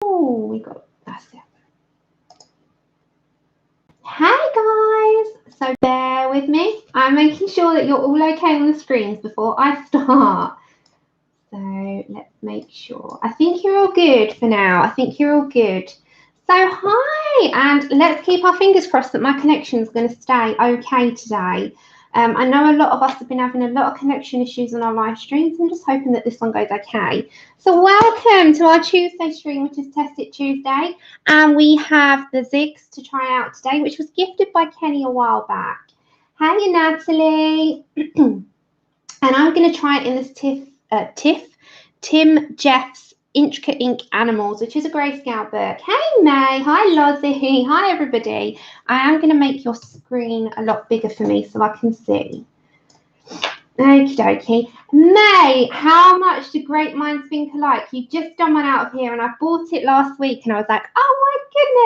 Oh, we got, that's it. Hey guys, so bear with me. I'm making sure that you're all okay on the screens before I start. So let's make sure. I think you're all good for now. I think you're all good. So hi, and let's keep our fingers crossed that my connection is going to stay okay today. I know a lot of us have been having a lot of connection issues on our live streams. I'm just hoping that this one goes okay. So welcome to our Tuesday stream, which is Test It Tuesday. And we have the zigs to try out today, which was gifted by Kenny a while back. Hey, Natalie. And I'm going to try it in this Tim Jeff's Intricate Ink Animals, which is a grayscale book. Hey May, hi Lozzie, hi everybody. I am going to make your screen a lot bigger for me so I can see. Okie dokie. May, how much do great minds think alike? You just done one out of here and I bought it last week and I was like, oh my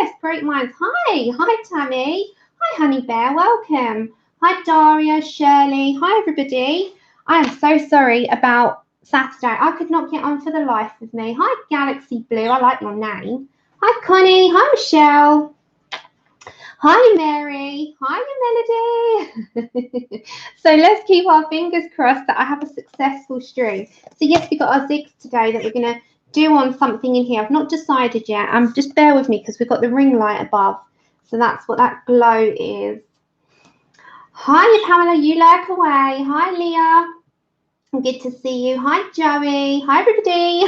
goodness, great minds. Hi Tammy, hi Honey Bear, welcome. Hi Daria, Shirley, hi everybody. I am so sorry about Saturday. I could not get on for the life of me. Hi Galaxy Blue, I like your name. Hi Connie, hi Michelle. Hi Mary, hi Melody. So let's keep our fingers crossed that I have a successful stream. So yes, we've got our zigs today that we're going to do on something in here. I've not decided yet. Just bear with me because we've got the ring light above. So that's what that glow is. Hi Pamela, you lurk away. Hi Leah. Good to see you. Hi, Joey. Hi, everybody.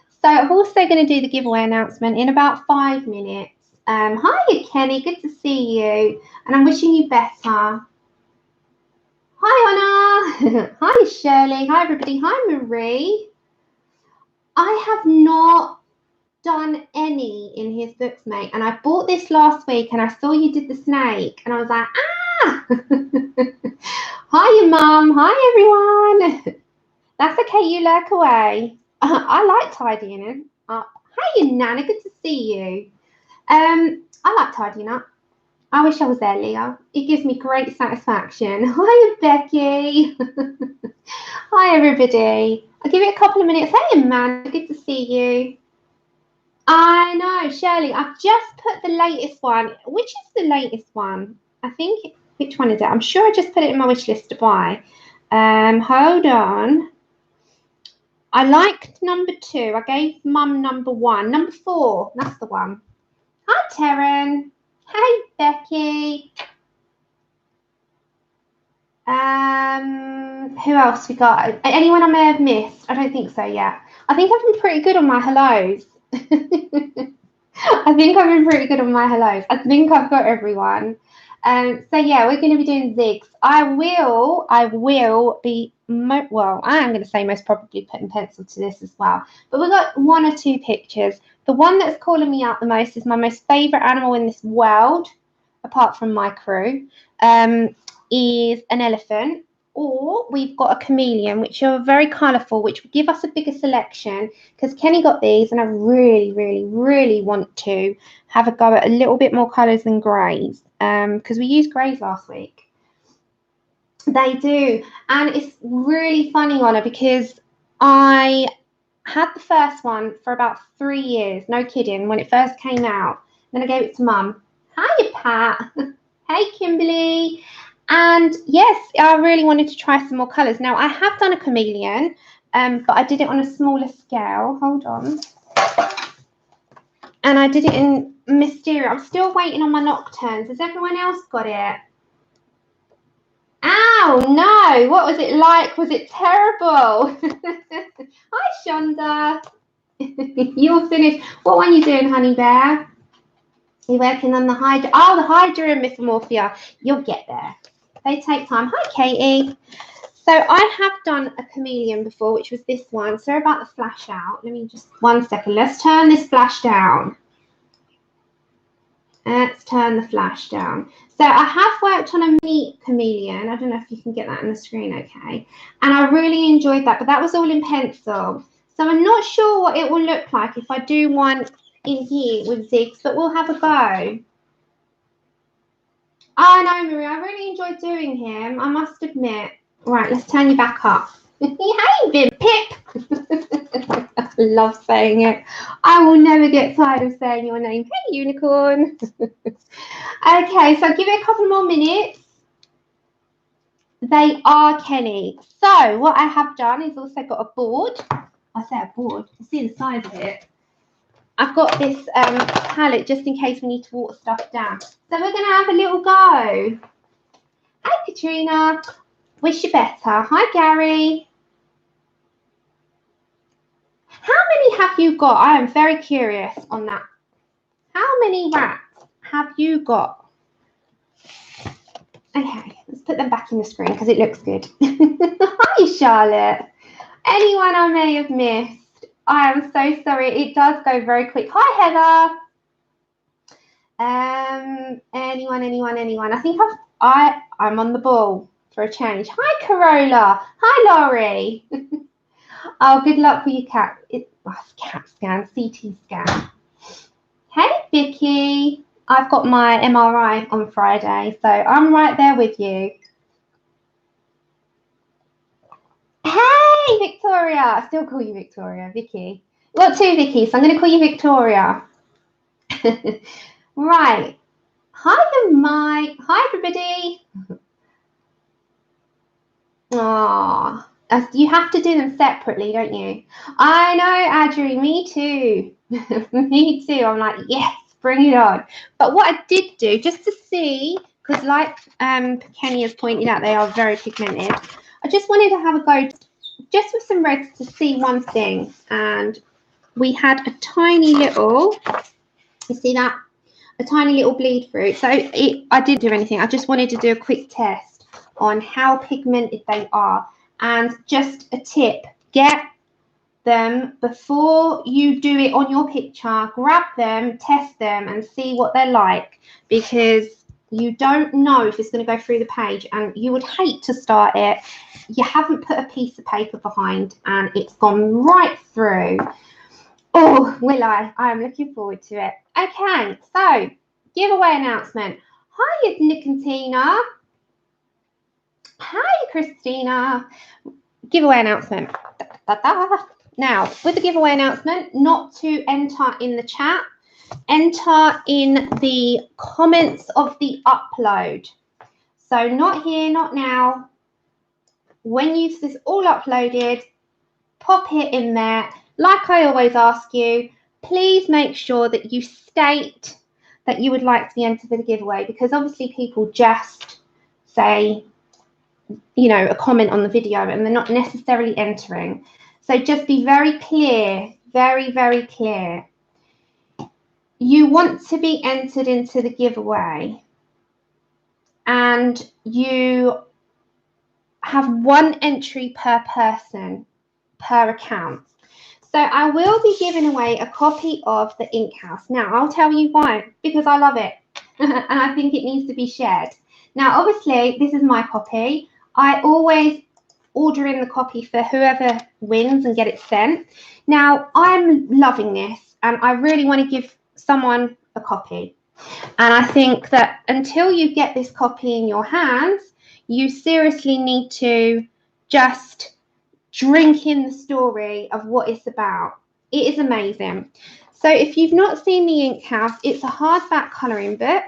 So I'm also going to do the giveaway announcement in about 5 minutes. Hi, Kenny. Good to see you. And I'm wishing you better. Hi, Anna. Hi, Shirley. Hi, everybody. Hi, Marie. I have not done any in his books, mate. And I bought this last week and I saw you did the snake. And I was like, ah. Hi, Mum. Hi, everyone. That's okay, you lurk away. I like tidying up. Hi, Nana, good to see you. I like tidying up. I wish I was there, Leah. It gives me great satisfaction. Hi, Becky. Hi, everybody. I'll give it a couple of minutes. Hey, Amanda, good to see you. I know, Shirley, I've just put the latest one. Which is the latest one? I think, which one is it? I'm sure I just put it in my wish list to buy. Hold on. I liked number 2. I gave Mum number 1. Number 4, that's the one. Hi, Taryn. Hey, Becky. Who else we got? Anyone I may have missed? I don't think so yet. I think I've been pretty good on my hellos. I think I've been pretty good on my hellos. I think I've got everyone. So yeah, we're going to be doing zigs. I will be, well, I am going to say most probably putting pencil to this as well. But we've got 1 or 2 pictures. The one that's calling me out the most is my most favourite animal in this world, apart from my crew, is an elephant. Or we've got a chameleon, which are very colourful, which will give us a bigger selection because Kenny got these and I really, really, really want to have a go at a little bit more colours than greys because we used greys last week. They do. And it's really funny, Honor, because I had the first one for about 3 years, no kidding, when it first came out. Then I gave it to Mum. Hiya, Pat. Hey, Kimberly. And yes, I really wanted to try some more colours. Now, I have done a chameleon, but I did it on a smaller scale. Hold on. And I did it in Mysteria. I'm still waiting on my Nocturnes. Has everyone else got it? Ow, no. What was it like? Was it terrible? Hi, Shonda. You're finished. What one are you doing, Honey Bear? You're working on the Hydra. Oh, the Hydra and Mythomorphia. You'll get there. They take time. Hi, Katie. So I have done a chameleon before, which was this one. Sorry about the flash out. Let me just, 1 second. Let's turn this flash down. Let's turn the flash down. So I have worked on a meat chameleon. I don't know if you can get that on the screen okay. And I really enjoyed that, but that was all in pencil. So I'm not sure what it will look like if I do one in here with zigs, but we'll have a go. Oh, no, Maria, I really enjoyed doing him, I must admit. Right, let's turn you back up. Hey, Pip. I love saying it. I will never get tired of saying your name. Hey, unicorn. Okay, so I'll give it a couple more minutes. They are Kenny. So what I have done is also got a board. I say a board, you see the size of it. I've got this palette just in case we need to water stuff down. So we're going to have a little go. Hi, Katrina. Wish you better. Hi, Gary. How many have you got? I am very curious on that. How many rats have you got? Okay, let's put them back in the screen because it looks good. Hi, Charlotte. Anyone I may have missed? I am so sorry. It does go very quick. Hi, Heather. Anyone? I think I'm on the ball for a change. Hi, Corolla. Hi, Rory. Oh, good luck with your cat. It's CAT scan, CT scan. Hey, Vicky. I've got my MRI on Friday, so I'm right there with you. Hey, Victoria. I still call you Victoria, Vicky. We've got two Vickies, so I'm going to call you Victoria. Right. Hi, Mike. Hi, everybody. Aww. You have to do them separately, don't you? I know, Adri. Me too. Me too. I'm like, yes, bring it on. But what I did do, just to see, because like Kenny has pointed out, they are very pigmented. I just wanted to have a go just with some reds to see one thing. And we had a tiny little, you see that? A tiny little bleed through. So I didn't do anything. I just wanted to do a quick test on how pigmented they are. And just a tip, get them before you do it on your picture. Grab them, test them, and see what they're like, because you don't know if it's going to go through the page, and you would hate to start it. You haven't put a piece of paper behind, and it's gone right through. Oh, will I? I'm looking forward to it. Okay, so giveaway announcement. Hi, Nicotina. Hi, Christina. Giveaway announcement. Now, with the giveaway announcement, not to enter in the chat, enter in the comments of the upload. So not here, not now. When you've this all uploaded, pop it in there. Like I always ask you, please make sure that you state that you would like to be entered for the giveaway, because obviously people just say, you know, a comment on the video and they're not necessarily entering. So just be very clear, very, very clear. You want to be entered into the giveaway, and you have one entry per person, per account. So I will be giving away a copy of the Ink House. Now, I'll tell you why, because I love it and I think it needs to be shared. Now, obviously, this is my copy. I always order in the copy for whoever wins and get it sent. Now, I'm loving this, and I really want to give someone a copy. And I think that until you get this copy in your hands, you seriously need to just drink in the story of what it's about. It is amazing. So if you've not seen the Ink House, it's a hardback colouring book.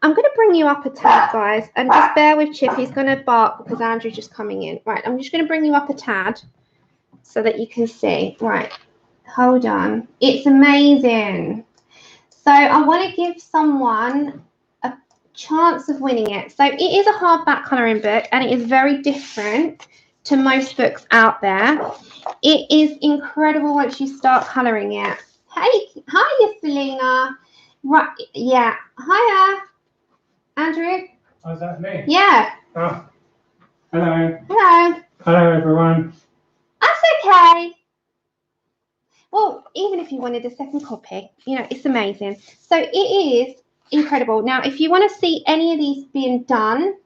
I'm going to bring you up a tad, guys, and just bear with Chip. He's going to bark because Andrew's just coming in. Right, I'm just going to bring you up a tad so that you can see. Right, hold on. It's amazing. So I want to give someone a chance of winning it. So it is a hardback colouring book, and it is very different to most books out there. It is incredible once you start colouring it. Hey, hiya, Selena. Right, yeah, hiya. Andrew? Oh, is that me? Yeah. Oh. Hello. Hello. Hello, everyone. That's okay. Well, even if you wanted a second copy, you know, it's amazing. So it is incredible. Now, if you want to see any of these being done,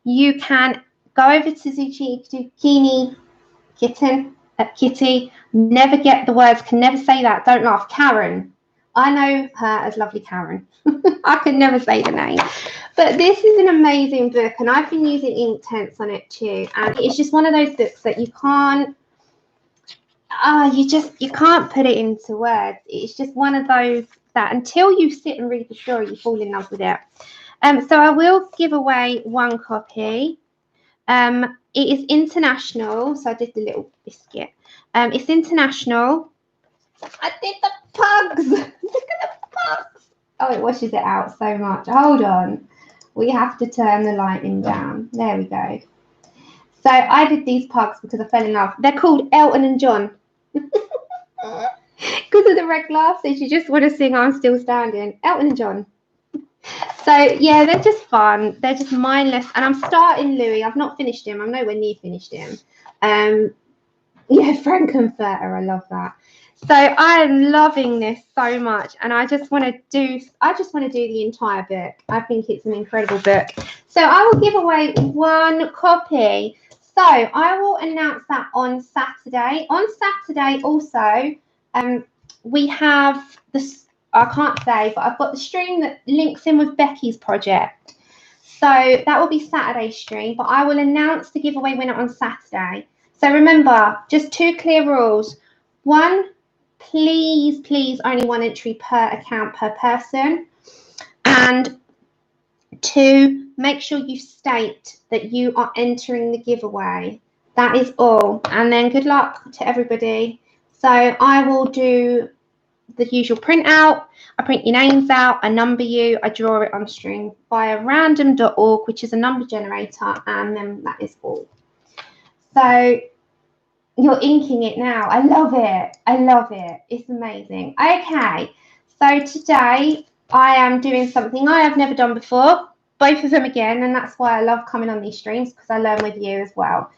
you can go over to Zucchini Kitty. Never get the words, can never say that. Don't laugh. Karen. I know her as lovely Karen. I could never say the name. But this is an amazing book, and I've been using Inktense on it too. And it's just one of those books that you can't you can't put it into words. It's just one of those that until you sit and read the story, you fall in love with it. So I will give away one copy. It is international, so I did the little biscuit. It's international. I did the pugs. Look at the pugs. Oh, it washes it out so much. Hold on. We have to turn the lighting down. There we go. So I did these pugs because I fell in love. They're called Elton and John. Because of the red glasses, you just want to sing I'm Still Standing. Elton and John. So, yeah, they're just fun. They're just mindless. And I'm starting Louis. I've not finished him. I'm nowhere near finished him. Yeah, Frankenfurter. I love that. So I'm loving this so much. And I just want to do the entire book. I think it's an incredible book. So I will give away one copy. So I will announce that on Saturday. On Saturday also, we have this. I can't say, but I've got the stream that links in with Becky's project. So that will be Saturday's stream, but I will announce the giveaway winner on Saturday. So remember, just 2 clear rules. 1, please, only 1 entry per account per person. And 2, make sure you state that you are entering the giveaway. That is all. And then good luck to everybody. So I will do the usual printout. I print your names out, I number you, I draw it on string via random.org, which is a number generator, and then that is all. So you're inking it now. I love it. I love it. It's amazing. Okay, so today I am doing something I have never done before, both of them again, and that's why I love coming on these streams, because I learn with you as well.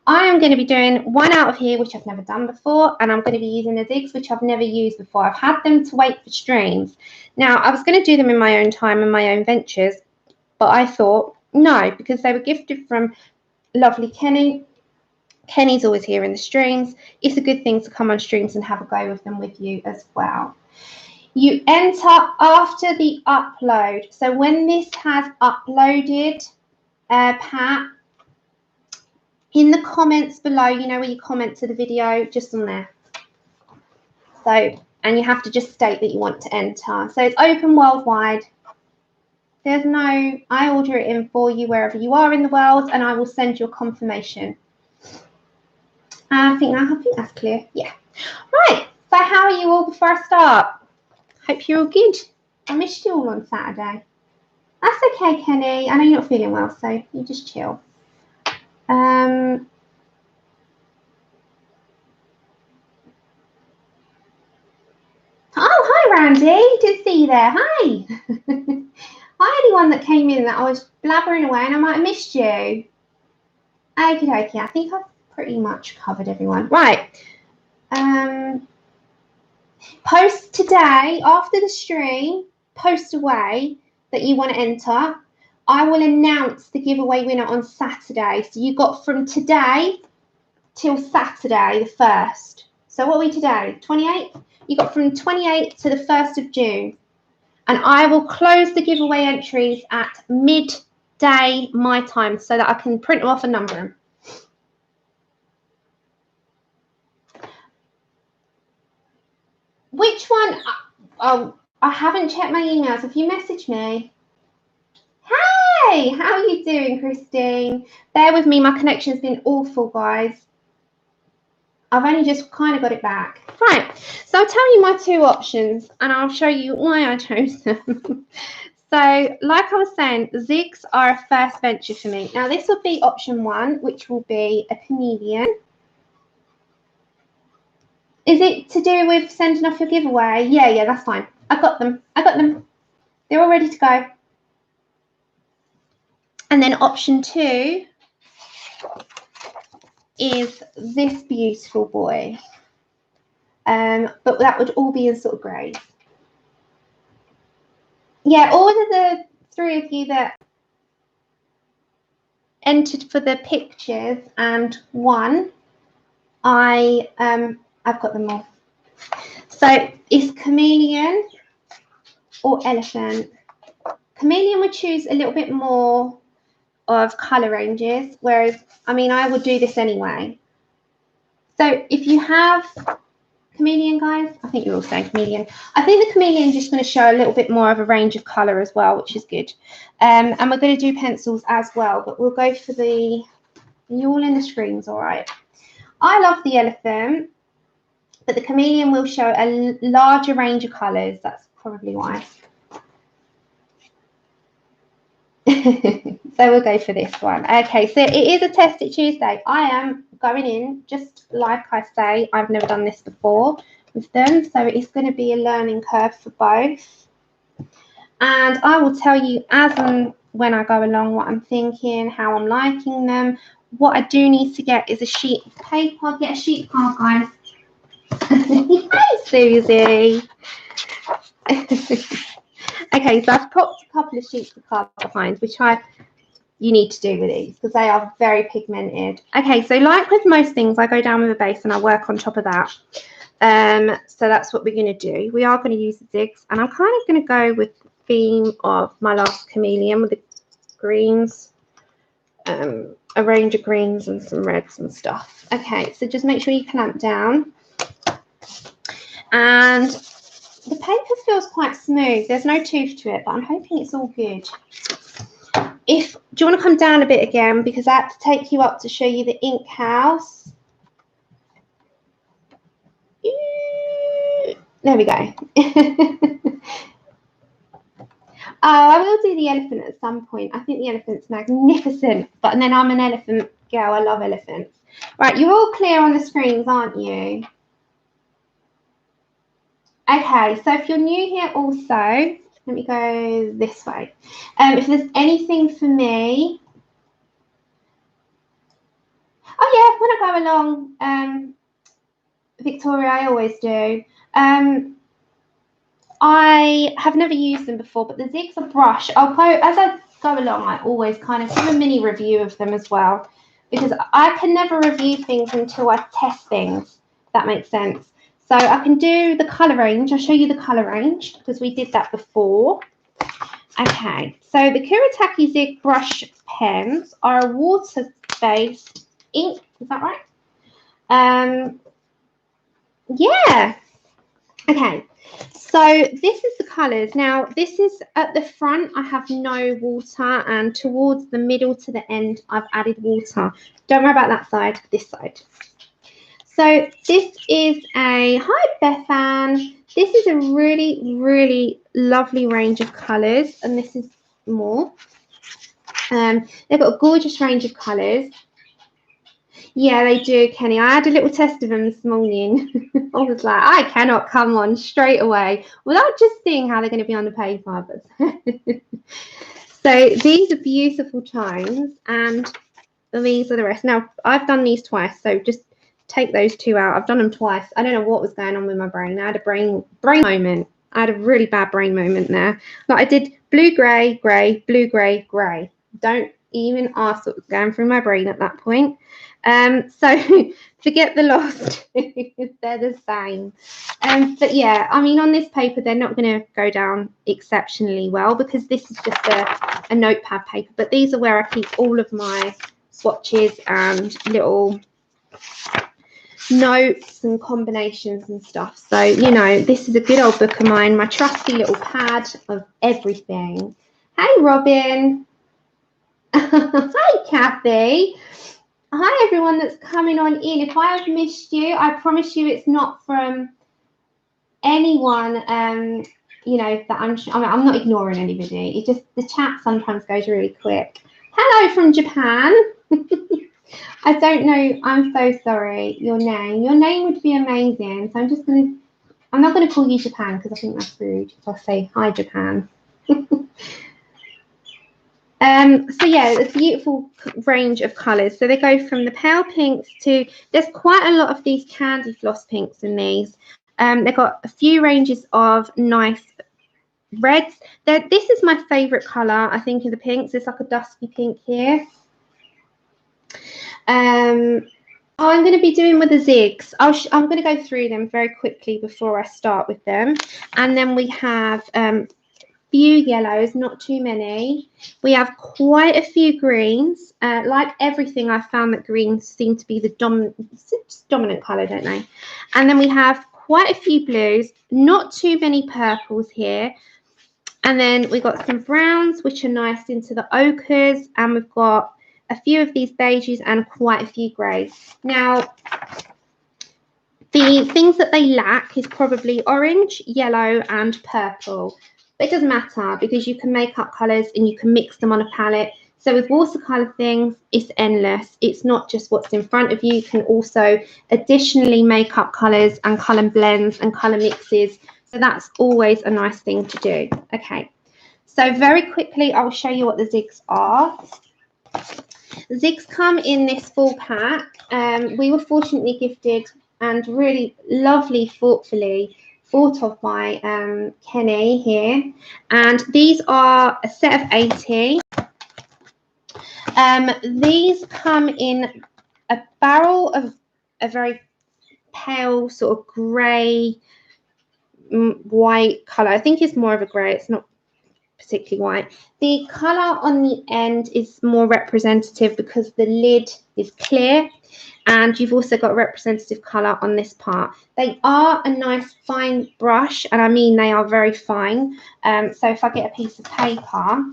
I am going to be doing one out of here, which I've never done before, and I'm going to be using the zigs, which I've never used before. I've had them to wait for streams. Now, I was going to do them in my own time and my own ventures, but I thought, no, because they were gifted from lovely Kenny. Kenny's always here in the streams. It's a good thing to come on streams and have a go with them with you as well. You enter after the upload. So when this has uploaded, Pat, in the comments below, you know where you comment to the video, just on there. So, and you have to just state that you want to enter. So it's open worldwide. There's no, I order it in for you wherever you are in the world, and I will send you a confirmation. I think that's clear. Yeah. Right. So how are you all before I start? Hope you're all good. I missed you all on Saturday. That's okay, Kenny. I know you're not feeling well, so you just chill. Oh, hi, Randy. Didn't see you there. Hi. Hi, anyone that came in that I was blabbering away and I might have missed you. Okie dokie. I think I've pretty much covered everyone. Right. Post today, after the stream, post away that you want to enter. I will announce the giveaway winner on Saturday. So you got from today till Saturday, the 1st. So what are we today? 28th? You got from 28th to the 1st of June. And I will close the giveaway entries at midday my time so that I can print them off and number them. Which one? Oh, I haven't checked my emails. Have you messaged me? Hey, how are you doing, Christine? Bear with me. My connection's been awful, guys. I've only just kind of got it back. Right, so I'll tell you my 2 options, and I'll show you why I chose them. So, like I was saying, zigs are a first venture for me. Now, this will be option 1, which will be a chameleon. Is it to do with sending off your giveaway? Yeah, that's fine. I got them. They're all ready to go. And then option 2 is this beautiful boy. But that would all be in sort of greys. Yeah, all of the 3 of you that entered for the pictures and won, I've got them all. So it's chameleon or elephant. Chameleon would choose a little bit more of colour ranges, whereas, I mean, I would do this anyway. So So if you have chameleon, guys, I think you're all saying chameleon. I think the chameleon is just going to show a little bit more of a range of colour as well, which is good. And we're going to do pencils as well, but we'll go for the, you all in the screens, all right? I love the elephant, but the chameleon will show a larger range of colours. That's probably why. So we'll go for this one. Okay, so it is a Test It Tuesday. I am going in, just like I say, I've never done this before with them, so it's going to be a learning curve for both. And I will tell you as and when I go along what I'm thinking, how I'm liking them. What I do need to get is a sheet of paper. Get a sheet card, guys. Hey, Susie. Okay, so I've popped a couple of sheets of card behind, which you need to do with these because they are very pigmented. Okay, so like with most things, I go down with a base and I work on top of that. So that's what we're going to do. We are going to use the zigs, and I'm kind of going to go with the theme of my last chameleon with the greens, a range of greens and some reds and stuff. Okay, so just make sure you clamp down. And the paper feels quite smooth. There's no tooth to it, but I'm hoping it's all good. Do you want to come down a bit again, because I had to take you up to show you the ink house. There we go. Oh, I will do the elephant at some point. I think the elephant's magnificent, but then I'm an elephant girl. I love elephants. Right, you're all clear on the screens, aren't you? Okay, so if you're new here also, let me go this way. If there's anything for me, oh yeah, when I go along, Victoria, I always do. I have never used them before, but the Zig Brush, I'll go as I go along. I always kind of do a mini review of them as well, because I can never review things until I test things. If that makes sense. So I can do the colour range. I'll show you the colour range because we did that before. Okay, so the Kuretake Zig Brush Pens are a water-based ink. Is that right? Yeah. Okay, so this is the colours. Now, this is at the front, I have no water, and towards the middle to the end, I've added water. Don't worry about that side, this side. So this is a, hi Bethan, this is a really, really lovely range of colours, and this is more. They've got a gorgeous range of colours. Yeah, they do, Kenny. I had a little test of them this morning. I was like, I cannot come on straight away without just seeing how they're going to be on the paper. So these are beautiful tones, and these are the rest. Now, I've done these twice, so just take those two out. I've done them twice. I don't know what was going on with my brain. I had a brain moment. I had a really bad brain moment there. Like I did blue, grey, grey, blue, grey, grey. Don't even ask what was going through my brain at that point. So forget the lost. They're the same. But yeah, I mean, on this paper, they're not going to go down exceptionally well because this is just a notepad paper. But these are where I keep all of my swatches and little notes and combinations and stuff. So, you know, this is a good old book of mine, my trusty little pad of everything. Hey, Robin. Hi, Kathy. Hi, everyone that's coming on in. If I have missed you, I promise you it's not from anyone, you know, that I'm not ignoring anybody. It just, the chat sometimes goes really quick. Hello from Japan. I don't know. I'm so sorry. Your name. Your name would be amazing. So I'm not going to call you Japan because I think that's rude. So I'll say, hi, Japan. So yeah, a beautiful range of colours. So they go from the pale pinks to, there's quite a lot of these candy floss pinks in these. They've got a few ranges of nice reds. This is my favourite colour, I think, of the pinks. It's like a dusky pink here. I'm going to be doing with the zigs. I'm going to go through them very quickly before I start with them. And then we have few yellows, not too many. We have quite a few greens. Like everything, I found that greens seem to be the dominant colour, don't they? And then we have quite a few blues, not too many purples here. And then we've got some browns, which are nice into the ochres. And we've got a few of these beiges and quite a few greys. Now, the things that they lack is probably orange, yellow, and purple. But it doesn't matter because you can make up colours and you can mix them on a palette. So with watercolour things, it's endless. It's not just what's in front of you. You can also additionally make up colours and colour blends and colour mixes. So that's always a nice thing to do. Okay, so very quickly, I'll show you what the zigs are. The zigs come in this full pack. We were fortunately gifted and really lovely, thoughtfully thought of by Kenny here. And these are a set of 80. These come in a barrel of a very pale sort of grey, white colour. I think it's more of a grey. It's not particularly white. The colour on the end is more representative because the lid is clear. And you've also got representative colour on this part. They are a nice fine brush, and I mean they are very fine. So if I get a piece of paper,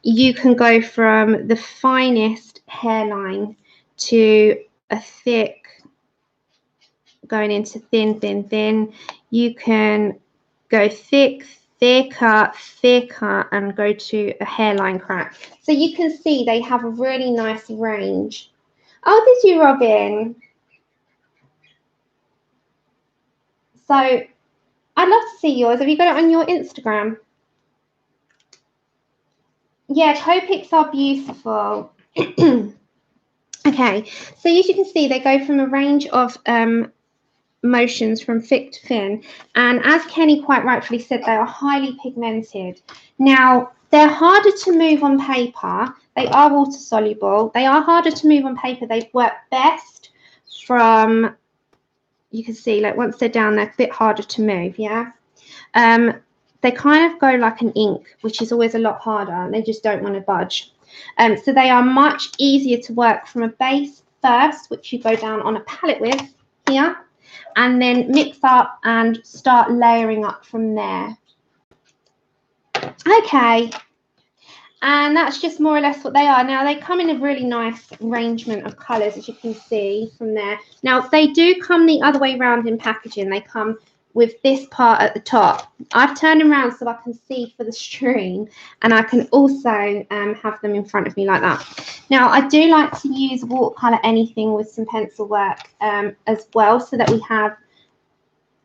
you can go from the finest hairline to a thick, going into thin, thin, thin. You can go thick, thicker, and go to a hairline crack. So you can see they have a really nice range. Oh, did you, Robin? So I'd love to see yours. Have you got it on your Instagram? Yeah, Copics are beautiful. Okay, so as you can see, they go from a range of motions from thick to thin, and as Kenny quite rightfully said, they are highly pigmented. Now, they're harder to move on paper. They are water soluble. They are harder to move on paper. They work best from, you can see, like once they're down, they're a bit harder to move, yeah? They kind of go like an ink, which is always a lot harder, and they just don't want to budge. So they are much easier to work from a base first, which you go down on a palette with here, and then mix up and start layering up from there. Okay, and that's just more or less what they are. Now, they come in a really nice arrangement of colours, as you can see from there. Now, they do come the other way around in packaging. They come with this part at the top. I've turned them around so I can see for the stream, and I can also have them in front of me like that. Now, I do like to use watercolour anything with some pencil work as well, so that we have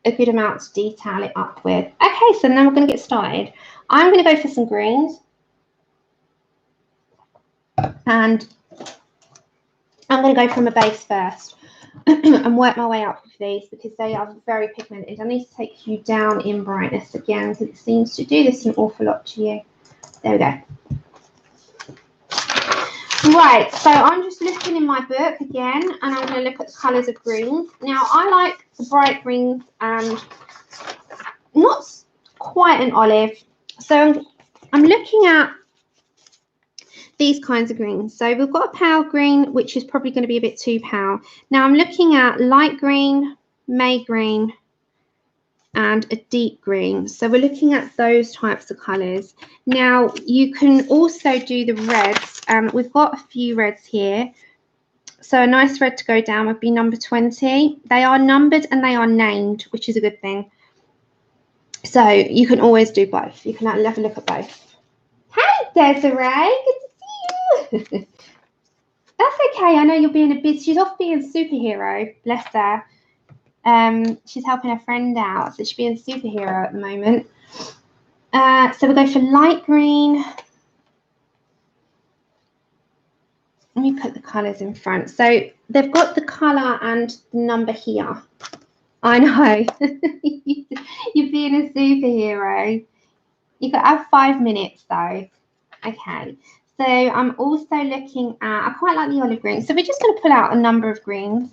a good amount to detail it up with. Okay, so now we're going to get started. I'm going to go for some greens, and I'm going to go from a base first and work my way up with these because they are very pigmented. I need to take you down in brightness again because it seems to do this an awful lot to you. There we go. Right, so I'm just looking in my book again, and I'm going to look at the colours of greens. Now, I like the bright greens and not quite an olive. So I'm looking at these kinds of greens. So we've got a pale green, which is probably going to be a bit too pale. Now I'm looking at light green, May green, and a deep green. So we're looking at those types of colours. Now you can also do the reds. We've got a few reds here. So a nice red to go down would be number 20. They are numbered and they are named, which is a good thing. So you can always do both. You can have a look at both. Hey, Desiree. Good to see you. That's okay. I know you're being a bit. She's off being a superhero. Bless her. She's helping her friend out, so she's being a superhero at the moment. So we'll go for light green. Let me put the colours in front. So they've got the colour and the number here. I know. You're being a superhero. You've got to have 5 minutes though. Okay. So I'm also looking at, I quite like the olive green. So we're just going to pull out a number of greens.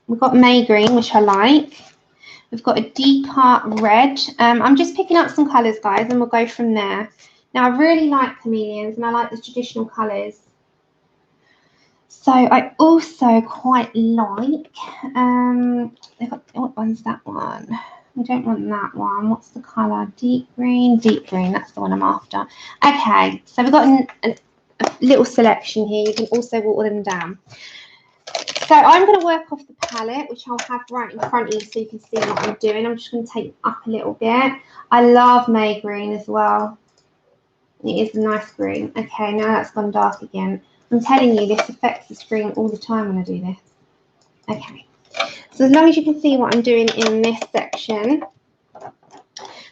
We've got May green, which I like. We've got a deeper red. I'm just picking up some colours, guys, and we'll go from there. Now, I really like chameleons, and I like the traditional colours. So I also quite like, what one's that one? We don't want that one. What's the colour? Deep green. Deep green, that's the one I'm after. Okay, so we've got a little selection here. You can also water them down. So I'm going to work off the palette, which I'll have right in front of you so you can see what I'm doing. I'm just going to take it up a little bit. I love May green as well. It is a nice green. Okay, now that's gone dark again. I'm telling you, this affects the screen all the time when I do this. Okay, so as long as you can see what I'm doing in this section.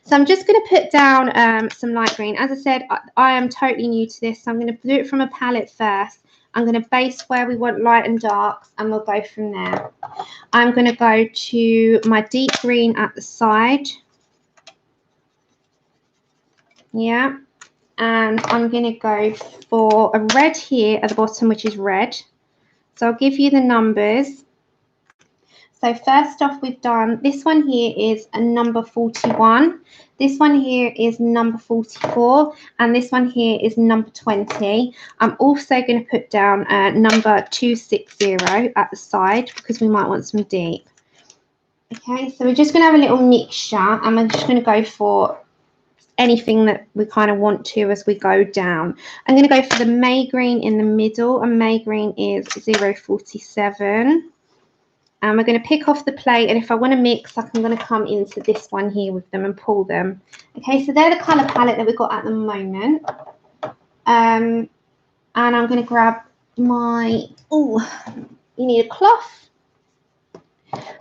So I'm just going to put down some light green. As I said, I am totally new to this, so I'm going to do it from a palette first. I'm going to base where we want light and darks, and we'll go from there. I'm going to go to my deep green at the side. Yeah. And I'm going to go for a red here at the bottom, which is red. So I'll give you the numbers. So first off, we've done, this one here is a number 41. This one here is number 44. And this one here is number 20. I'm also going to put down number 260 at the side because we might want some deep. Okay, so we're just going to have a little mixture. And I'm just going to go for anything that we kind of want to as we go down. I'm going to go for the May green in the middle, and May green is 047. And we're going to pick off the plate, and if I want to mix, I'm going to come into this one here with them and pull them. Okay, so they're the colour palette that we've got at the moment. And I'm going to grab my, you need a cloth.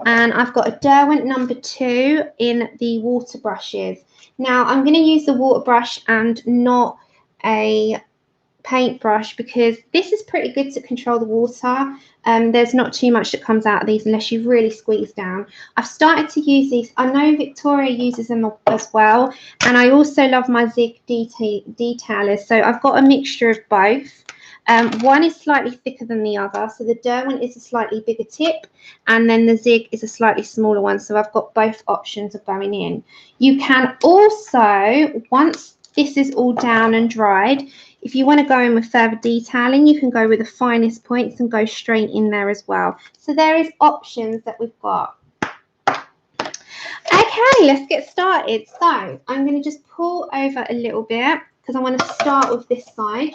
And I've got a Derwent number 2 in the water brushes. Now, I'm going to use the water brush and not a paintbrush because this is pretty good to control the water. There's not too much that comes out of these unless you really squeeze down. I've started to use these. I know Victoria uses them as well. And I also love my Zig detailers. So I've got a mixture of both. One is slightly thicker than the other. So the Derwent is a slightly bigger tip. And then the Zig is a slightly smaller one. So I've got both options of going in. You can also, once this is all down and dried, if you want to go in with further detailing, you can go with the finest points and go straight in there as well. So there is options that we've got. Okay, let's get started. So I'm going to just pull over a little bit because I want to start with this side.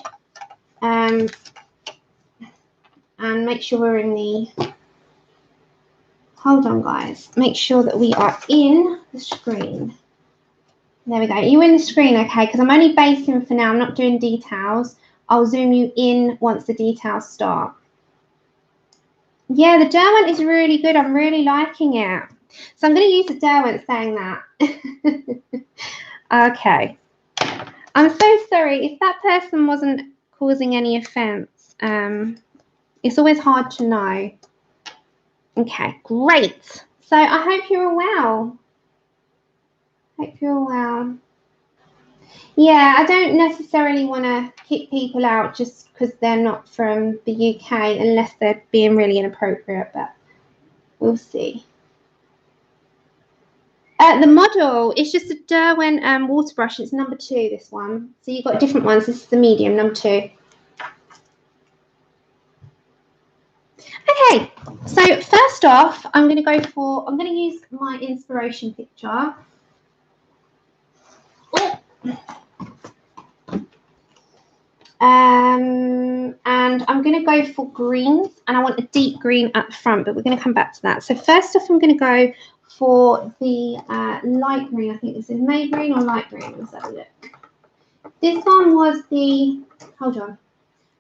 And make sure we're in the, hold on guys, make sure that we are in the screen. There we go. You're in the screen, okay, because I'm only basing for now. I'm not doing details. I'll zoom you in once the details start. Yeah, the Derwent is really good. I'm really liking it. So I'm going to use the Derwent saying that. Okay. I'm so sorry. If that person wasn't causing any offense, it's always hard to know. Okay, great. So I hope you're all well. Hope you're all well. Yeah, I don't necessarily want to kick people out just because they're not from the UK unless they're being really inappropriate, but we'll see. The model, it's just a Derwent water brush. It's number 2, this one. So you've got different ones. This is the medium, number 2. Okay, so first off, I'm going to use my inspiration picture. Oh. And I'm going to go for greens, and I want a deep green at the front, but we're going to come back to that. So first off, I'm going to go for the light green. I think this is May green or light green. Let's have a look. This one was the, hold on,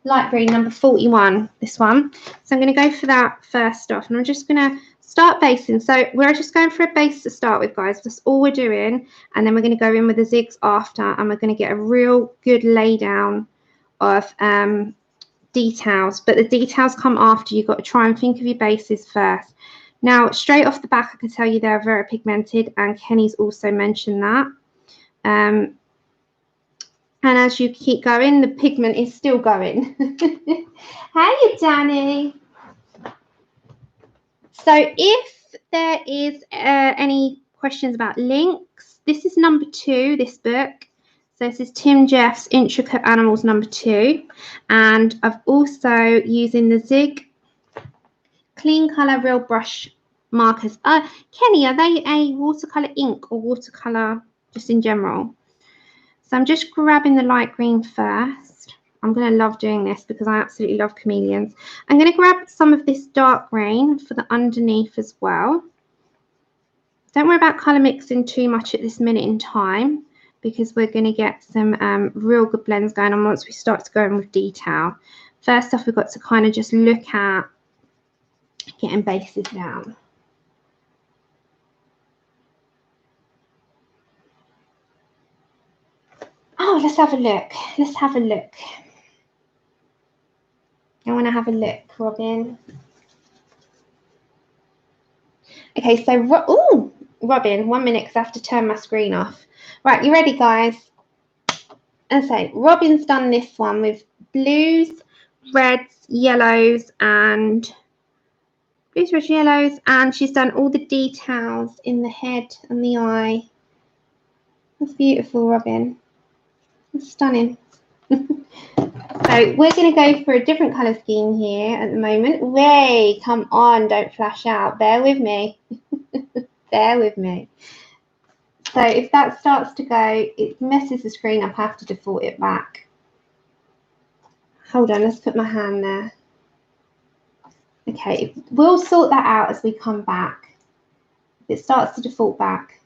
light green, number 41, this one. So I'm going to go for that first off, and I'm just going to start basing. So we're just going for a base to start with, guys. That's all we're doing. And then we're going to go in with the zigs after, and we're going to get a real good lay down of details. But the details come after. You've got to try and think of your bases first. Now, straight off the back, I can tell you they're very pigmented, and Kenny's also mentioned that. And as you keep going, the pigment is still going. Hey, Danny. So if there is any questions about links, this is number 2, this book. So this is Tim Jeff's Intricate Animals number 2. And I've also using the Zig Clean Color Real Brush markers. Kenny, are they a watercolor ink or watercolor just in general? So I'm just grabbing the light green first. I'm going to love doing this because I absolutely love chameleons. I'm going to grab some of this dark green for the underneath as well. Don't worry about colour mixing too much at this minute in time because we're going to get some real good blends going on once we start to go in with detail. First off, we've got to kind of just look at getting bases down. Oh, let's have a look. Let's have a look. I want to have a look, Robin. Okay, so, oh, Robin, 1 minute because I have to turn my screen off. Right, you ready, guys? And so, Robin's done this one with blues, reds, yellows, and she's done all the details in the head and the eye. That's beautiful, Robin. That's stunning. So we're going to go for a different colour scheme here at the moment. Ray, come on, don't flash out. Bear with me. Bear with me. So if that starts to go, it messes the screen up. I have to default it back. Hold on, let's put my hand there. Okay, we'll sort that out as we come back. If it starts to default back.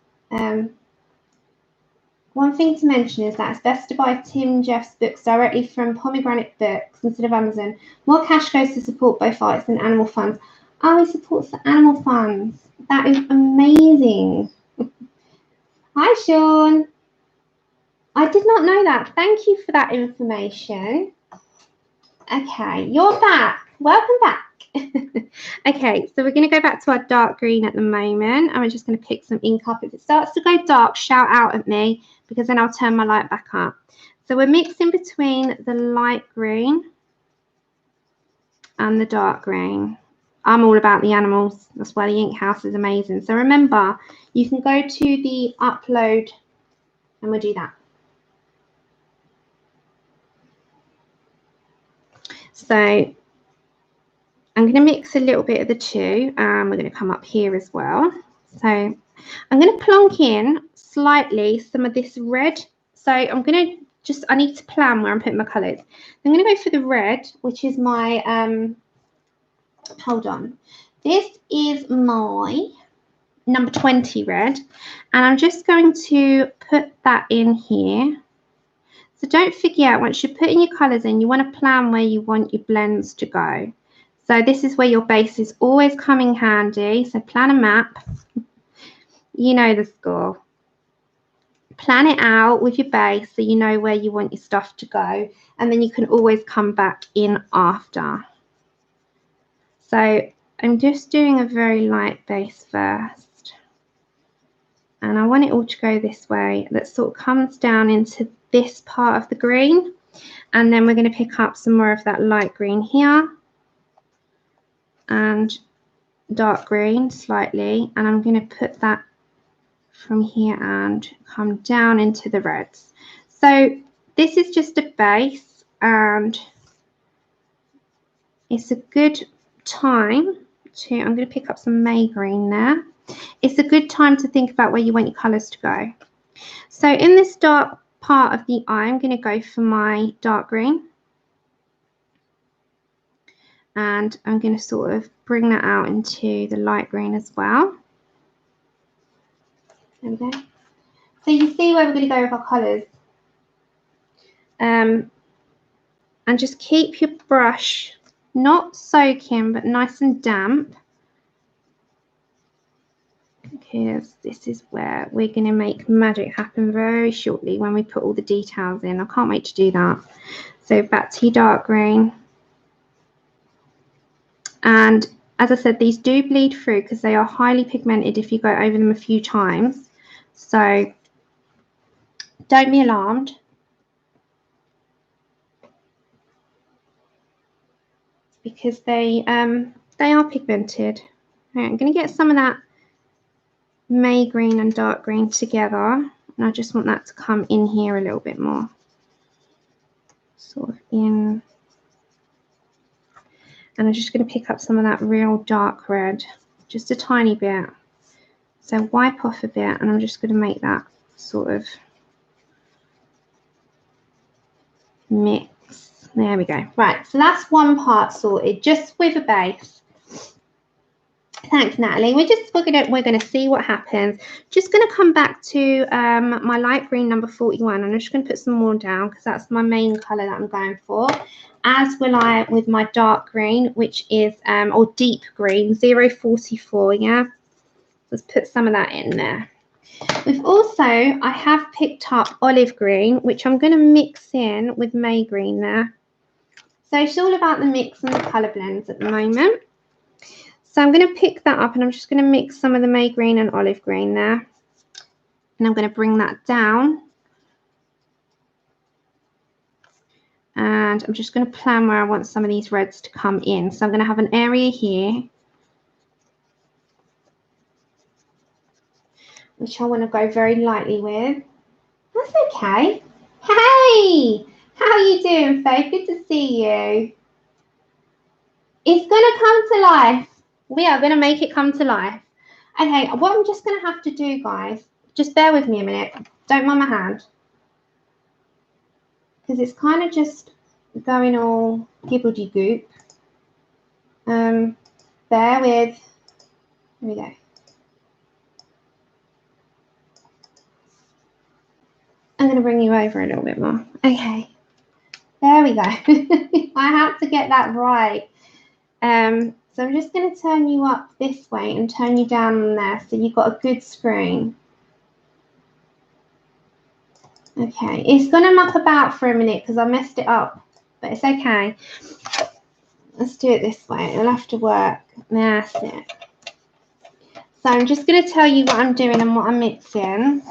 One thing to mention is that it's best to buy Tim Jeff's books directly from Pomegranate Books instead of Amazon. More cash goes to support both artists and animal funds. Oh, he supports the animal funds. That is amazing. Hi, Sean. I did not know that. Thank you for that information. Okay, you're back. Welcome back. Okay, so we're going to go back to our dark green at the moment. And we're just going to pick some ink up. If it starts to go dark, shout out at me because then I'll turn my light back up. So we're mixing between the light green and the dark green. I'm all about the animals. That's why the ink house is amazing. So remember, you can go to the upload and we'll do that. So I'm going to mix a little bit of the two and we're going to come up here as well. So I'm going to plonk in slightly some of this red. So I'm going to just, I need to plan where I'm putting my colours. I'm going to go for the red, which is my, hold on. This is my number 20 red. And I'm just going to put that in here. So don't forget, once you're putting your colours in, you want to plan where you want your blends to go. So this is where your base is always coming handy. So plan a map. You know the score. Plan it out with your base so you know where you want your stuff to go. And then you can always come back in after. So I'm just doing a very light base first. And I want it all to go this way. That sort of comes down into this part of the green. And then we're going to pick up some more of that light green here. And dark green slightly, and I'm going to put that from here and come down into the reds. So this is just a base and it's a good time to, I'm going to pick up some May green there. It's a good time to think about where you want your colours to go. So in this dark part of the eye, I'm going to go for my dark green. And I'm going to sort of bring that out into the light green as well. There we go. So you see where we're going to go with our colours. And just keep your brush not soaking, but nice and damp. Because this is where we're going to make magic happen very shortly when we put all the details in. I can't wait to do that. So back to your dark green. And as I said, these do bleed through because they are highly pigmented if you go over them a few times. So don't be alarmed. Because they are pigmented. Right, I'm going to get some of that May green and dark green together, and I just want that to come in here a little bit more, sort of in. And I'm just going to pick up some of that real dark red, just a tiny bit. So wipe off a bit, and I'm just going to make that sort of mix. There we go. Right, so that's one part sorted, just with a base. Thanks, Natalie. We're gonna see what happens. Just gonna come back to my light green number 41, and I'm just gonna put some more down because that's my main color that I'm going for. As will I with my dark green, which is or deep green 044. Yeah, let's put some of that in there. We've also, I have picked up olive green, which I'm gonna mix in with May green there. So it's all about the mix and the color blends at the moment. So I'm going to pick that up, and I'm just going to mix some of the May green and olive green there. And I'm going to bring that down. And I'm just going to plan where I want some of these reds to come in. So I'm going to have an area here, which I want to go very lightly with. That's okay. Hey! How are you doing, Faith? Good to see you. It's going to come to life. We are going to make it come to life. Okay, what I'm just going to have to do, guys, just bear with me a minute. Don't mind my hand. Because it's kind of just going all gibbledy-goop. Bear with. Here we go. I'm going to bring you over a little bit more. Okay. There we go. I had to get that right. So I'm just going to turn you up this way and turn you down on there so you've got a good screen. Okay, it's going to muck about for a minute because I messed it up, but it's okay. Let's do it this way. It'll have to work. That's it. So I'm just going to tell you what I'm doing and what I'm mixing.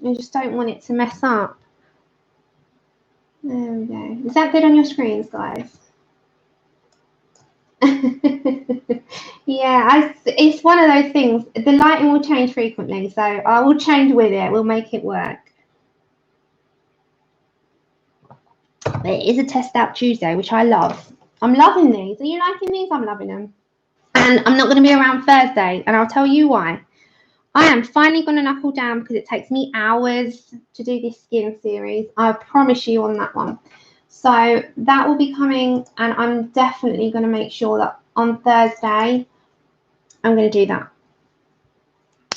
I just don't want it to mess up. There we go. Is that good on your screens, guys? Yeah, it's one of those things. The lighting will change frequently, so I will change with it. We'll make it work. But it is a test out Tuesday, which I love. I'm loving these. Are you liking these? I'm loving them. And I'm not going to be around Thursday, and I'll tell you why. I am finally going to knuckle down because it takes me hours to do this skin series. I promise you on that one. So that will be coming, and I'm definitely going to make sure that on Thursday, I'm going to do that.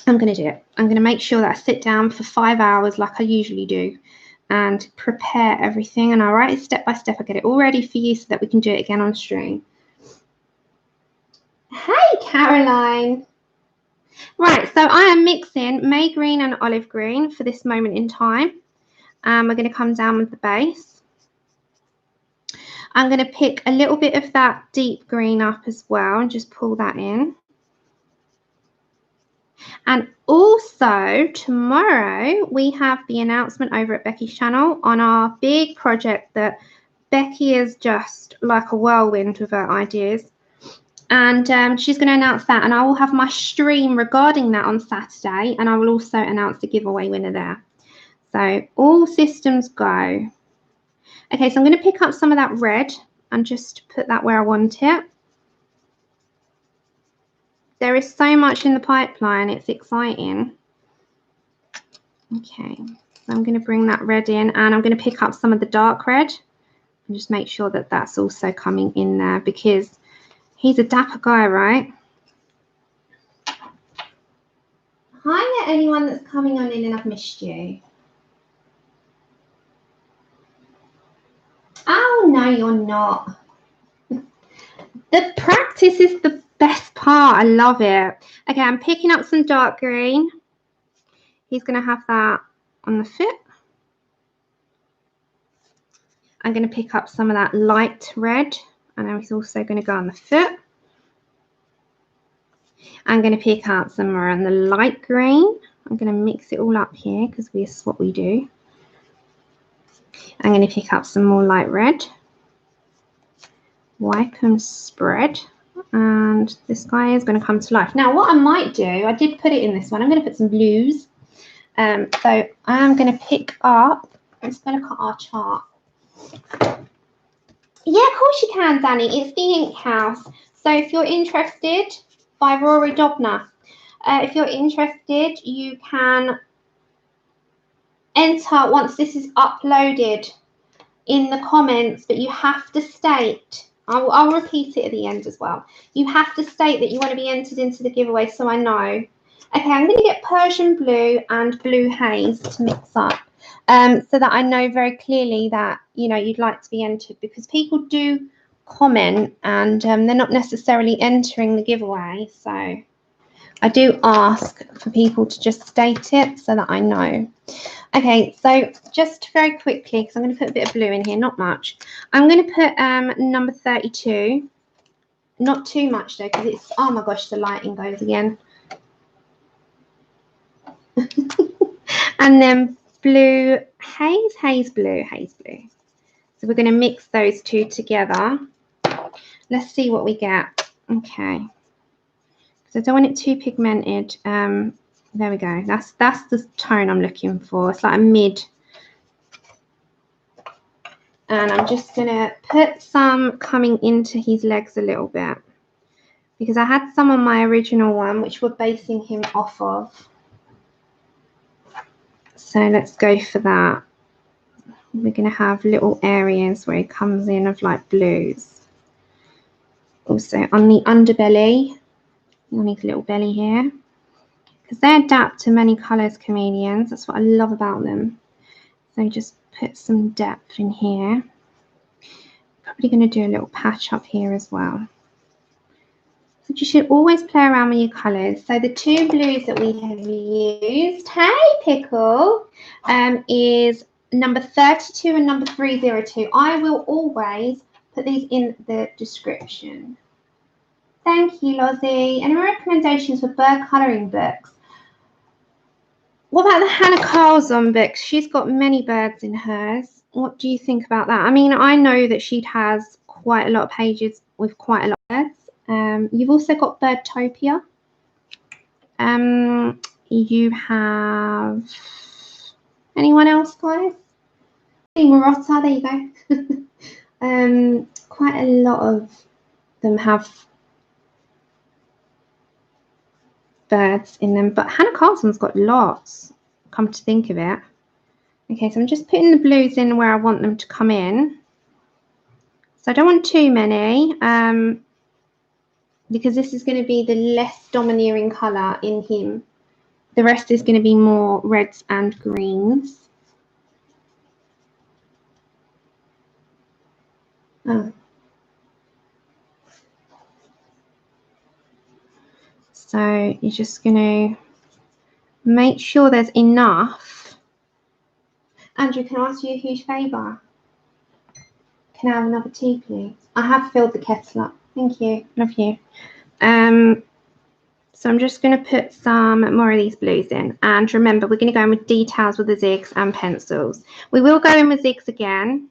I'm going to do it. I'm going to make sure that I sit down for 5 hours like I usually do and prepare everything. And I'll write it step by step. I get it all ready for you so that we can do it again on stream. Hey, Caroline. Right, so I am mixing May green and olive green for this moment in time. We're going to come down with the base. I'm going to pick a little bit of that deep green up as well and just pull that in. And also tomorrow we have the announcement over at Becky's channel on our big project that Becky is just like a whirlwind with her ideas. And she's going to announce that, and I will have my stream regarding that on Saturday, and I will also announce the giveaway winner there. So all systems go. Okay, so I'm going to pick up some of that red and just put that where I want it. There is so much in the pipeline, it's exciting. Okay, so I'm going to bring that red in, and I'm going to pick up some of the dark red and just make sure that that's also coming in there because he's a dapper guy, right? Hi there, anyone that's coming on in and I've missed you. Oh, no, you're not. The practice is the best part. I love it. Okay, I'm picking up some dark green. He's going to have that on the foot. I'm going to pick up some of that light red, and he's also going to go on the foot. I'm going to pick out some more on the light green. I'm going to mix it all up here because that's what we do. I'm going to pick up some more light red. Wipe and spread. And this guy is going to come to life. Now, what I might do, I did put it in this one. I'm going to put some blues. So I'm going to pick up, I'm just going to cut our chart. Yeah, of course you can, Danny. It's the Ink House. So if you're interested, by Rory Dobner. If you're interested, you can enter once this is uploaded in the comments, but you have to state, I'll repeat it at the end as well. You have to state that you want to be entered into the giveaway so I know. Okay, I'm going to get Persian blue and blue haze to mix up so that I know very clearly that, you know, you'd like to be entered, because people do comment and they're not necessarily entering the giveaway. So I do ask for people to just state it so that I know. Okay, so just very quickly, because I'm going to put a bit of blue in here, not much. I'm going to put number 32. Not too much though, because it's, oh my gosh, the lighting goes again. And then blue, haze blue. So we're going to mix those two together. Let's see what we get. Okay. So I don't want it too pigmented. There we go. That's the tone I'm looking for. It's like a mid. And I'm just going to put some coming into his legs a little bit, because I had some on my original one, which we're basing him off of. So let's go for that. We're going to have little areas where he comes in of like blues. Also on the underbelly, on his little belly here, because they adapt to many colours, chameleons. That's what I love about them. So just put some depth in here. Probably going to do a little patch up here as well. So you should always play around with your colours. So the two blues that we have used, hey Pickle, is number 32 and number 302. I will always put these in the description. Thank you, Lozzie. Any recommendations for bird colouring books? What about the Hannah Carlson books? She's got many birds in hers. What do you think about that? I mean, I know that she has quite a lot of pages with quite a lot of birds. You've also got Birdtopia. You have anyone else, guys? Marotta, there you go. Quite a lot of them have birds in them, but Hannah Carlson's got lots, come to think of it. Okay, so I'm just putting the blues in where I want them to come in. So I don't want too many, because this is going to be the less domineering colour in him. The rest is going to be more reds and greens. Oh. So you're just going to make sure there's enough. Andrew, can I ask you a huge favour? Can I have another tea, please? I have filled the kettle up. Thank you. Love you. So I'm just going to put some more of these blues in. And remember, we're going to go in with details with the zigs and pencils. We will go in with zigs again.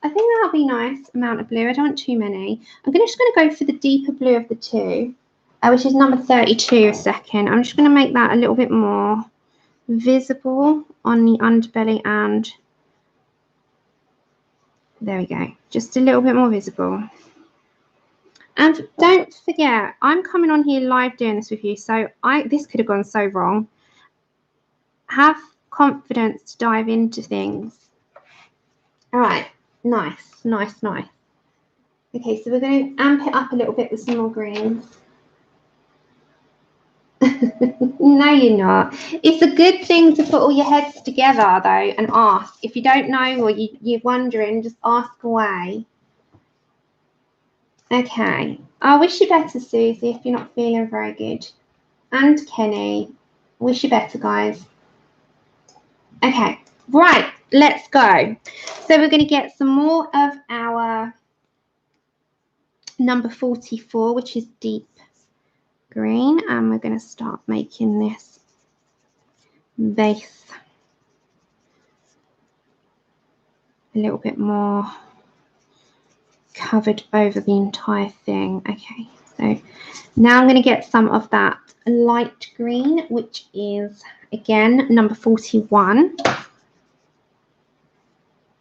I think that'll be a nice amount of blue. I don't want too many. I'm just going to go for the deeper blue of the two, which is number 32 a second. I'm just going to make that a little bit more visible on the underbelly, and there we go. Just a little bit more visible. And don't forget, I'm coming on here live doing this with you, so this could have gone so wrong. Have confidence to dive into things. All right, nice. Okay, so we're going to amp it up a little bit with some more greens. No, you're not. It's a good thing to put all your heads together, though, and ask. If you don't know or you're wondering, just ask away. Okay. I wish you better, Susie, if you're not feeling very good. And Kenny. Wish you better, guys. Okay. Right. Let's go. So we're going to get some more of our number 44, which is deep green. And we're going to start making this base a little bit more covered over the entire thing. Okay, so now I'm going to get some of that light green, which is again number 41,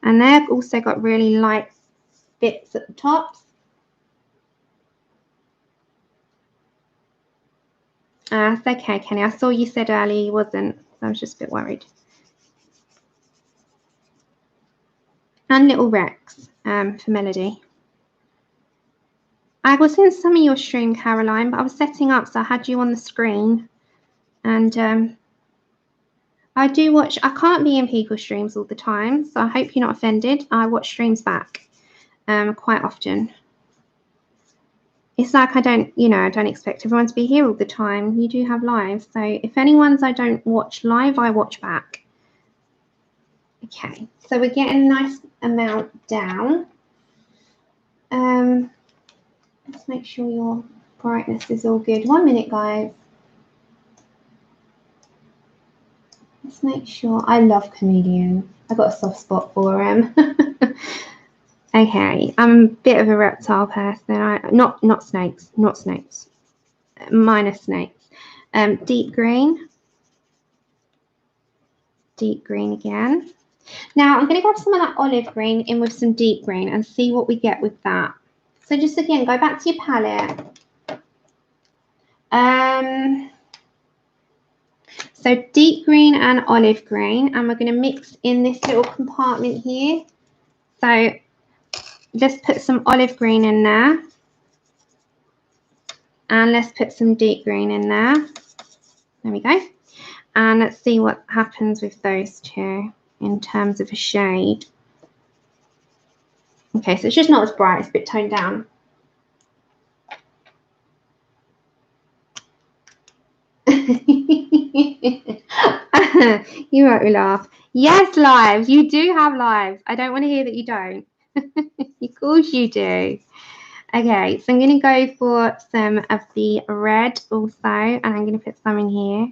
and they've also got really light bits at the tops. It's okay, Kenny. I saw you said earlier you wasn't, so I was just a bit worried. And little Rex for Melody. I was in some of your stream, Caroline, but I was setting up, so I had you on the screen. And I do watch, I can't be in people's streams all the time, so I hope you're not offended. I watch streams back quite often. It's like I don't, you know, I don't expect everyone to be here all the time. You do have lives. So if anyone's I don't watch live, I watch back. Okay, so we're getting a nice amount down. Let's make sure your brightness is all good. 1 minute, guys. Let's make sure. I love comedians. I've got a soft spot for him. Okay, I'm a bit of a reptile person. Not snakes, minus snakes. Deep green again. Now I'm going to grab some of that olive green in with some deep green and see what we get with that. So just again, go back to your palette. So deep green and olive green, and we're going to mix in this little compartment here. So let's put some olive green in there. And let's put some deep green in there. There we go. And let's see what happens with those two in terms of a shade. Okay, so it's just not as bright, it's a bit toned down. You won't laugh. Yes, lives. You do have lives. I don't want to hear that you don't. Of course you do. Okay, so I'm going to go for some of the red also, and I'm going to put some in here.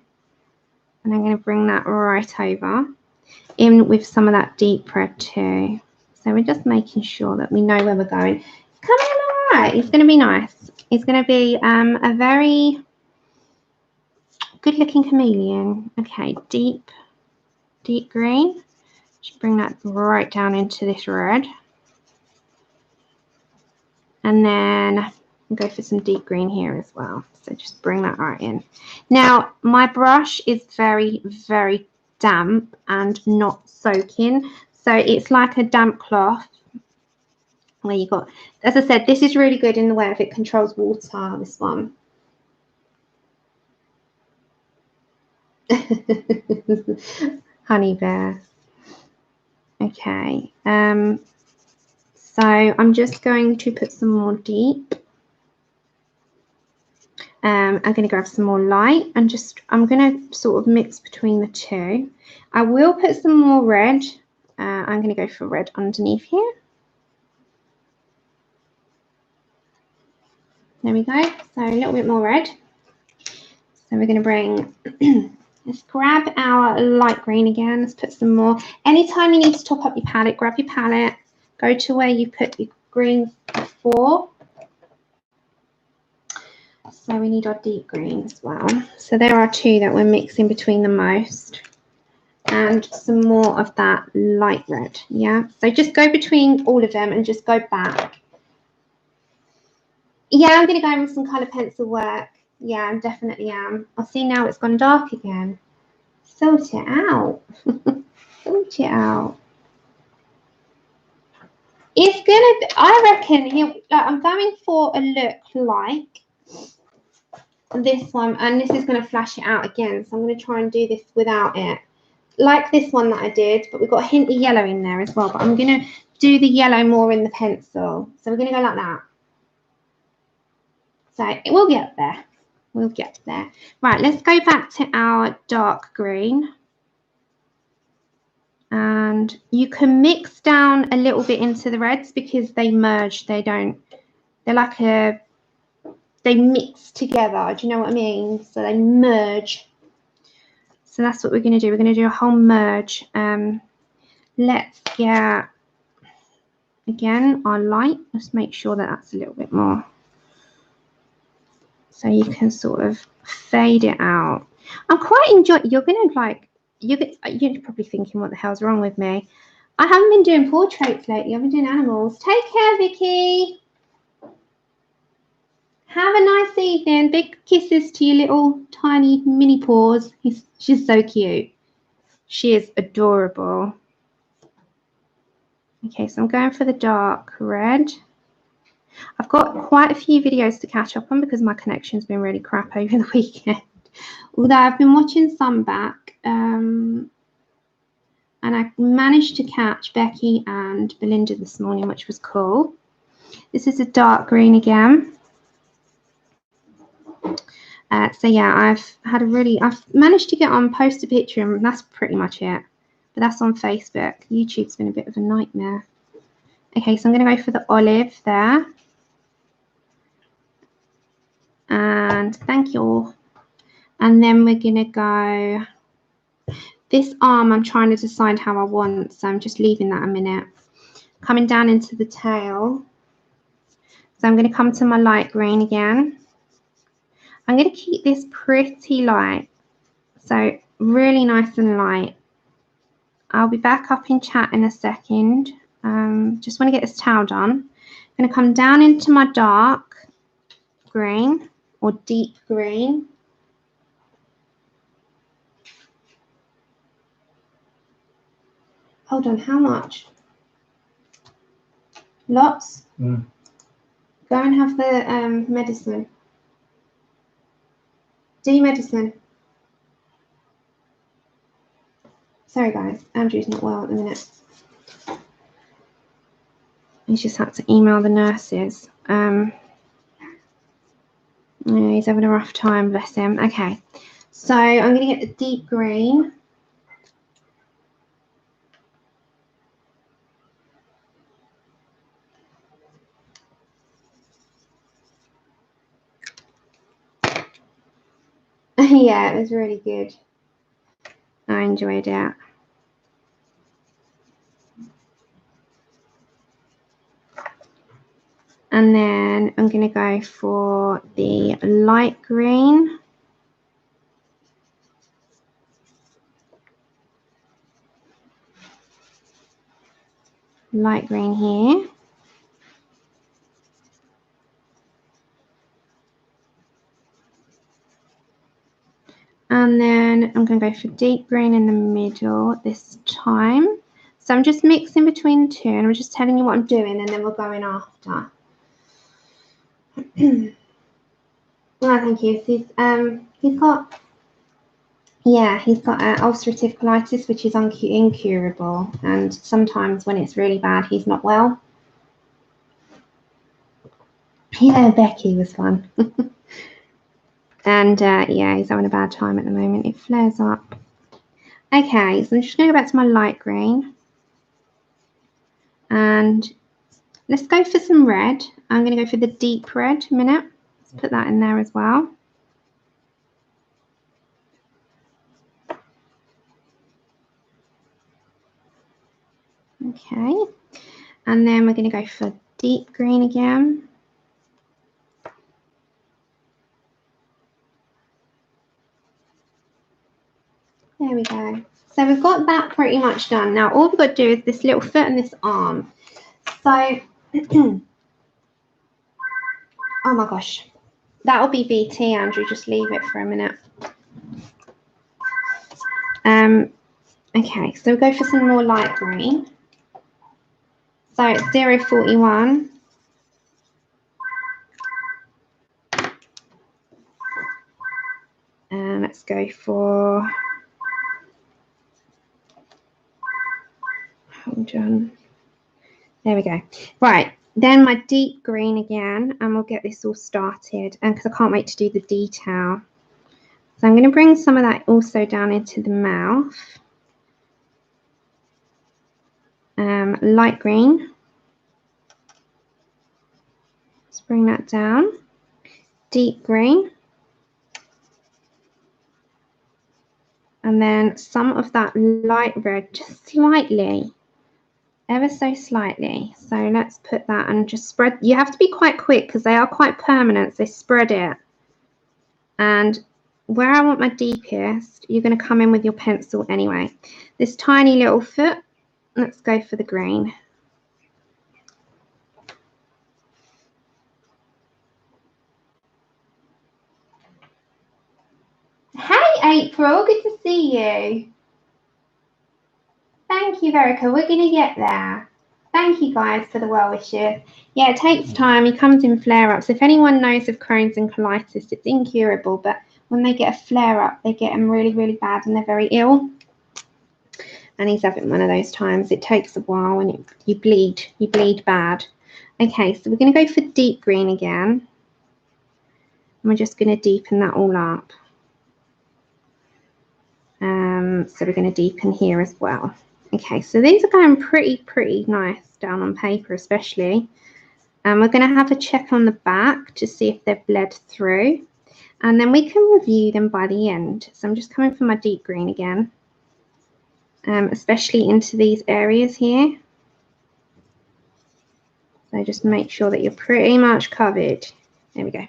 And I'm going to bring that right over in with some of that deep red too. So we're just making sure that we know where we're going. It's coming along all right. It's going to be nice. It's going to be a very good looking chameleon. Okay, deep green. Just bring that right down into this red. And then go for some deep green here as well. So just bring that right in. Now, my brush is very, very damp and not soaking. So it's like a damp cloth where you got, as I said, this is really good in the way of it controls water, this one. Honey bear. Okay. So I'm just going to put some more deep. I'm going to grab some more light and I'm going to sort of mix between the two. I will put some more red. I'm going to go for red underneath here. There we go. So a little bit more red. So we're going to bring, let's grab our light green again. Let's put some more. Anytime you need to top up your palette, grab your palette, go to where you put your greens before. So we need our deep green as well. So there are two that we're mixing between the most. And some more of that light red. Yeah. So just go between all of them and just go back. Yeah, I'm going to go in with some colour pencil work. Yeah, I definitely am. I see now it's gone dark again. Sort it out. Sort it out. It's going to, I reckon, here, I'm going for a look like this one, and this is going to flash it out again, so I'm going to try and do this without it, like this one that I did, but we've got a hint of yellow in there as well, but I'm going to do the yellow more in the pencil, so we're going to go like that. So we'll get there, right. Let's go back to our dark green, and you can mix down a little bit into the reds because they merge, they're like they mix together. Do you know what I mean? So they merge. So that's what we're going to do. We're going to do a whole merge. Let's get again our light. Let's make sure that that's a little bit more, so you can sort of fade it out. I'm quite enjoying. You're gonna like. You're probably thinking, what the hell's wrong with me? I haven't been doing portraits lately. I've been doing animals. Take care, Vicky. Have a nice evening. Big kisses to your little tiny mini paws. She's so cute. She is adorable. Okay, so I'm going for the dark red. I've got quite a few videos to catch up on because my connection's been really crap over the weekend. Although I've been watching some back, and I managed to catch Becky and Belinda this morning, which was cool. This is a dark green again. So yeah, I've managed to get on, post a picture, and that's pretty much it. But that's on Facebook. YouTube's been a bit of a nightmare. Okay, so I'm going to go for the olive there. And thank you all. And then we're going to go, this arm I'm trying to decide how I want, so I'm just leaving that a minute. Coming down into the tail. So I'm going to come to my light green again. I'm going to keep this pretty light, so really nice and light. I'll be back up in chat in a second. Just want to get this towel done. I'm going to come down into my dark green or deep green. Hold on, how much? Lots? Mm. Go and have the medicine. Do your medicine. Sorry guys, Andrew's not well at the minute. He's just had to email the nurses. Yeah, he's having a rough time, bless him. Okay, so I'm going to get the deep green. Yeah, it was really good. I enjoyed it. And then I'm going to go for the light green. Light green here. And then I'm going to go for deep green in the middle this time. So I'm just mixing between the two, and I'm just telling you what I'm doing, and then we'll go in after. Well, thank you. He's got ulcerative colitis, which is incurable, and sometimes when it's really bad, he's not well. Yeah, Becky was fun. And yeah, he's having a bad time at the moment. It flares up. Okay, so I'm just going to go back to my light green. And let's go for some red. I'm going to go for the deep red a minute. Let's put that in there as well. Okay. And then we're going to go for deep green again. There we go. So we've got that pretty much done. Now all we've got to do is this little foot and this arm. So, oh my gosh, that'll be VT, Andrew. Just leave it for a minute. Okay, so we'll go for some more light green. So it's 041. And let's go for, hold on. There we go. Right, then my deep green again, and we'll get this all started. And because I can't wait to do the detail. So I'm going to bring some of that also down into the mouth. Light green. Let's bring that down. Deep green. And then some of that light red, just slightly. ever so slightly. So let's put that and just spread. You have to be quite quick because they are quite permanent. So spread it. And where I want my deepest, you're going to come in with your pencil anyway. This tiny little foot, let's go for the green. Hey April, good to see you. Thank you, Verica. We're going to get there. Thank you guys for the well wishes. Yeah, it takes time. He comes in flare-ups. If anyone knows of Crohn's and colitis, it's incurable, but when they get a flare-up, they get them really, really bad and they're very ill. And he's having one of those times. It takes a while and you bleed bad. Okay, so we're going to go for deep green again. And we're just going to deepen that all up. So we're going to deepen here as well. Okay, so these are going pretty nice down on paper especially. And we're going to have a check on the back to see if they've bled through. And then we can review them by the end. So I'm just coming for my deep green again. Especially into these areas here. So just make sure that you're pretty much covered. There we go.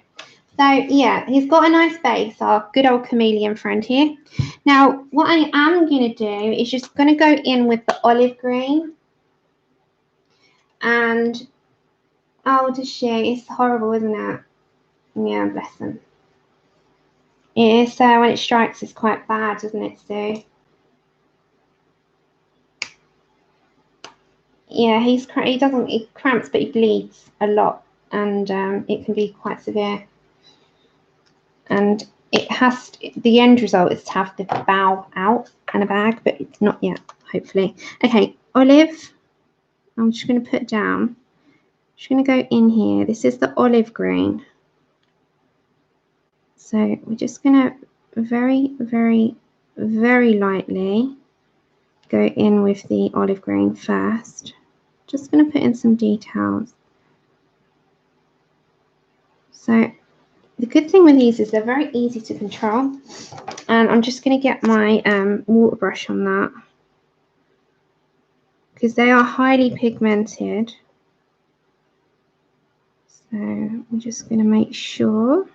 So yeah, he's got a nice base, our good old chameleon friend here. Now, what I am going to do is just going to go in with the olive green. And, oh, does she? It's horrible, isn't it? Yeah, bless him. It is, when it strikes, it's quite bad, doesn't it, Sue? Yeah, he cramps, but he bleeds a lot. And it can be quite severe. And it has to, the end result is to have the bow out and a bag, but it's not yet, hopefully. Okay, olive. I'm just going to put down. I'm just going to go in here. This is the olive green. So we're just going to very lightly go in with the olive green first. Just going to put in some details. So the good thing with these is they're very easy to control. And I'm just going to get my water brush on that. Because they are highly pigmented. So I'm just going to make sure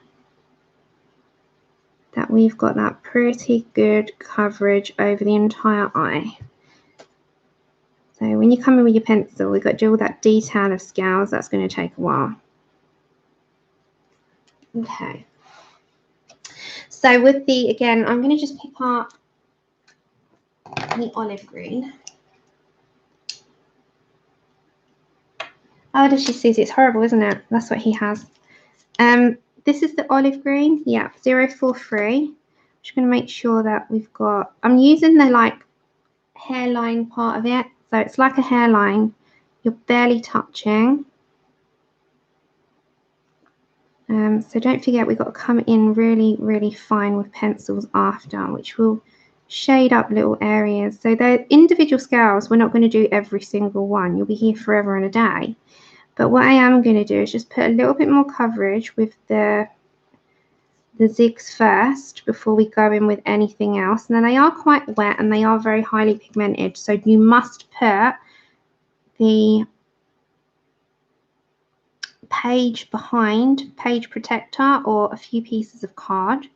that we've got that pretty good coverage over the entire eye. So when you come in with your pencil, we've got to do all that detail of scales. That's going to take a while. Okay. So with the, again, I'm going to just pick up the olive green. Oh, does she see? It's horrible, isn't it? That's what he has. This is the olive green. Yeah, 043. Just going to make sure that we've got, I'm using the like hairline part of it. So it's like a hairline. You're barely touching. So don't forget we've got to come in really fine with pencils after, which will shade up little areas. So the individual scales, we're not going to do every single one. You'll be here forever and a day. But what I am going to do is just put a little bit more coverage with the zigs first before we go in with anything else. And then they are quite wet and they are very highly pigmented. So you must put the page behind, page protector, or a few pieces of card,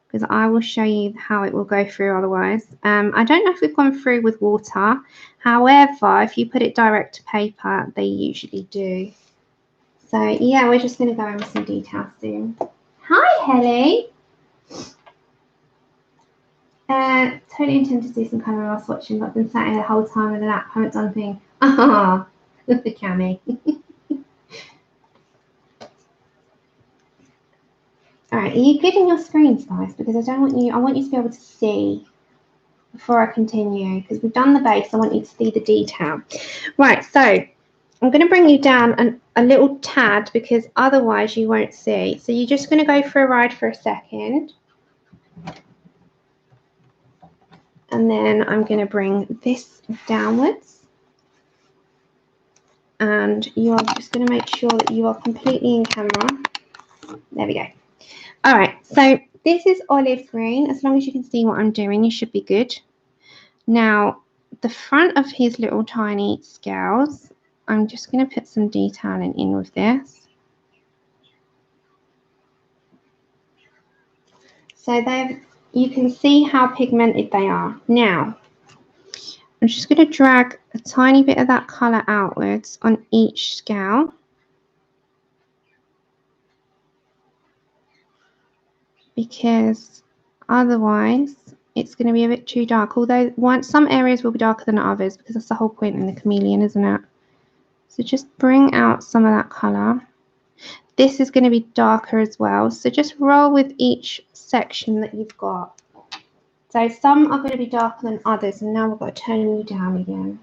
because I will show you how it will go through otherwise. I don't know if we've gone through with water. However, if you put it direct to paper, they usually do. So yeah, we're just going to go in with some details soon. Hi, Helly. Totally intend to do some colour whilst watching. I've been sat here the whole time with an app. Haven't done a thing. Ah, look at Cammy. All right, are you good in your screens, guys? Because I want you to be able to see before I continue. Because we've done the base, I want you to see the detail. Right, so I'm going to bring you down a little tad because otherwise you won't see. So you're just going to go for a ride for a second. And then I'm going to bring this downwards. And you are just going to make sure that you are completely in camera. There we go. All right, so this is olive green. As long as you can see what I'm doing, you should be good. Now, the front of his little tiny scales, I'm just going to put some detailing in with this. So you can see how pigmented they are. Now, I'm just going to drag a tiny bit of that colour outwards on each scale. Because otherwise it's going to be a bit too dark. Although some areas will be darker than others, because that's the whole point in the chameleon, isn't it? So just bring out some of that colour. This is going to be darker as well. So just roll with each section that you've got. So some are going to be darker than others, and now we've got to turn you down again.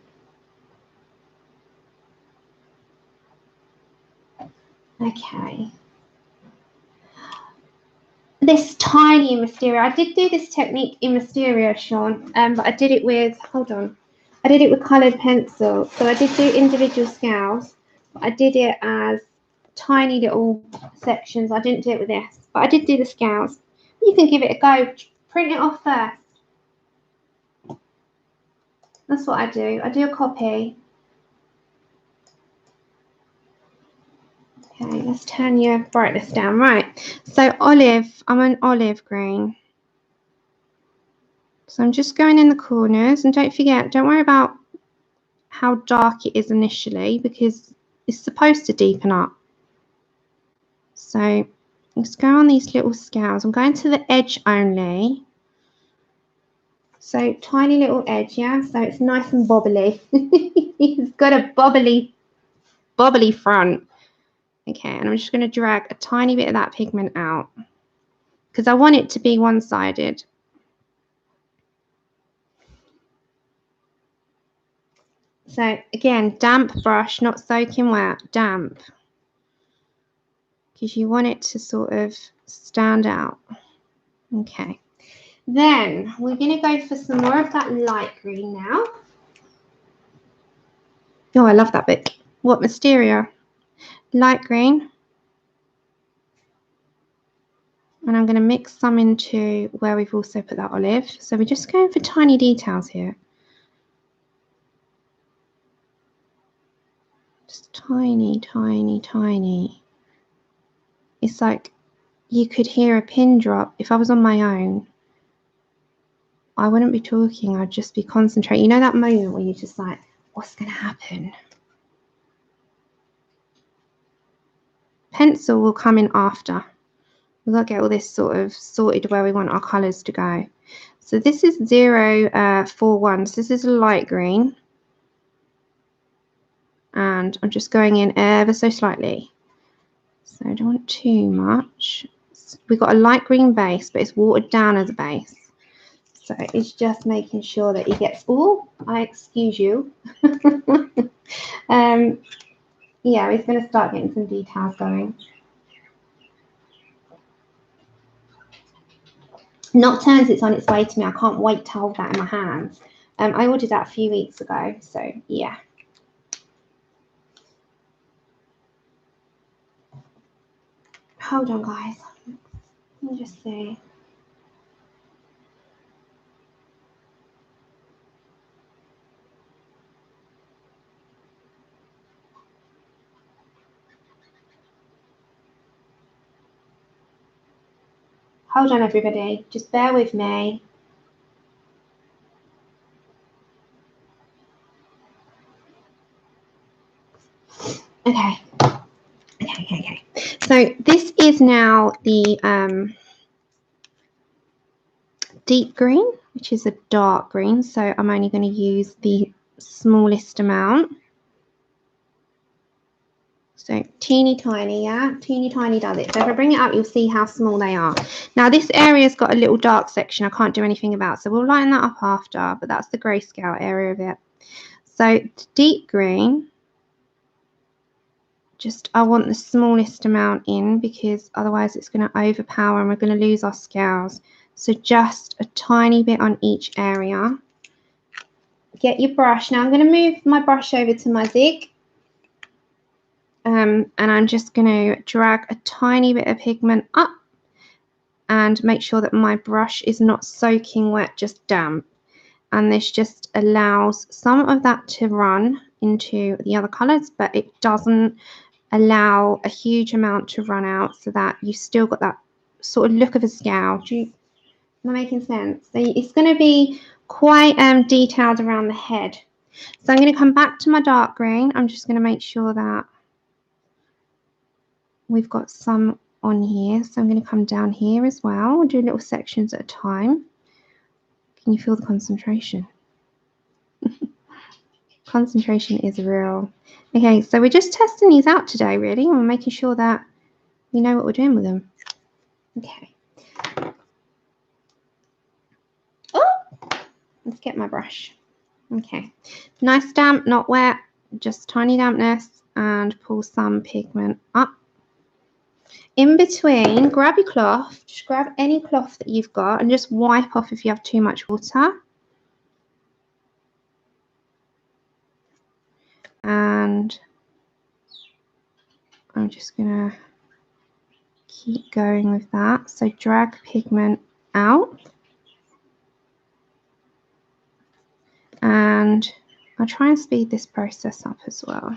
Okay. This tiny in Mysteria. I did do this technique in Mysteria, Sean, but I did it with, hold on, I did it with coloured pencil. So I did do individual scales, but I did it as tiny little sections. I didn't do it with this, but I did do the scales. You can give it a go. Print it off first. That's what I do. I do a copy. Okay, let's turn your brightness down. Right, so olive, I'm an olive green. So I'm just going in the corners, and don't forget, don't worry about how dark it is initially, because it's supposed to deepen up. So let's go on these little scales. I'm going to the edge only. So tiny little edge, yeah, so it's nice and bobbly. It's got a bobbly front. Okay, and I'm just going to drag a tiny bit of that pigment out because I want it to be one-sided. So again, damp brush, not soaking wet, damp, because you want it to sort of stand out. Okay, then we're going to go for some more of that light green now. Oh, I love that bit. What Mysteria? Light green. And I'm going to mix some into where we've also put that olive. So we're just going for tiny details here. Just tiny, tiny, tiny. It's like you could hear a pin drop. If I was on my own, I wouldn't be talking. I'd just be concentrating. You know that moment where you're just like, what's going to happen? Pencil will come in after. We've got to get all this sort of sorted where we want our colours to go. So this is 041. So this is a light green. And I'm just going in ever so slightly. So I don't want too much. We've got a light green base, but it's watered down as a base. So it's just making sure that he gets, oh, I excuse you. Yeah, he's going to start getting some details going. Nocturnes, it's on its way to me. I can't wait to hold that in my hands. I ordered that a few weeks ago, so yeah. Hold on, guys. Let me just see. Hold on, everybody. Just bear with me. Okay. Okay. So this is now the deep green, which is a dark green. So I'm only going to use the smallest amount. So teeny tiny, yeah, teeny tiny does it. So if I bring it up, you'll see how small they are. Now this area's got a little dark section I can't do anything about, so we'll lighten that up after, but that's the grayscale area of it. So deep green, just I want the smallest amount in because otherwise it's going to overpower and we're going to lose our scales. So just a tiny bit on each area. Get your brush. Now I'm going to move my brush over to my Zig. And I'm just going to drag a tiny bit of pigment up and make sure that my brush is not soaking wet, just damp. and this just allows some of that to run into the other colours, but it doesn't allow a huge amount to run out, so that you've still got that sort of look of a scale. Am I making sense? So it's going to be quite detailed around the head. So I'm going to come back to my dark green. I'm just going to make sure that we've got some on here. So I'm going to come down here as well. We'll do little sections at a time. Can you feel the concentration? Concentration is real. Okay, so we're just testing these out today, really. And we're making sure that we know what we're doing with them. Okay. Oh, let's get my brush. Okay, nice damp, not wet, just tiny dampness, and pull some pigment up. In between, grab your cloth, just grab any cloth that you've got and just wipe off if you have too much water. And I'm just gonna keep going with that. So drag pigment out. And I'll try and speed this process up as well.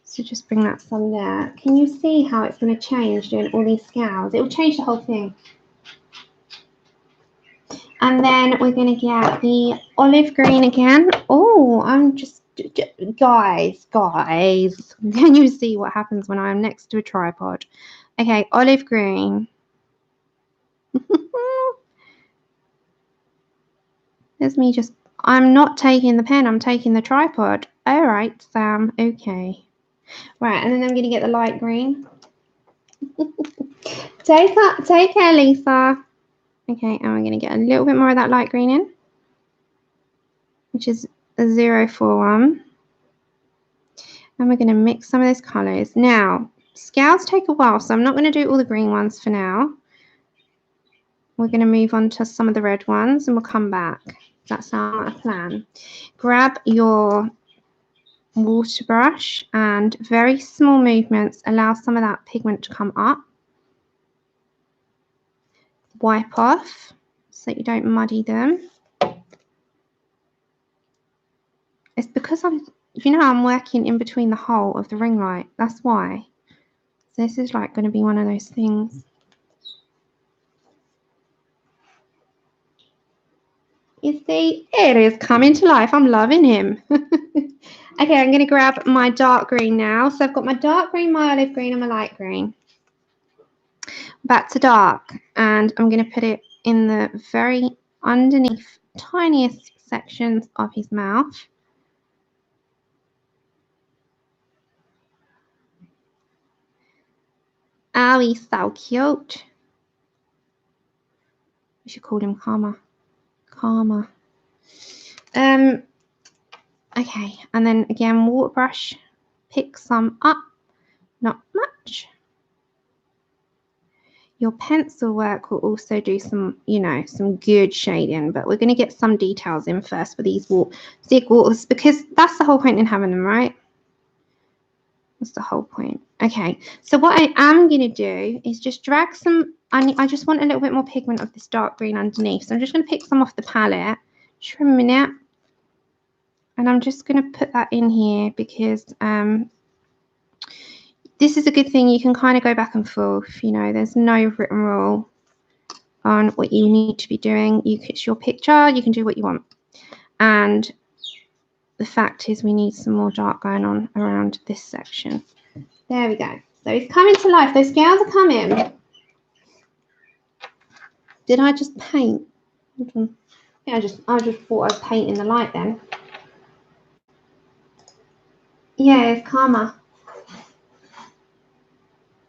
So just bring that some there. Can you see how it's going to change doing all these scales? It will change the whole thing. And then we're going to get the olive green again. Oh, I'm just, guys, can you see what happens when I'm next to a tripod? Okay, olive green. There's me just, I'm not taking the pen, I'm taking the tripod. All right, Sam, okay. Right, and then I'm going to get the light green. Take care, Lisa. Okay, and we're going to get a little bit more of that light green in, which is a 041. And we're going to mix some of those colours. Now, scales take a while, so I'm not going to do all the green ones for now. We're going to move on to some of the red ones, and we'll come back. Does that sound like a plan? Grab your water brush, and very small movements allow some of that pigment to come up. Wipe off so that you don't muddy them. It's because you know how I'm working in between the hole of the ring light. That's why. So this is like going to be one of those things. You see, it is coming to life. I'm loving him. Okay, I'm going to grab my dark green now. So I've got my dark green, my olive green, and my light green. Back to dark, and I'm going to put it in the very underneath tiniest sections of his mouth. Oh, he's so cute. We should call him Karma. Karma. Okay, and then again, water brush, pick some up, not much. Your pencil work will also do some, you know, some good shading, but we're going to get some details in first for these Zig waters, because that's the whole point in having them, right? That's the whole point. Okay, so what I am going to do is just drag some, I just want a little bit more pigment of this dark green underneath, so I'm just going to pick some off the palette just for a minute, and I'm just going to put that in here because this is a good thing. You can kind of go back and forth, you know, there's no written rule on what you need to be doing. It's your picture, you can do what you want. And the fact is we need some more dark going on around this section. There we go. So it's coming to life. Those scales are coming. Did I just paint? Yeah, I just thought I was painting the light then. Yeah, it's Karma.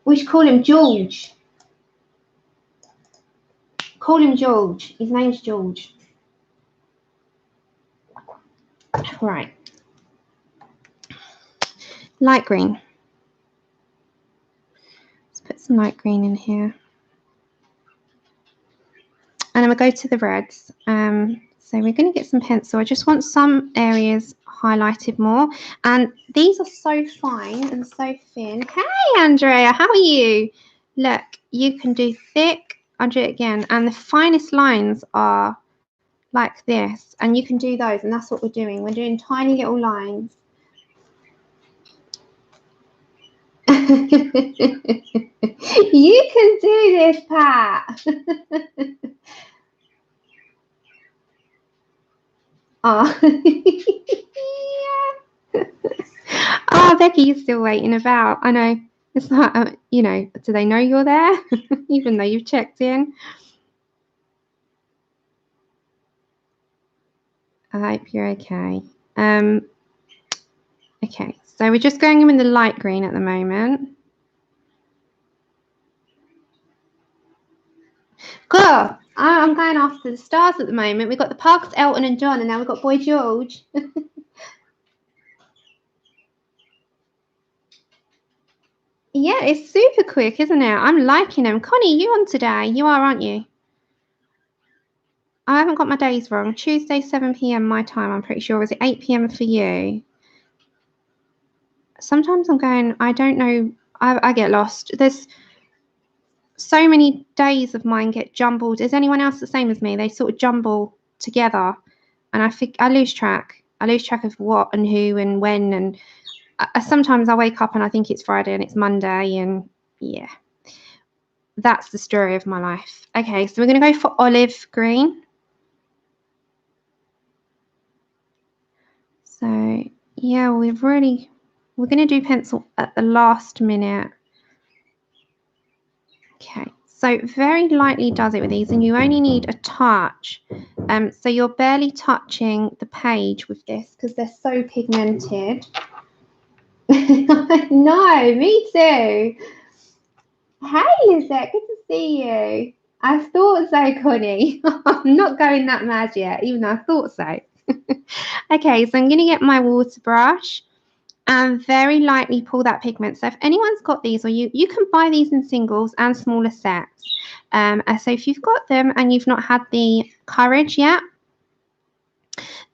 We should call him George. Call him George. His name's George. Right. Light green. Let's put some light green in here. And then we'll go to the reds. So we're going to get some pencil. I just want some areas highlighted more. And these are so fine and so thin. Hey, Andrea, how are you? Look, you can do thick. I'll do it again. And the finest lines are like this, and you can do those, and that's what we're doing. We're doing tiny little lines. You can do this, Pat. Oh. Yeah. Oh, Becky, you're still waiting about. I know. It's like, you know, do they know you're there? Even though you've checked in. I hope you're okay. Okay, so we're just going in with the light green at the moment. Cool. I'm going after the stars at the moment. We've got the Parks, Elton and John, and now we've got Boy George. Yeah, it's super quick, isn't it? I'm liking them. Connie, you on today? You are, aren't you? I haven't got my days wrong. Tuesday, 7 p.m. my time, I'm pretty sure. Was it 8 p.m. for you? Sometimes I'm going, I don't know. I get lost. There's so many days of mine get jumbled. Is anyone else the same as me? They sort of jumble together, and I lose track. I lose track of what and who and when, and sometimes I wake up and I think it's Friday and it's Monday, and yeah, that's the story of my life. Okay, so we're going to go for olive green. So yeah, we're going to do pencil at the last minute. Okay, so very lightly does it with these, and you only need a touch. So you're barely touching the page with this because they're so pigmented. No, me too. Hey, Lizette, good to see you. I thought so, Connie. I'm not going that mad yet, even though I thought so. Okay, so I'm going to get my water brush and very lightly pull that pigment. So if anyone's got these, or you can buy these in singles and smaller sets. So if you've got them and you've not had the courage yet,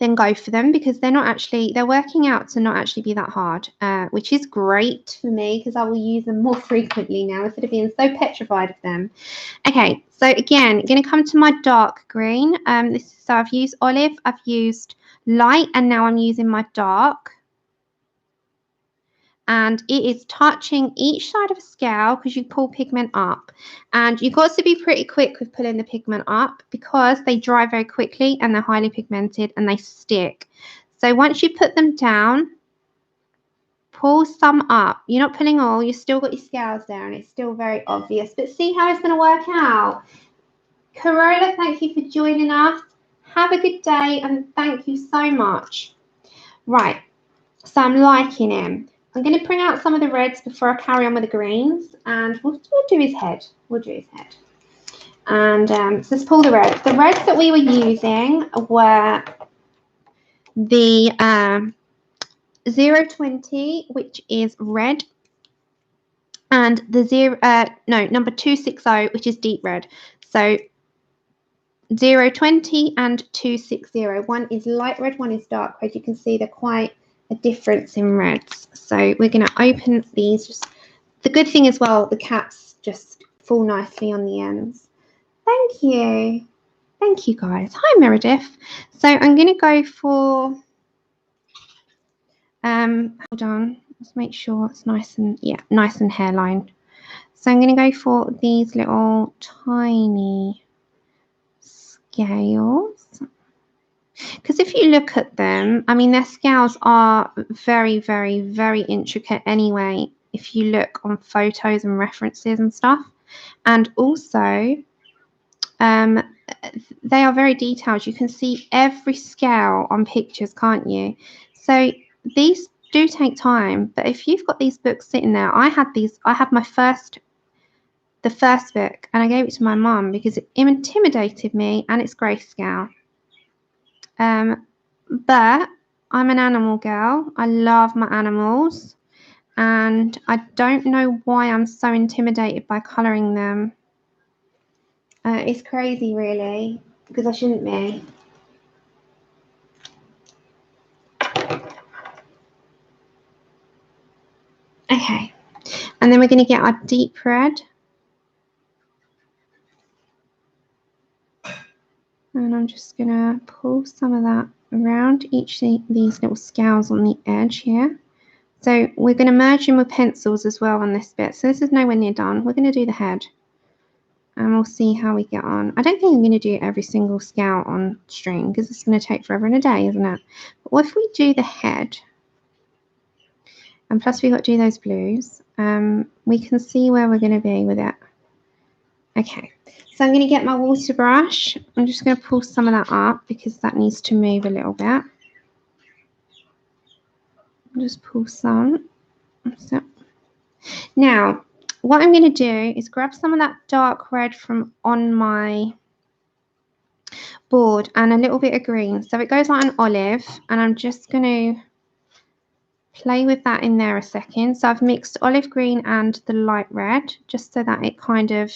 then go for them, because they're working out to not actually be that hard, which is great for me because I will use them more frequently now instead of being so petrified of them. Okay, so again, going to come to my dark green. So I've used olive, I've used light, and now I'm using my dark. And it is touching each side of a scale because you pull pigment up, and you've got to be pretty quick with pulling the pigment up because they dry very quickly and they're highly pigmented and they stick. So once you put them down, pull some up. You're not pulling all, you've still got your scales there and it's still very obvious, but see how it's going to work out. Corolla, thank you for joining us. Have a good day and thank you so much. Right, so I'm liking him. I'm going to bring out some of the reds before I carry on with the greens, and we'll do his head. We'll do his head. And so let's pull the reds. The reds that we were using were the 020, which is red, and the number 260, which is deep red. So 020 and 260. One is light red, one is dark red. You can see they're quite a difference in reds. So we're going to open these. Just the good thing as well, the caps just fall nicely on the ends. Thank you. Thank you, guys. Hi, Meredith. So I'm going to go for, hold on, let's make sure it's nice and, yeah, nice and hairline. So I'm going to go for these little tiny scales. Because if you look at them, I mean, their scales are very, very, very intricate anyway, if you look on photos and references and stuff. And also, they are very detailed. You can see every scale on pictures, can't you? So these do take time, but if you've got these books sitting there, I had the first book, and I gave it to my mum because it intimidated me, and it's grayscale. But I'm an animal girl. I love my animals, and I don't know why I'm so intimidated by colouring them. It's crazy, really, because I shouldn't be. Okay, and then we're going to get our deep red. And I'm just going to pull some of that around each of these little scales on the edge here. So we're going to merge in with pencils as well on this bit. So this is nowhere near done. We're going to do the head. And we'll see how we get on. I don't think I'm going to do every single scale on stream because it's going to take forever and a day, isn't it? But what if we do the head? And plus we've got to do those blues. We can see where we're going to be with it. Okay, so I'm going to get my water brush. I'm just going to pull some of that up because that needs to move a little bit. I'll just pull some. So, now, what I'm going to do is grab some of that dark red from on my board and a little bit of green. So it goes like an olive, and I'm just going to play with that in there a second. So I've mixed olive green and the light red just so that it kind of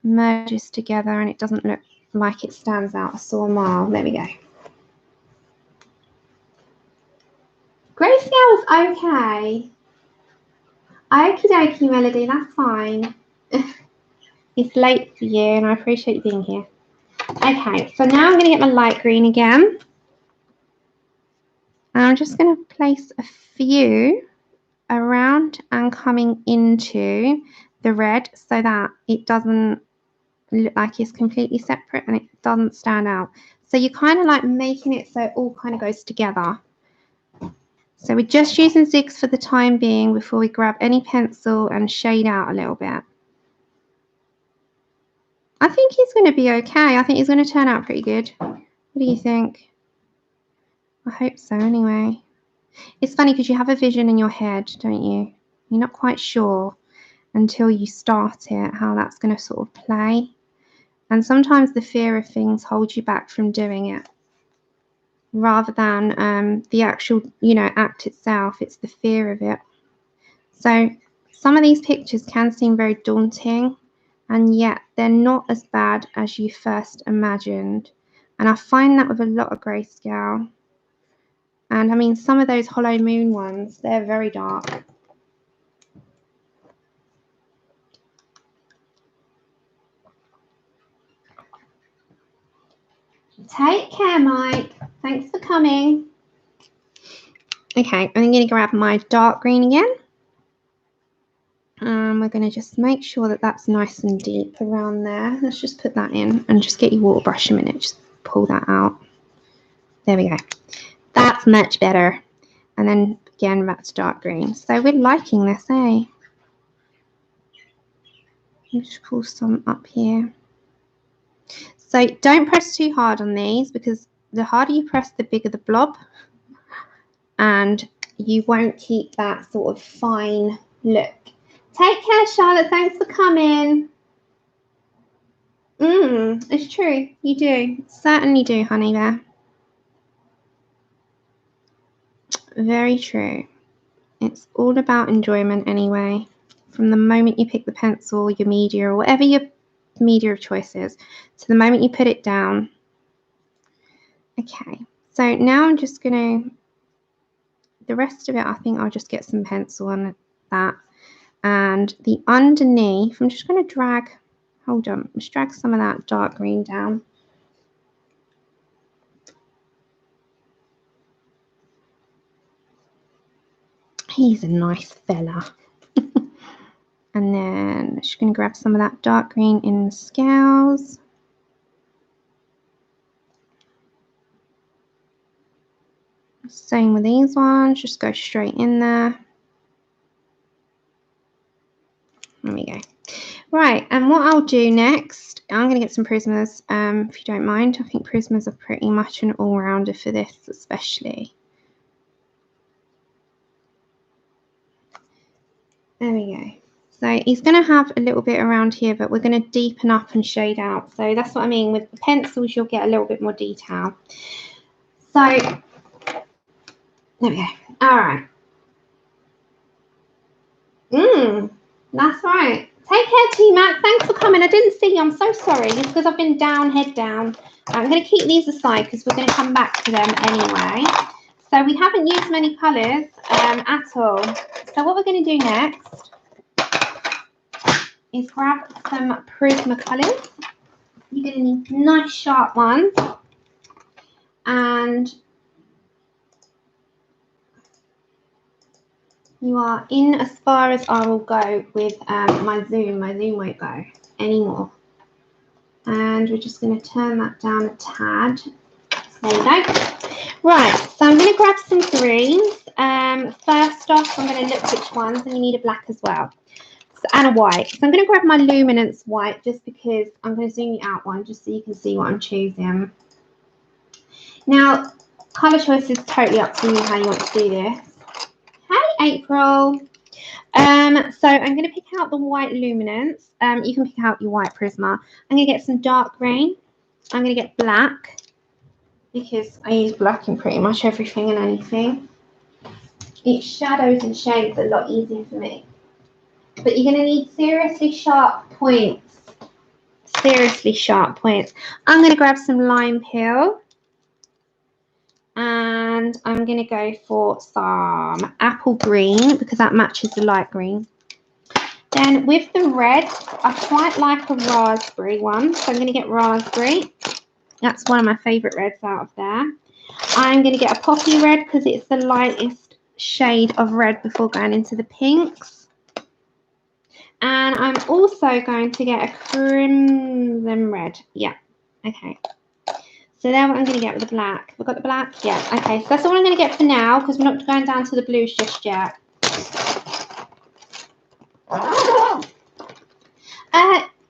merges together and it doesn't look like it stands out a mile. There we go. Grayscale is okay. Okie dokie, Melody, that's fine. It's late for you and I appreciate you being here. Okay, so now I'm going to get my light green again. And I'm just going to place a few around and coming into the red so that it doesn't look like it's completely separate and it doesn't stand out. So you're kind of like making it so it all kind of goes together. So we're just using zigs for the time being before we grab any pencil and shade out a little bit. I think he's going to be okay. I think he's going to turn out pretty good. What do you think? I hope so anyway. It's funny because you have a vision in your head, don't you? You're not quite sure until you start it how that's going to sort of play. And sometimes the fear of things holds you back from doing it. Rather than the actual, act itself, it's the fear of it. So some of these pictures can seem very daunting, and yet they're not as bad as you first imagined. And I find that with a lot of grayscale. And I mean, some of those hollow moon ones, they're very dark. Take care, Mike. Thanks for coming. Okay, I'm going to grab my dark green again. We're going to just make sure that that's nice and deep around there. Let's just put that in and just get your water brush a minute. Just pull that out. There we go. That's much better. And then again, back to dark green. So we're liking this, eh? Just pull some up here. So don't press too hard on these because the harder you press, the bigger the blob. And you won't keep that sort of fine look. Take care, Charlotte. Thanks for coming. It's true. You do. Certainly do, honey bear. Very true. It's all about enjoyment anyway. From the moment you pick the pencil, your media, or whatever your media of choice is, to the moment you put it down. Okay. So now I'm just going to, the rest of it, I think I'll just get some pencil on that. And the underneath, I'm just going to drag, hold on, let's drag some of that dark green down. He's a nice fella. And then I'm just going to grab some of that dark green in the scales. Same with these ones, just go straight in there. There we go. Right, and what I'll do next, I'm going to get some Prismas, if you don't mind. I think Prismas are pretty much an all-rounder for this, especially. There we go. So he's going to have a little bit around here, but we're going to deepen up and shade out. So that's what I mean. With the pencils, you'll get a little bit more detail. So there we go. All right. That's right. Take care, T-Mac. Thanks for coming. I didn't see you. I'm so sorry. It's because I've been down, head down. I'm going to keep these aside because we're going to come back to them anyway. So we haven't used many colours at all. So what we're going to do next is grab some Prisma colours. you're going to need nice sharp ones. And you are in as far as I will go with my zoom. My zoom won't go anymore. And we're just going to turn that down a tad. There you go. Right, so I'm going to grab some greens. First off, I'm going to look which ones, and you need a black as well. And a white. So I'm going to grab my luminance white just because I'm going to zoom you out one just so you can see what I'm choosing. Now, colour choice is totally up to you how you want to do this. Hey, April. So I'm going to pick out the white luminance. You can pick out your white Prisma. I'm going to get some dark green. I'm going to get black because I use black in pretty much everything and anything. It shadows and shades a lot easier for me. But you're going to need seriously sharp points. Seriously sharp points. I'm going to grab some lime peel. And I'm going to go for some apple green because that matches the light green. Then with the red, I quite like a raspberry one. So I'm going to get raspberry. That's one of my favourite reds out of there. I'm going to get a poppy red because it's the lightest shade of red before going into the pinks. And I'm also going to get a crimson red. Yeah, okay. So then what I'm going to get with the black. We've got the black? Yeah, okay. So that's all I'm going to get for now because we're not going down to the blues just yet.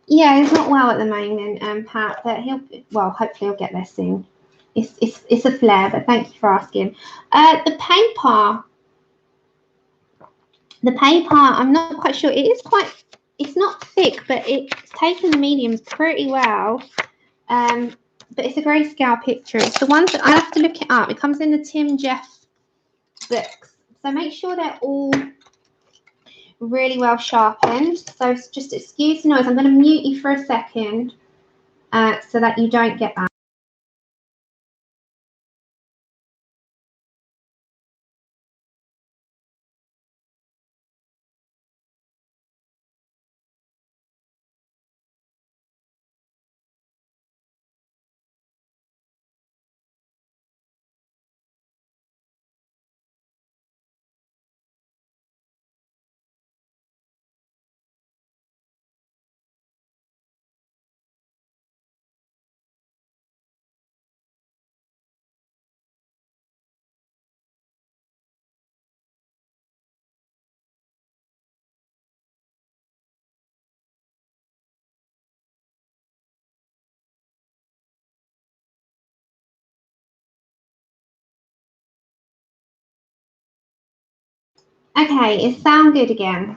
Yeah, he's not well at the moment, Pat, but hopefully he'll get there soon. It's a flare, but thank you for asking. The paper, I'm not quite sure. It's not thick, but it's taken the mediums pretty well. But it's a grayscale picture. It's the ones that I have to look it up. It comes in the Tim Jeff books. So make sure they're all really well sharpened. So just excuse the noise. I'm going to mute you for a second so that you don't get that. Okay, it sound good again.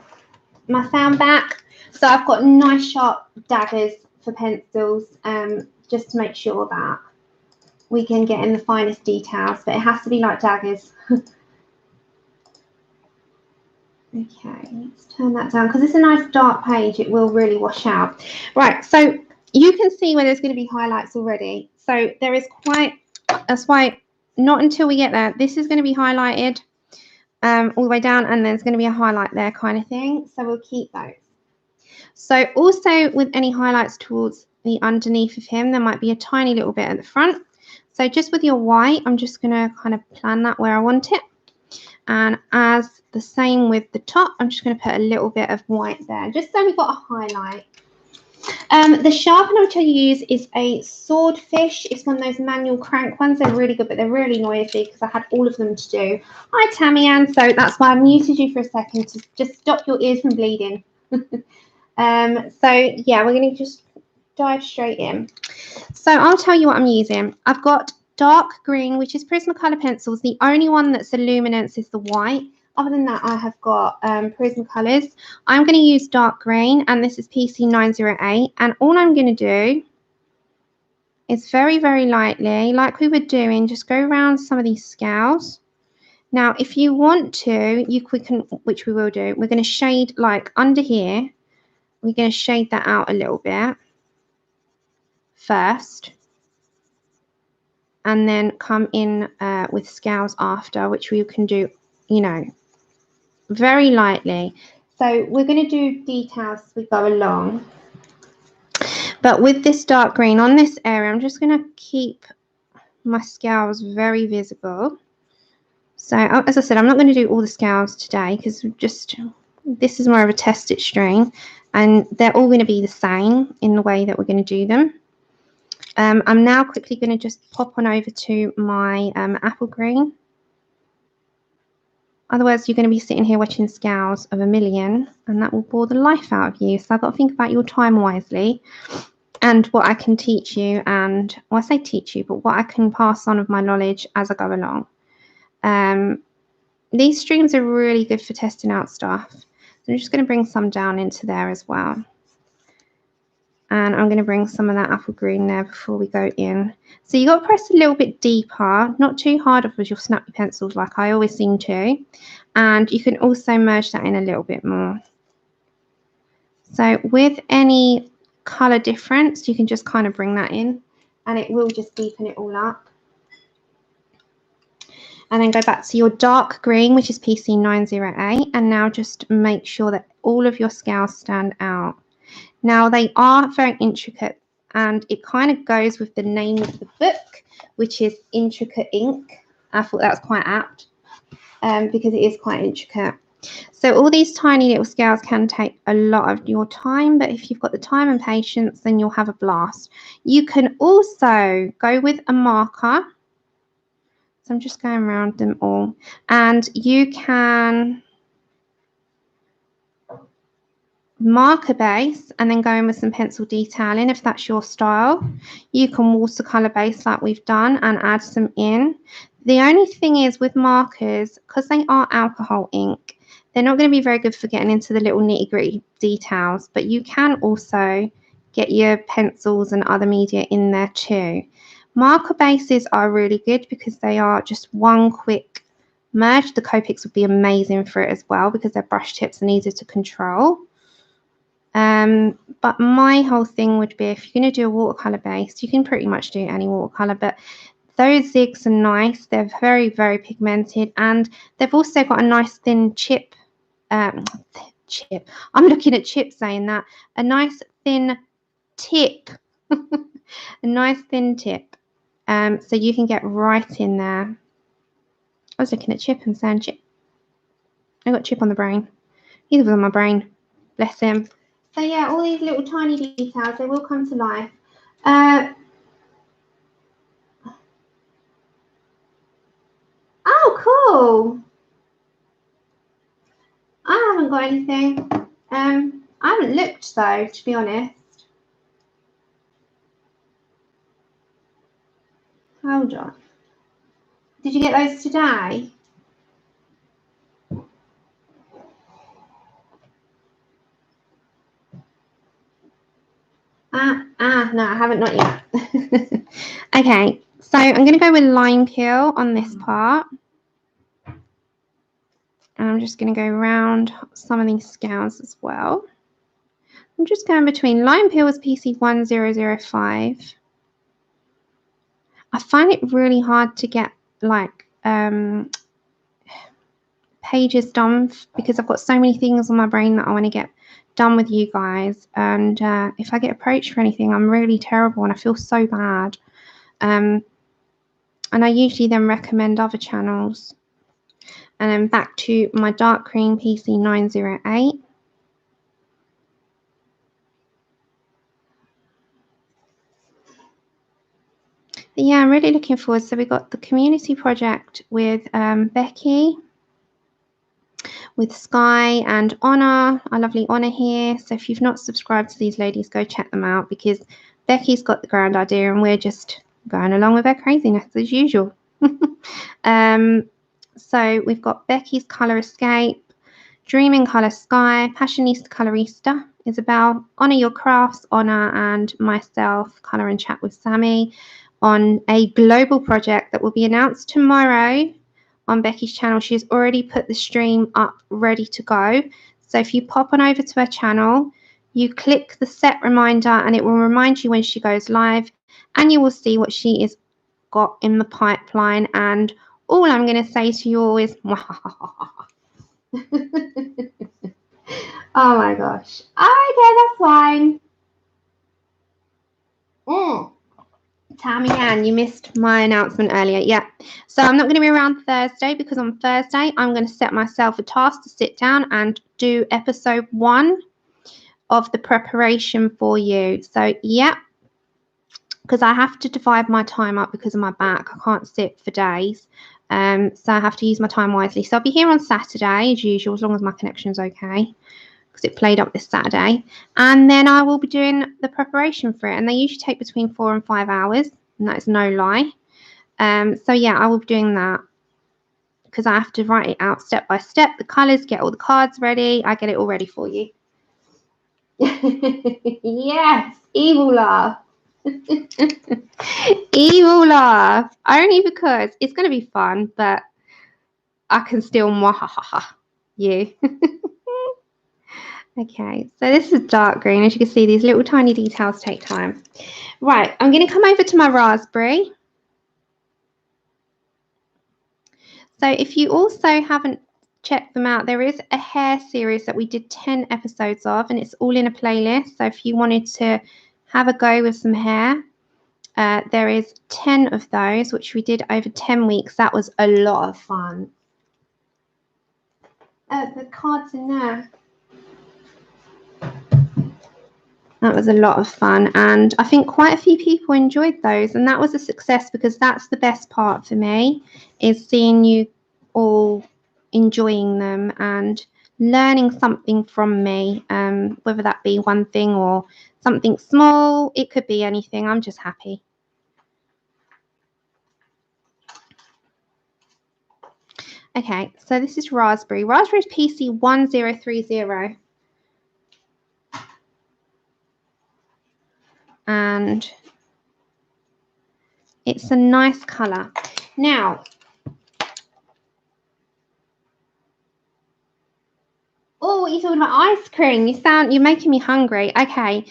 My sound back. So I've got nice sharp daggers for pencils, just to make sure that we can get in the finest details, but it has to be like daggers. Okay, let's turn that down because it's a nice dark page. It will really wash out. Right, so you can see where there's going to be highlights already. So there is that's why not until we get there. This is going to be highlighted all the way down, and there's going to be a highlight there kind of thing. So we'll keep those. So also with any highlights towards the underneath of him, there might be a tiny little bit at the front. So just with your white, I'm just going to kind of plan that where I want it. And as the same with the top, I'm just going to put a little bit of white there, just so we've got a highlight. The sharpener which I use is a swordfish. It's one of those manual crank ones. They're really good, but they're really noisy because I had all of them to do. Hi, Tammy Ann. So that's why I muted you for a second to just stop your ears from bleeding. So yeah, we're going to just dive straight in. So I'll tell you what I'm using. I've got dark green, which is Prismacolor pencils. The only one that's a luminance is the white. Other than that, I have got Prismacolors. I'm going to use dark green, and this is PC908. And all I'm going to do is very, very lightly, like we were doing, just go around some of these scales. Now, if you want to, we can, which we will do, we're going to shade like under here. We're going to shade that out a little bit first. And then come in with scales after, which we can do, you know, very lightly. So we're going to do details as we go along. But with this dark green on this area, I'm just going to keep my scales very visible. So as I said, I'm not going to do all the scales today because this is more of a test stitch string, and they're all going to be the same in the way that we're going to do them. I'm now quickly going to just pop on over to my apple green. Otherwise, you're going to be sitting here watching scales of a million, and that will bore the life out of you. So I've got to think about your time wisely and what I can teach you, and, well, I say teach you, but what I can pass on of my knowledge as I go along. These streams are really good for testing out stuff. So I'm just going to bring some down into there as well. And I'm going to bring some of that apple green there before we go in. So you got to press a little bit deeper, not too hard with your snappy pencils like I always seem to. And you can also merge that in a little bit more. So with any colour difference, you can just kind of bring that in and it will just deepen it all up. And then go back to your dark green, which is PC 908. And now just make sure that all of your scales stand out. Now, they are very intricate, and it kind of goes with the name of the book, which is Intricate Ink. I thought that was quite apt because it is quite intricate. So all these tiny little scales can take a lot of your time, but if you've got the time and patience, then you'll have a blast. You can also go with a marker. So I'm just going around them all, and you can marker base and then go in with some pencil detailing if that's your style. You can watercolor base like we've done and add some in. The only thing is with markers, because they are alcohol ink, they're not going to be very good for getting into the little nitty-gritty details, but you can also get your pencils and other media in there too. Marker bases are really good because they are just one quick merge. The Copics would be amazing for it as well because their brush tips are easier to control. But my whole thing would be, if you're going to do a watercolor base, you can pretty much do any watercolor, but those zigs are nice. They're very, very pigmented, and they've also got a nice thin chip. Chip. I'm looking at chip saying that. A nice thin tip. A nice thin tip. So you can get right in there. I was looking at chip and saying chip. I got chip on the brain. He was on my brain. Bless him. So yeah, all these little tiny details, they will come to life. Oh, cool. I haven't got anything. I haven't looked though, to be honest. Hold on. Did you get those today? No, I haven't, not yet. Okay, so I'm going to go with lime peel on this part. And I'm just going to go around some of these scales as well. I'm just going between lime peel was PC 1005. I find it really hard to get like pages done because I've got so many things on my brain that I want to get done with you guys, and if I get approached for anything, I'm really terrible and I feel so bad, and I usually then recommend other channels. And then back to my dark green PC 908. But yeah, I'm really looking forward. So we've got the community project with Becky, with Sky and Honor, our lovely Honor here. So if you've not subscribed to these ladies, go check them out because Becky's got the grand idea and we're just going along with her craziness as usual. So we've got Becky's Colour Escape, Dreaming Colour Sky, Passionista Colorista, Isabel, Honor Your Crafts, Honor, and myself, Colour and Chat with Sammie, on a global project that will be announced tomorrow on Becky's channel. She's already put the stream up ready to go. So if you pop on over to her channel, you click the set reminder and it will remind you when she goes live, and you will see what she is got in the pipeline. And all I'm going to say to you all is oh my gosh. Okay, that's fine. Tammy Ann, you missed my announcement earlier. Yeah. So I'm not going to be around Thursday because on Thursday I'm going to set myself a task to sit down and do episode 1 of the preparation for you. So, yeah, because I have to divide my time up because of my back. I can't sit for days. So I have to use my time wisely. So I'll be here on Saturday as usual, as long as my connection's okay, because it played up this Saturday. And then I will be doing the preparation for it. And they usually take between 4 and 5 hours. And that is no lie. So yeah, I will be doing that because I have to write it out step by step. The colours, get all the cards ready. I get it all ready for you. Yes, evil laugh. Evil laugh. Only because it's going to be fun, but I can still mwahaha you. Okay, so this is dark green. As you can see, these little tiny details take time. Right, I'm going to come over to my raspberry. So if you also haven't checked them out, there is a hair series that we did 10 episodes of, and it's all in a playlist. So if you wanted to have a go with some hair, there is 10 of those, which we did over 10 weeks. That was a lot of fun. The cards in there. That was a lot of fun, and I think quite a few people enjoyed those, and that was a success because that's the best part for me, is seeing you all enjoying them and learning something from me, whether that be one thing or something small. It could be anything. I'm just happy. Okay, so this is raspberry. Raspberry is PC 1030. And it's a nice colour. Now, oh, you're talking about ice cream. You're making me hungry. Okay,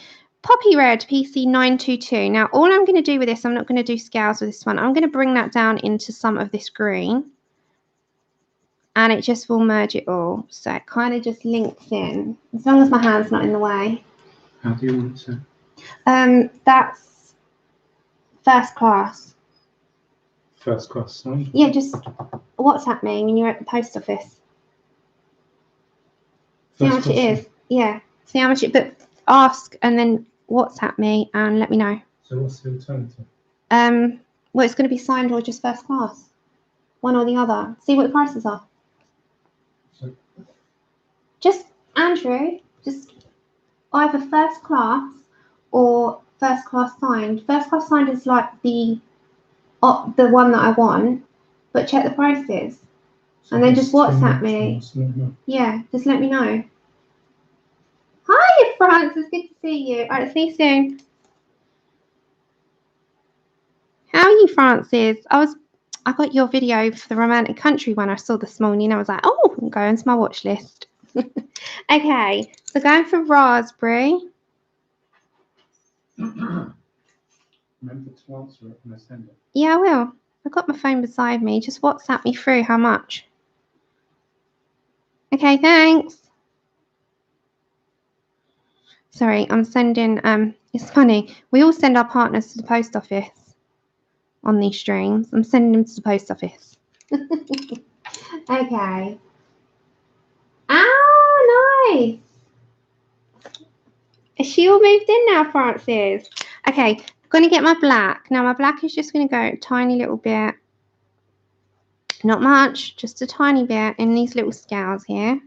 Poppy Red PC 922. Now, all I'm going to do with this, I'm not going to do scales with this one. I'm going to bring that down into some of this green, and it just will merge it all. So it kind of just links in, as long as my hand's not in the way. How do you want to? That's first class. First class sign? Yeah, just WhatsApp me when you're at the post office. See how much it is. Yeah. See how much it, but ask and then WhatsApp me and let me know. So what's the alternative? Well, it's going to be signed or just first class. One or the other. See what the prices are. So, just, Andrew, just either first class or first class signed. First class signed is like the one that I want, but check the prices. So and then just WhatsApp me. Yeah, just let me know. Hi, Francis. Good to see you. All right, see you soon. How are you, Francis? I got your video for the romantic country one I saw this morning. I was like, oh, I'm going to my watch list. Okay, so going for raspberry. Remember to answer it when I send it. Yeah, I will. I've got my phone beside me. Just WhatsApp me through how much. Okay, thanks. Sorry, I'm sending, it's funny. We all send our partners to the post office on these streams. I'm sending them to the post office. Okay. Oh, nice. Is she all moved in now, Francis? Okay, I'm going to get my black. Now, my black is just going to go a tiny little bit. Not much, just a tiny bit in these little scales here.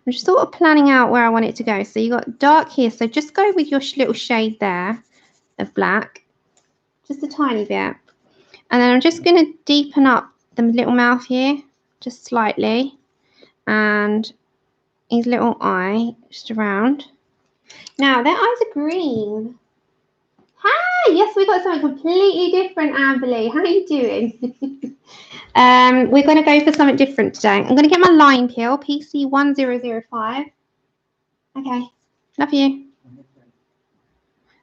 I'm just sort of planning out where I want it to go. So you got dark here. So just go with your little shade there of black. Just a tiny bit. And then I'm just going to deepen up the little mouth here. Just slightly. And his little eye just around. Now, their eyes are green. Hi! Yes, we got something completely different, Amberly. How are you doing? We're going to go for something different today. I'm going to get my line peel, PC 1005. Okay, love you.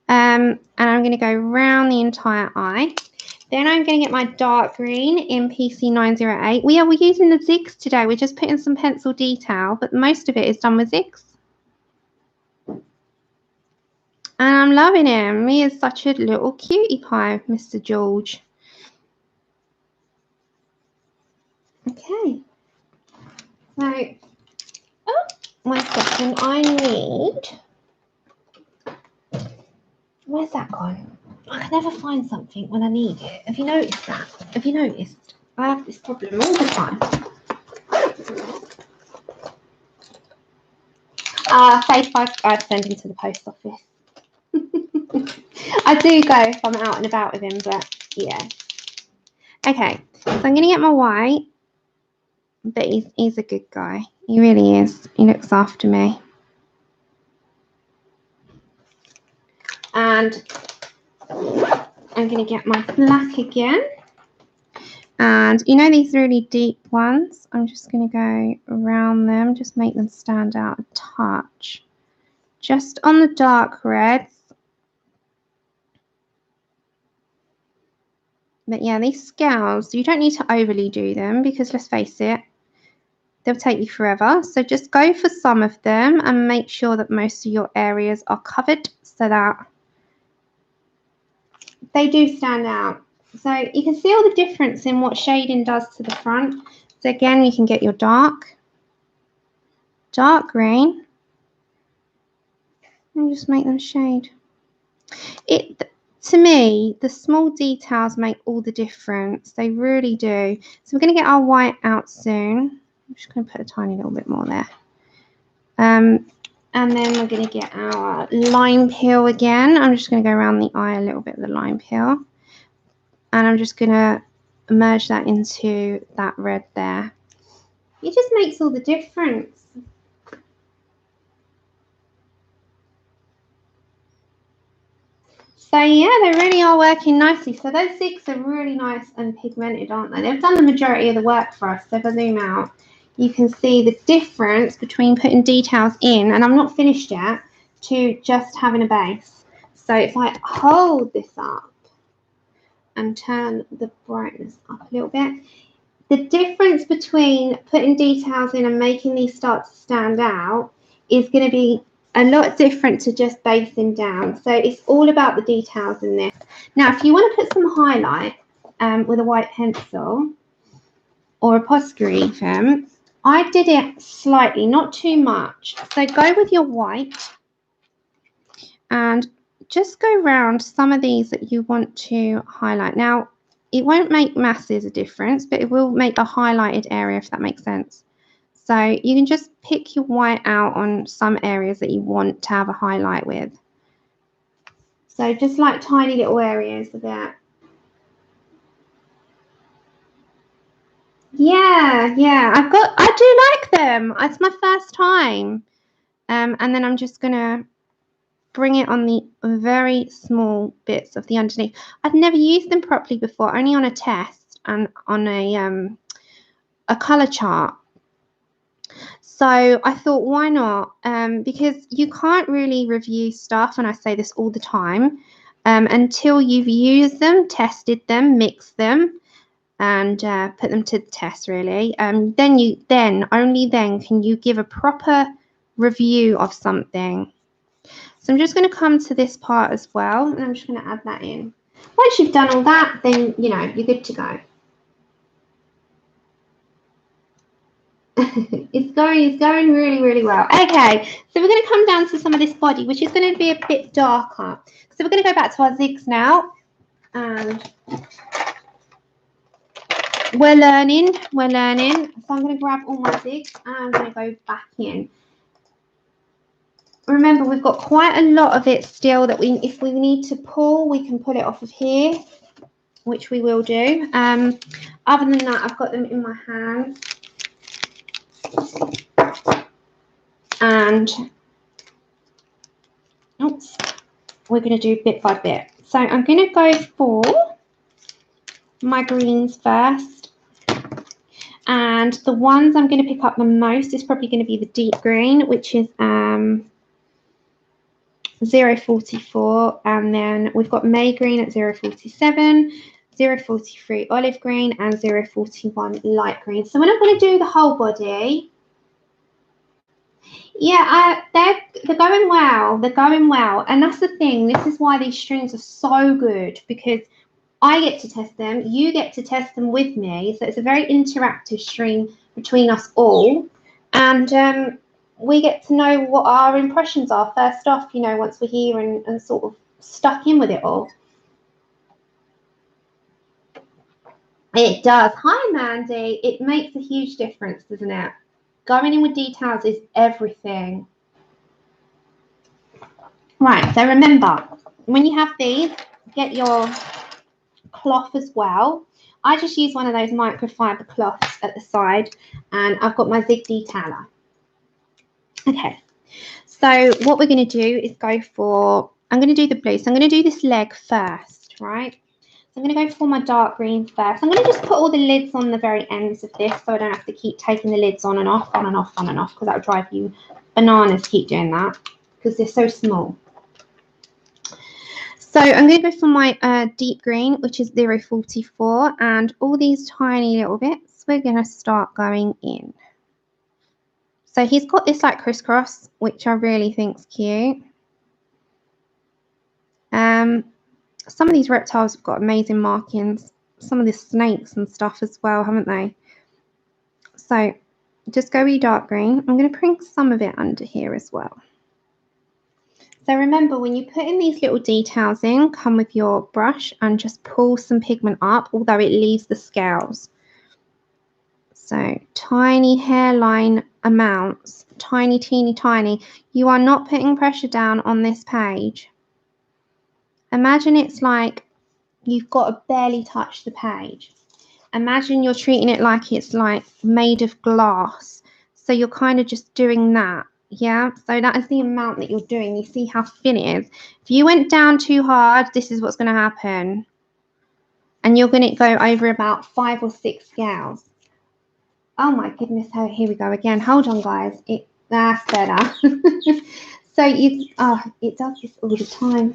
And I'm going to go round the entire eye. Then I'm going to get my dark green in PC 908. We're using the zigs today. We're just putting some pencil detail, but most of it is done with zigs. And I'm loving him. He is such a little cutie pie, Mr. George. Okay. So, oh, 1 second. I need... Where's that gone? I can never find something when I need it. Have you noticed that? Have you noticed? I have this problem all the time. Faith, I'd send him to the post office. I do go if I'm out and about with him, but yeah. Okay, so I'm going to get my white, but he's a good guy. He really is. He looks after me. And I'm going to get my black again. And you know these really deep ones? I'm just going to go around them, just make them stand out a touch. Just on the dark reds. But yeah, these scales, you don't need to overly do them because let's face it, they'll take you forever. So just go for some of them and make sure that most of your areas are covered so that they do stand out. So you can see all the difference in what shading does to the front. So again, you can get your dark green and just make them shade. To me, the small details make all the difference. They really do. So we're going to get our white out soon. I'm just going to put a tiny little bit more there. And then we're going to get our lime peel again. I'm just going to go around the eye a little bit with the lime peel. And I'm just going to merge that into that red there. It just makes all the difference. So yeah, they really are working nicely. So those zigs are really nice and pigmented, aren't they? They've done the majority of the work for us. So if I zoom out, you can see the difference between putting details in, and I'm not finished yet, to just having a base. So if I hold this up and turn the brightness up a little bit, the difference between putting details in and making these start to stand out is going to be a lot different to just basing down. So it's all about the details in this. Now, if you want to put some highlight with a white pencil or a Posca even, I did it slightly, not too much. So go with your white and just go around some of these that you want to highlight. Now, it won't make masses a difference, but it will make a highlighted area, if that makes sense. So you can just pick your white out on some areas that you want to have a highlight with. So just like tiny little areas of that. Yeah, I do like them. It's my first time. And then I'm just going to bring it on the very small bits of the underneath. I've never used them properly before, only on a test and on a colour chart. So I thought, why not? Because you can't really review stuff, and I say this all the time, until you've used them, tested them, mixed them, and put them to the test, really. Only then can you give a proper review of something. So I'm just going to come to this part as well, and I'm just going to add that in. Once you've done all that, then, you know, you're good to go. It's going really, really well. Okay, so we're going to come down to some of this body, which is going to be a bit darker. So we're going to go back to our zigs now. And we're learning. So I'm going to grab all my zigs and I'm going to go back in. Remember, we've got quite a lot of it still that if we need to pull, we can pull it off of here, which we will do. Other than that, I've got them in my hand. And oops, we're going to do bit by bit. So I'm going to go for my greens first. And the ones I'm going to pick up the most is probably going to be the deep green, which is 044. And then we've got May green at 047, 043 olive green, and 041 light green. So when I'm going to do the whole body, Yeah, they're going well. They're going well. And that's the thing. This is why these streams are so good, because I get to test them. You get to test them with me. So it's a very interactive stream between us all. And we get to know what our impressions are first off, you know, once we're here and sort of stuck in with it all. It does. Hi, Mandy. It makes a huge difference, doesn't it? Going in with details is everything. Right, so remember, when you have these, get your cloth as well. I just use one of those microfiber cloths at the side, and I've got my Zig detailer. Okay, so what we're going to do is go for, I'm going to do the blue. So I'm going to do this leg first, right? So I'm going to go for my dark green first. I'm going to just put all the lids on the very ends of this so I don't have to keep taking the lids on and off, on and off, on and off, because that would drive you bananas keep doing that because they're so small. So I'm going to go for my deep green, which is 044, and all these tiny little bits, we're going to start going in. So he's got this like crisscross, which I really think's cute. Some of these reptiles have got amazing markings. Some of the snakes and stuff as well, haven't they? So just go with dark green. I'm going to bring some of it under here as well. So remember, when you put in these little details in, come with your brush and just pull some pigment up, although it leaves the scales. So tiny hairline amounts, tiny, teeny, tiny. You are not putting pressure down on this page. Imagine it's like you've got to barely touch the page. Imagine you're treating it like it's like made of glass. So you're kind of just doing that. Yeah, so that is the amount that you're doing. You see how thin it is. If you went down too hard, this is what's going to happen. And you're going to go over about 5 or 6 scales. Oh my goodness, oh, here we go again. Hold on, guys. That's better. So it does this all the time.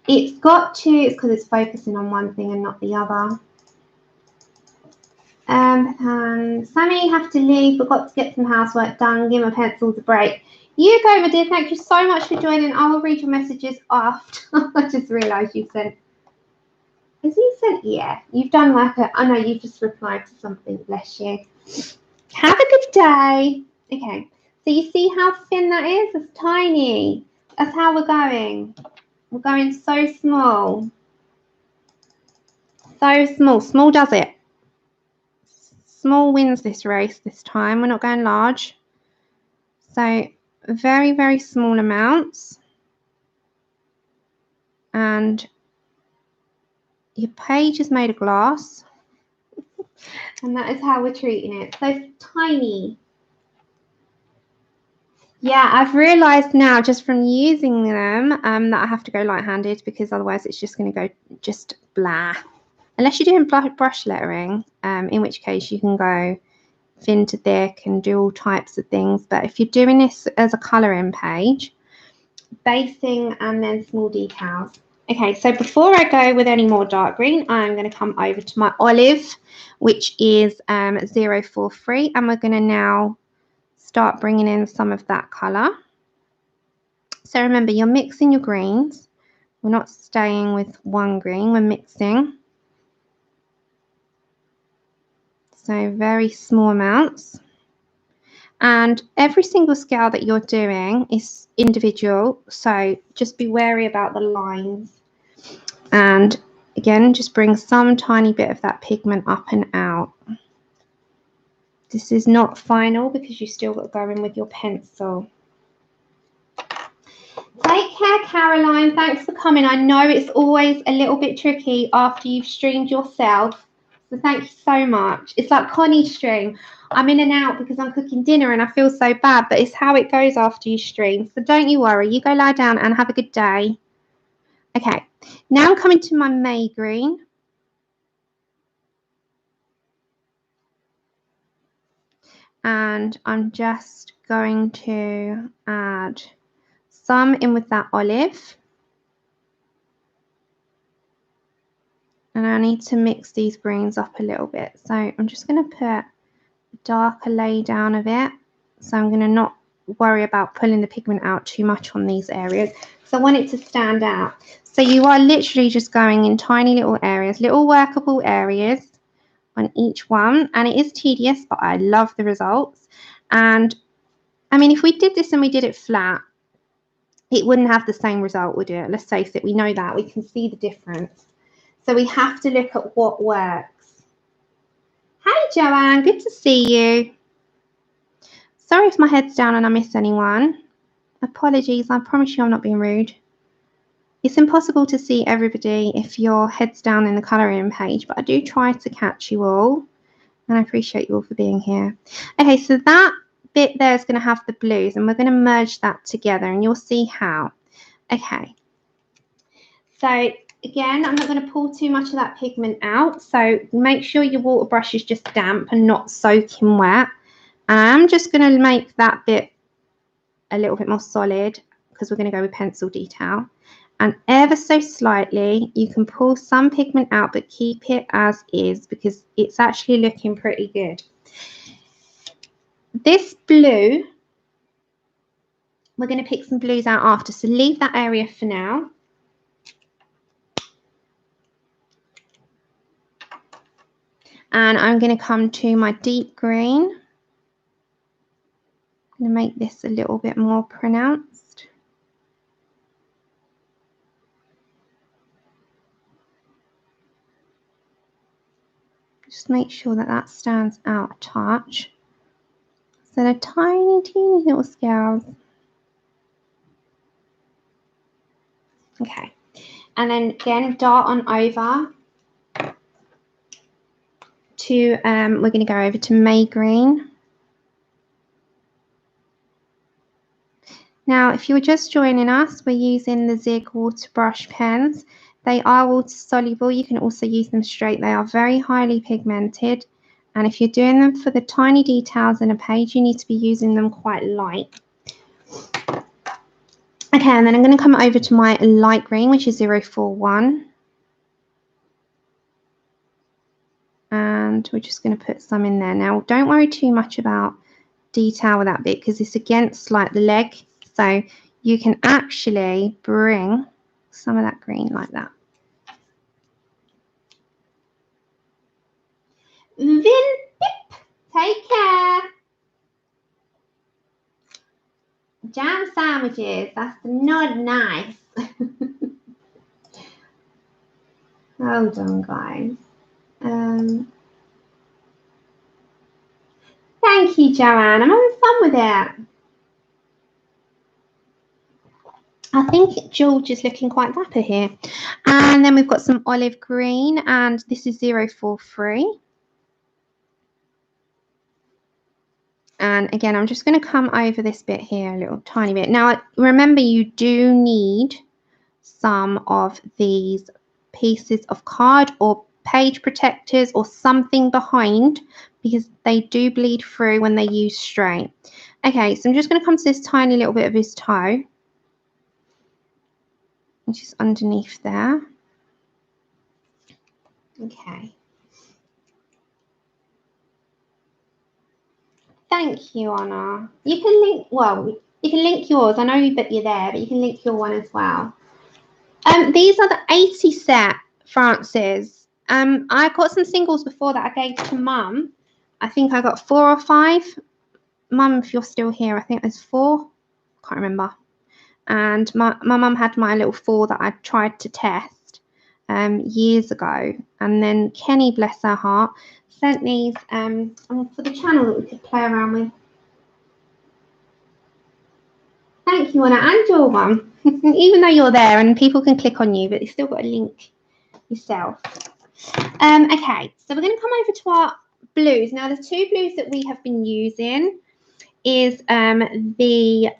It's got to, it's because it's focusing on one thing and not the other. Sammie, have to leave, but got to get some housework done. Give my pencils a break. You go, my dear. Thank you so much for joining. I will read your messages after. I just realised you sent. Has he sent? Yeah, you've done like a. I know you've just replied to something. Bless you. Have a good day. Okay, so you see how thin that is? It's tiny. That's how we're going. We're going so small. So small. Small does it. Small wins this race this time. We're not going large. So very, very small amounts. And your page is made of glass. And that is how we're treating it. So tiny. Yeah, I've realised now just from using them that I have to go light-handed because otherwise it's just going to go just blah. Unless you're doing brush lettering, in which case you can go thin to thick and do all types of things. But if you're doing this as a colouring page, basing and then small details. Okay, so before I go with any more dark green, I'm going to come over to my olive, which is 043, and we're going to now start bringing in some of that colour. So remember, you're mixing your greens. We're not staying with one green, we're mixing. So very small amounts. And every single scale that you're doing is individual, so just be wary about the lines. And again, just bring some tiny bit of that pigment up and out. This is not final because you still got to go in with your pencil. Take care, Caroline. Thanks for coming. I know it's always a little bit tricky after you've streamed yourself. So thank you so much. It's like Connie's stream. I'm in and out because I'm cooking dinner and I feel so bad, but it's how it goes after you stream. So don't you worry. You go lie down and have a good day. Okay, now I'm coming to my May green. And I'm just going to add some in with that olive. And I need to mix these greens up a little bit. So I'm just going to put a darker lay down of it. So I'm going to not worry about pulling the pigment out too much on these areas, so I want it to stand out. So you are literally just going in tiny little areas, little workable areas on each one, and it is tedious, but I love the results. And I mean, if we did this and we did it flat, it wouldn't have the same result, would it? Let's face it, we know that. We can see the difference. So we have to look at what works. Hi, Joanne. Good to see you. Sorry if my head's down and I miss anyone. Apologies. I promise you I'm not being rude. It's impossible to see everybody if your head's down in the colouring page, but I do try to catch you all. And I appreciate you all for being here. Okay, so that bit there is going to have the blues, and we're going to merge that together, and you'll see how. Okay, so again, I'm not going to pull too much of that pigment out, so make sure your water brush is just damp and not soaking wet. And I'm just going to make that bit a little bit more solid because we're going to go with pencil detail. And ever so slightly, you can pull some pigment out, but keep it as is because it's actually looking pretty good. This blue, we're going to pick some blues out after, so leave that area for now. And I'm going to come to my deep green. I'm going to make this a little bit more pronounced. Just make sure that that stands out a touch. So they're tiny, teeny little scales. Okay, and then again, dart on over to, we're going to go over to May Green. Now, if you're just joining us, we're using the Zig Water Brush Pens. They are water soluble. You can also use them straight. They are very highly pigmented. And if you're doing them for the tiny details in a page, you need to be using them quite light. Okay, and then I'm going to come over to my light green, which is 041. And we're just going to put some in there. Now, don't worry too much about detail with that bit because it's against like the leg. So you can actually bring some of that green like that. Vin, take care. Jam sandwiches, that's not nice. Hold on, guys. Thank you, Joanne. I'm having fun with it. I think George is looking quite dapper here. And then we've got some olive green, and this is 043. And again, I'm just going to come over this bit here a little tiny bit. Now, remember, you do need some of these pieces of card or page protectors or something behind because they do bleed through when they use straight. Okay, so I'm just going to come to this tiny little bit of his toe, which is underneath there. Okay. Thank you, Anna. You can link, well, you can link yours. I know that you're there, but you can link your one as well. These are the 80 set, Frances. I got some singles before that I gave to Mum. I think I got 4 or 5. Mum, if you're still here, I think there's 4. Can't remember. And my mum had my little 4 that I tried to test years ago. And then Kenny, bless her heart, sent these for the channel that we could play around with. Thank you, Anna, and your one. Even though you're there and people can click on you, but you still got a link yourself. Okay, so we're going to come over to our blues. Now, the 2 blues that we have been using is the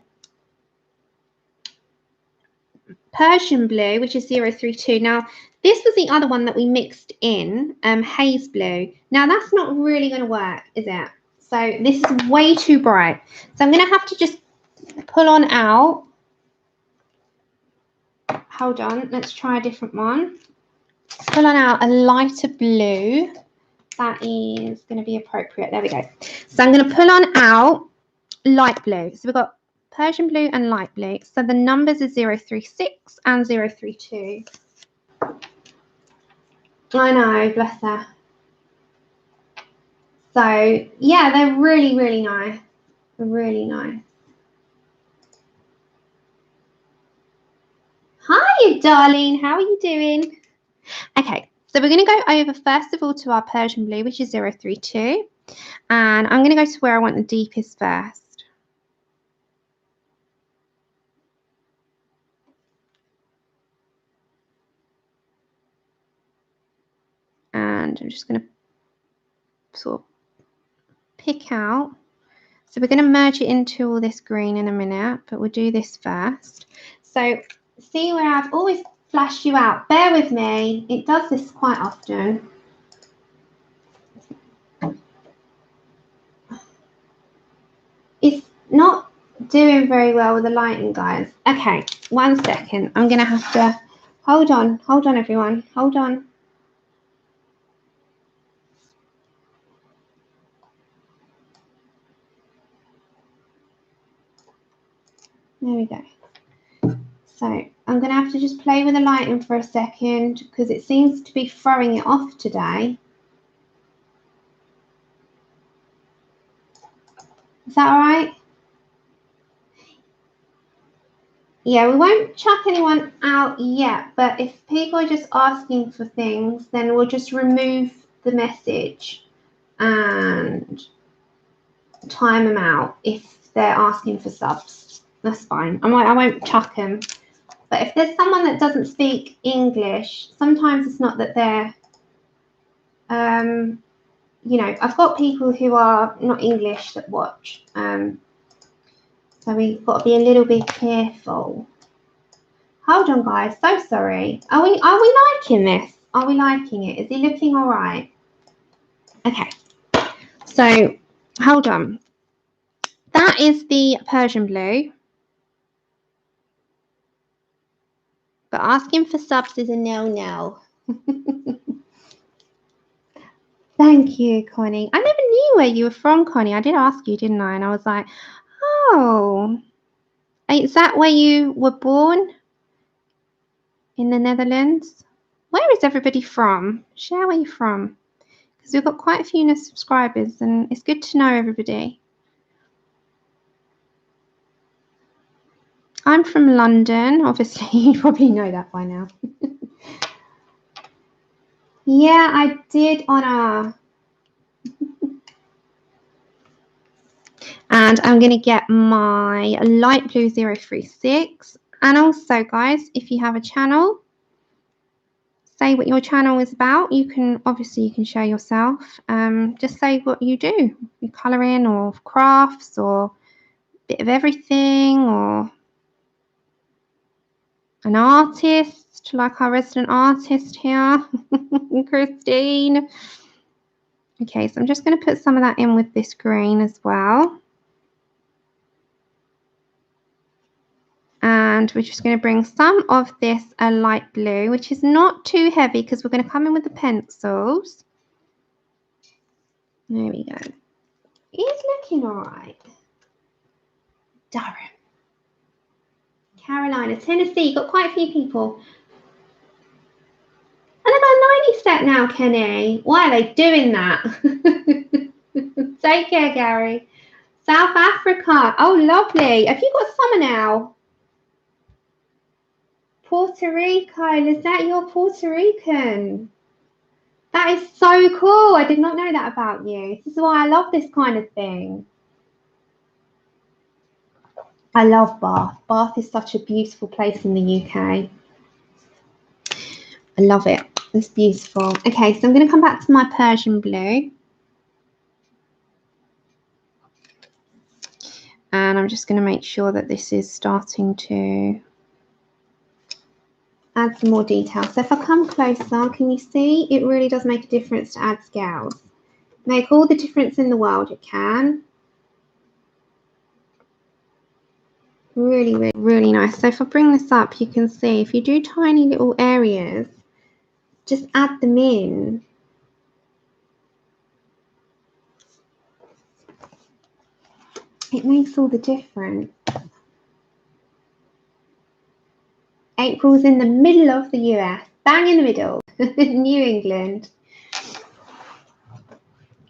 Persian blue, which is 032. Now, this was the other one that we mixed in, haze blue. Now, that's not really going to work, is it? So this is way too bright. So I'm going to have to just pull on out. Hold on, let's try a different one. Pull on out a lighter blue. That is going to be appropriate. There we go. So I'm going to pull on out light blue. So we've got Persian blue and light blue. So the numbers are 036 and 032. I know, bless her. So yeah, they're really, really nice. Really nice. Hi, darling. How are you doing? Okay, so we're going to go over first of all to our Persian blue, which is 032. And I'm going to go to where I want the deepest first. And I'm just going to sort of pick out. So we're going to merge it into all this green in a minute, but we'll do this first. So see where I've always flashed you out. Bear with me. It does this quite often. It's not doing very well with the lighting, guys. Okay, 1 second. I'm going to have to hold on. Hold on, everyone. Hold on. There we go. So I'm going to have to just play with the lighting for a second because it seems to be throwing it off today. Is that all right? Yeah, we won't chuck anyone out yet, but if people are just asking for things, then we'll just remove the message and time them out if they're asking for subs. That's fine. I won't chuck them. But if there's someone that doesn't speak English, sometimes it's not that they're, you know, I've got people who are not English that watch. So we've got to be a little bit careful. Hold on, guys. So sorry. Are we liking this? Are we liking it? Is he looking all right? Okay. So hold on. That is the Persian blue. But asking for subs is a no-no. Thank you, Connie. I never knew where you were from, Connie. I did ask you, didn't I? And I was like, oh, is that where you were born? In the Netherlands? Where is everybody from? Share where you're from. Because we've got quite a few new subscribers and it's good to know everybody. I'm from London. Obviously, you probably know that by now. Yeah, I did, Honor. And I'm going to get my light blue 036. And also, guys, if you have a channel, say what your channel is about. You can share yourself. Just say what you do. You colouring or crafts or a bit of everything, or an artist like our resident artist here, Christine. Okay, so I'm just going to put some of that in with this green as well. And we're just going to bring some of this light blue, which is not too heavy because we're going to come in with the pencils. There we go. It's looking all right. Durham. Carolina, Tennessee. Got quite a few people. And I got 90 set now, Kenny. Why are they doing that? Take care, Gary. South Africa. Oh, lovely. Have you got summer now? Puerto Rico. Is that your Puerto Rican? That is so cool. I did not know that about you. This is why I love this kind of thing. I love Bath. Bath is such a beautiful place in the UK. I love it. It's beautiful. Okay, so I'm going to come back to my Persian blue. And I'm just going to make sure that this is starting to add some more detail. So if I come closer, can you see? It really does make a difference to add scales. Make all the difference in the world it can. Really, really, really nice. So if I bring this up, you can see if you do tiny little areas, just add them in. It makes all the difference. April's in the middle of the US, bang in the middle, New England.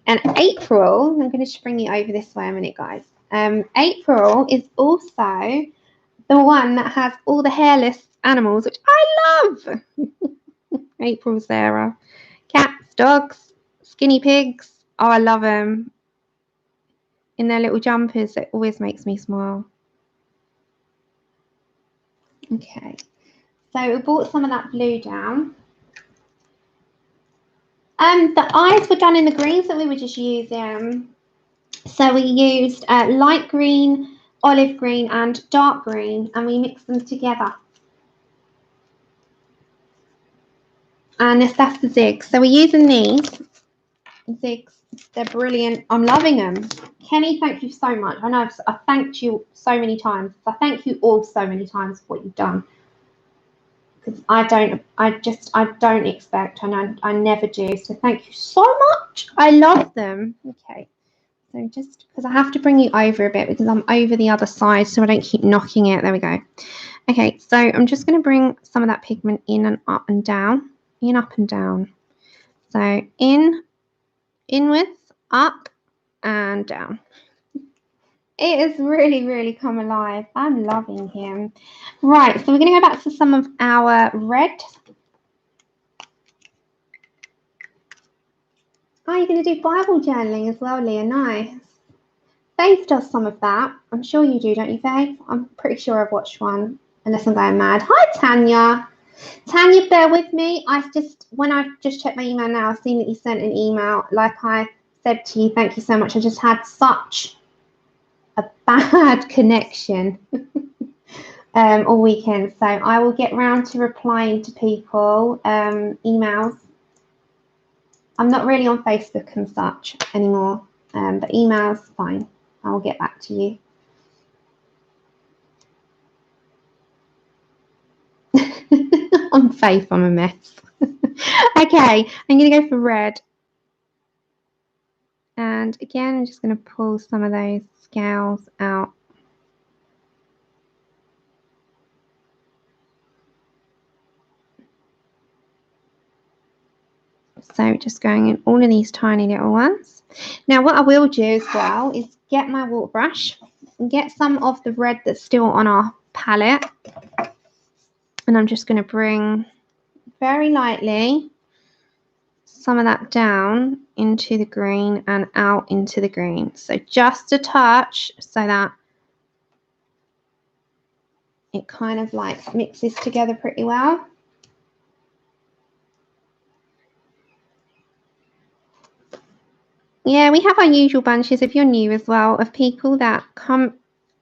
And April, I'm going to just bring you over this way a minute, guys. April is also the one that has all the hairless animals, which I love. April, Sarah. Cats, dogs, skinny pigs. Oh, I love them. In their little jumpers, it always makes me smile. Okay, so we brought some of that blue down. The eyes were done in the greens that we were just using. So we used light green, olive green, and dark green, and we mixed them together. And that's the zigs. So we're using these zigs. They're brilliant. I'm loving them. Kenny, thank you so much. I know I thanked you so many times. I thank you all so many times for what you've done. Because I don't expect, and I never do. So thank you so much. I love them. Okay. So just because I have to bring you over a bit because I'm over the other side so I don't keep knocking it. There we go. Okay, so I'm just going to bring some of that pigment in and up and down. In, up and down. So inwards, up and down. It has really, really come alive. I'm loving him. Right, so we're going to go back to some of our red. Oh, you're going to do Bible journaling as well, Leah. Nice. Faith does some of that. I'm sure you do, don't you, Faith? I'm pretty sure I've watched one, unless I'm going mad. Hi, Tanya. Tanya, bear with me. When I've just checked my email now, I've seen that you sent an email. Like I said to you, thank you so much. I just had such a bad connection all weekend. So I will get round to replying to people, emails. I'm not really on Facebook and such anymore, but emails, fine. I'll get back to you. On Faith, I'm a mess. Okay, I'm going to go for red. And again, I'm just going to pull some of those scales out. So just going in all of these tiny little ones. Now what I will do as well is get my water brush and get some of the red that's still on our palette. And I'm just going to bring very lightly some of that down into the green and out into the green. So just a touch so that it kind of like mixes together pretty well. Yeah, we have our usual bunches, if you're new as well, of people that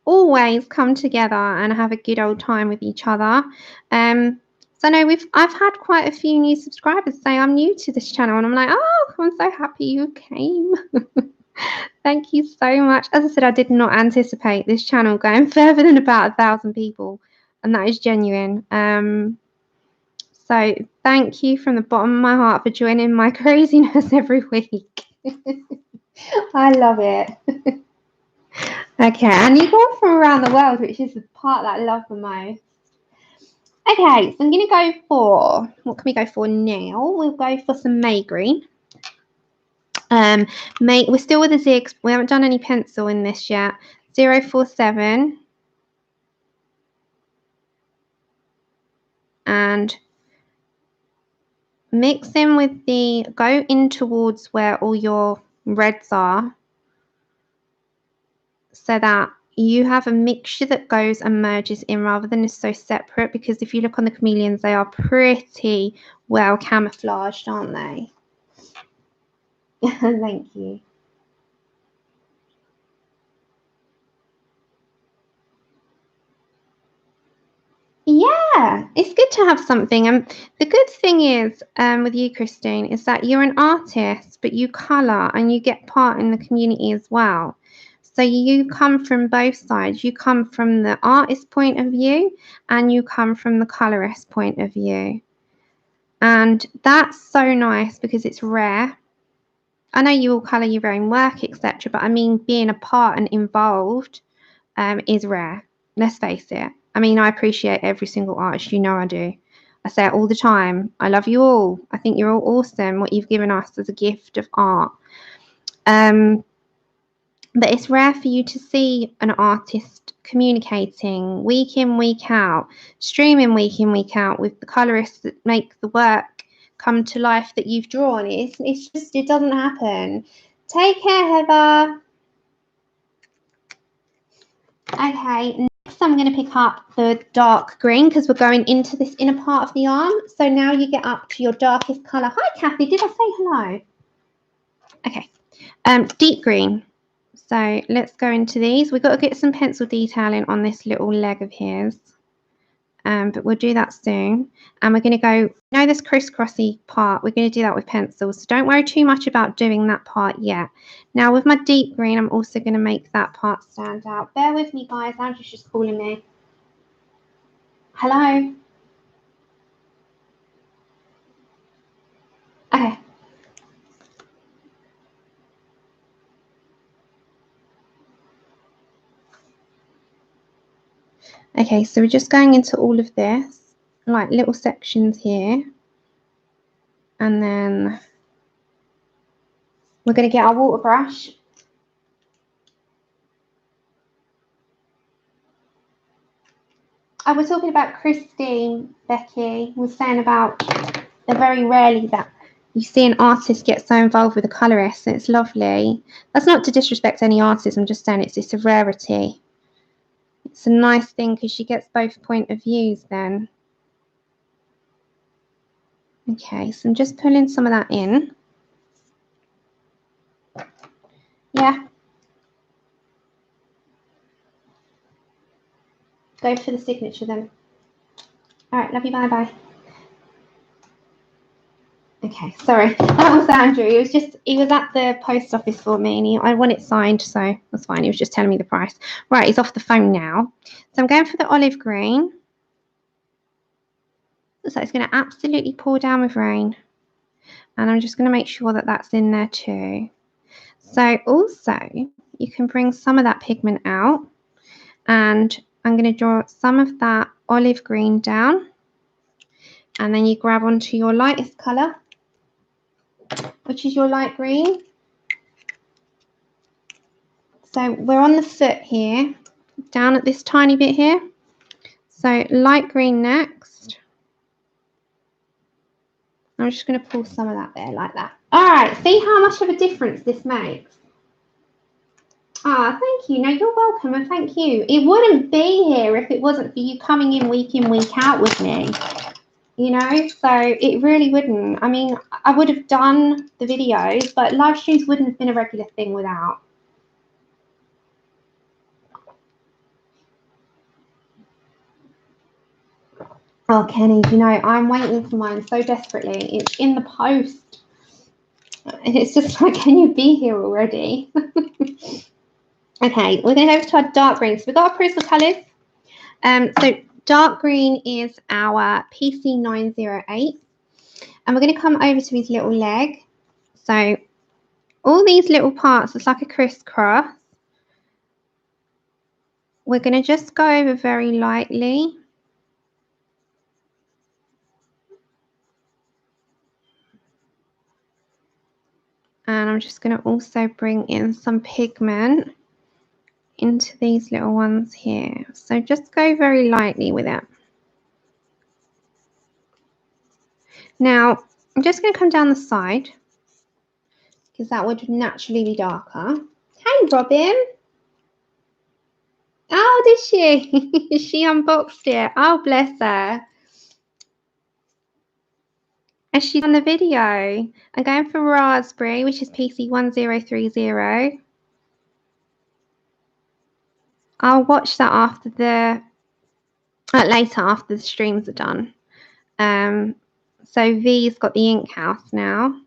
always come together and have a good old time with each other. So no, I've had quite a few new subscribers say I'm new to this channel, and I'm like, oh, I'm so happy you came. Thank you so much. As I said, I did not anticipate this channel going further than about 1,000 people, and that is genuine. So thank you from the bottom of my heart for joining my craziness every week. I love it. Okay, and you go from around the world, which is the part that I love the most. Okay, so I'm going to go for, what can we go for now? We'll go for some May green. We're still with the zigs. We haven't done any pencil in this yet. 047. And mix in with go in towards where all your reds are, so that you have a mixture that goes and merges in rather than is so separate, because if you look on the chameleons, they are pretty well camouflaged, aren't they? Thank you. Yeah, it's good to have something. And the good thing is with you, Christine, is that you're an artist, but you colour and you get part in the community as well. So you come from both sides. You come from the artist point of view and you come from the colorist point of view. And that's so nice because it's rare. I know you all colour your own work, etc., but I mean, being a part and involved is rare. Let's face it. I mean, I appreciate every single artist. You know I do. I say it all the time. I love you all. I think you're all awesome, what you've given us as a gift of art. But it's rare for you to see an artist communicating week in, week out, streaming week in, week out with the colorists that make the work come to life that you've drawn. It's just, it doesn't happen. Take care, Heather. Okay, next I'm going to pick up the dark green because we're going into this inner part of the arm. So now you get up to your darkest colour. Hi, Kathy. Did I say hello? Okay. Deep green. So let's go into these. We've got to get some pencil detailing on this little leg of his. But we'll do that soon. And we're going to go, you know, this crisscrossy part, we're going to do that with pencils. So don't worry too much about doing that part yet. Now with my deep green, I'm also going to make that part stand out. Bear with me, guys. Andrew's just calling me. Hello. Okay. Okay, so we're just going into all of this, like little sections here. And then we're going to get our water brush. I was talking about Christine, Becky was saying about the very rarely that you see an artist get so involved with a colorist, and it's lovely. That's not to disrespect any artist, I'm just saying it's a rarity. It's a nice thing because she gets both point of views then. Okay, so I'm just pulling some of that in. Yeah. Go for the signature then. All right, love you, bye-bye. Okay, sorry, that was Andrew. He was at the post office for me, and I want it signed, so that's fine. He was just telling me the price. Right, he's off the phone now. So I'm going for the olive green. Looks like it's going to absolutely pour down with rain. And I'm just going to make sure that that's in there too. So also, you can bring some of that pigment out. And I'm going to draw some of that olive green down. And then you grab onto your lightest colour, which is your light green. So we're on the foot here, down at this tiny bit here. So light green next. I'm just going to pull some of that there like that. All right, see how much of a difference this makes? Ah, thank you. No, you're welcome, and thank you. It wouldn't be here if it wasn't for you coming in, week out with me. You know, so it really wouldn't. I mean, I would have done the videos, but live streams wouldn't have been a regular thing without. Oh, Kenny, you know, I'm waiting for mine so desperately. It's in the post. And it's just like, can you be here already? Okay, we're going to go over to our dark green. So we've got our Prismacolors. So dark green is our PC908. And we're going to come over to his little leg. So all these little parts, it's like a crisscross. We're going to just go over very lightly. And I'm just going to also bring in some pigment into these little ones here. So just go very lightly with it. Now, I'm just going to come down the side because that would naturally be darker. Hey, Robin. Oh, did she? She unboxed it. Oh, bless her. And she's on the video. I'm going for raspberry, which is PC1030. I'll watch that after the later after the streams are done. So V's got the ink house now.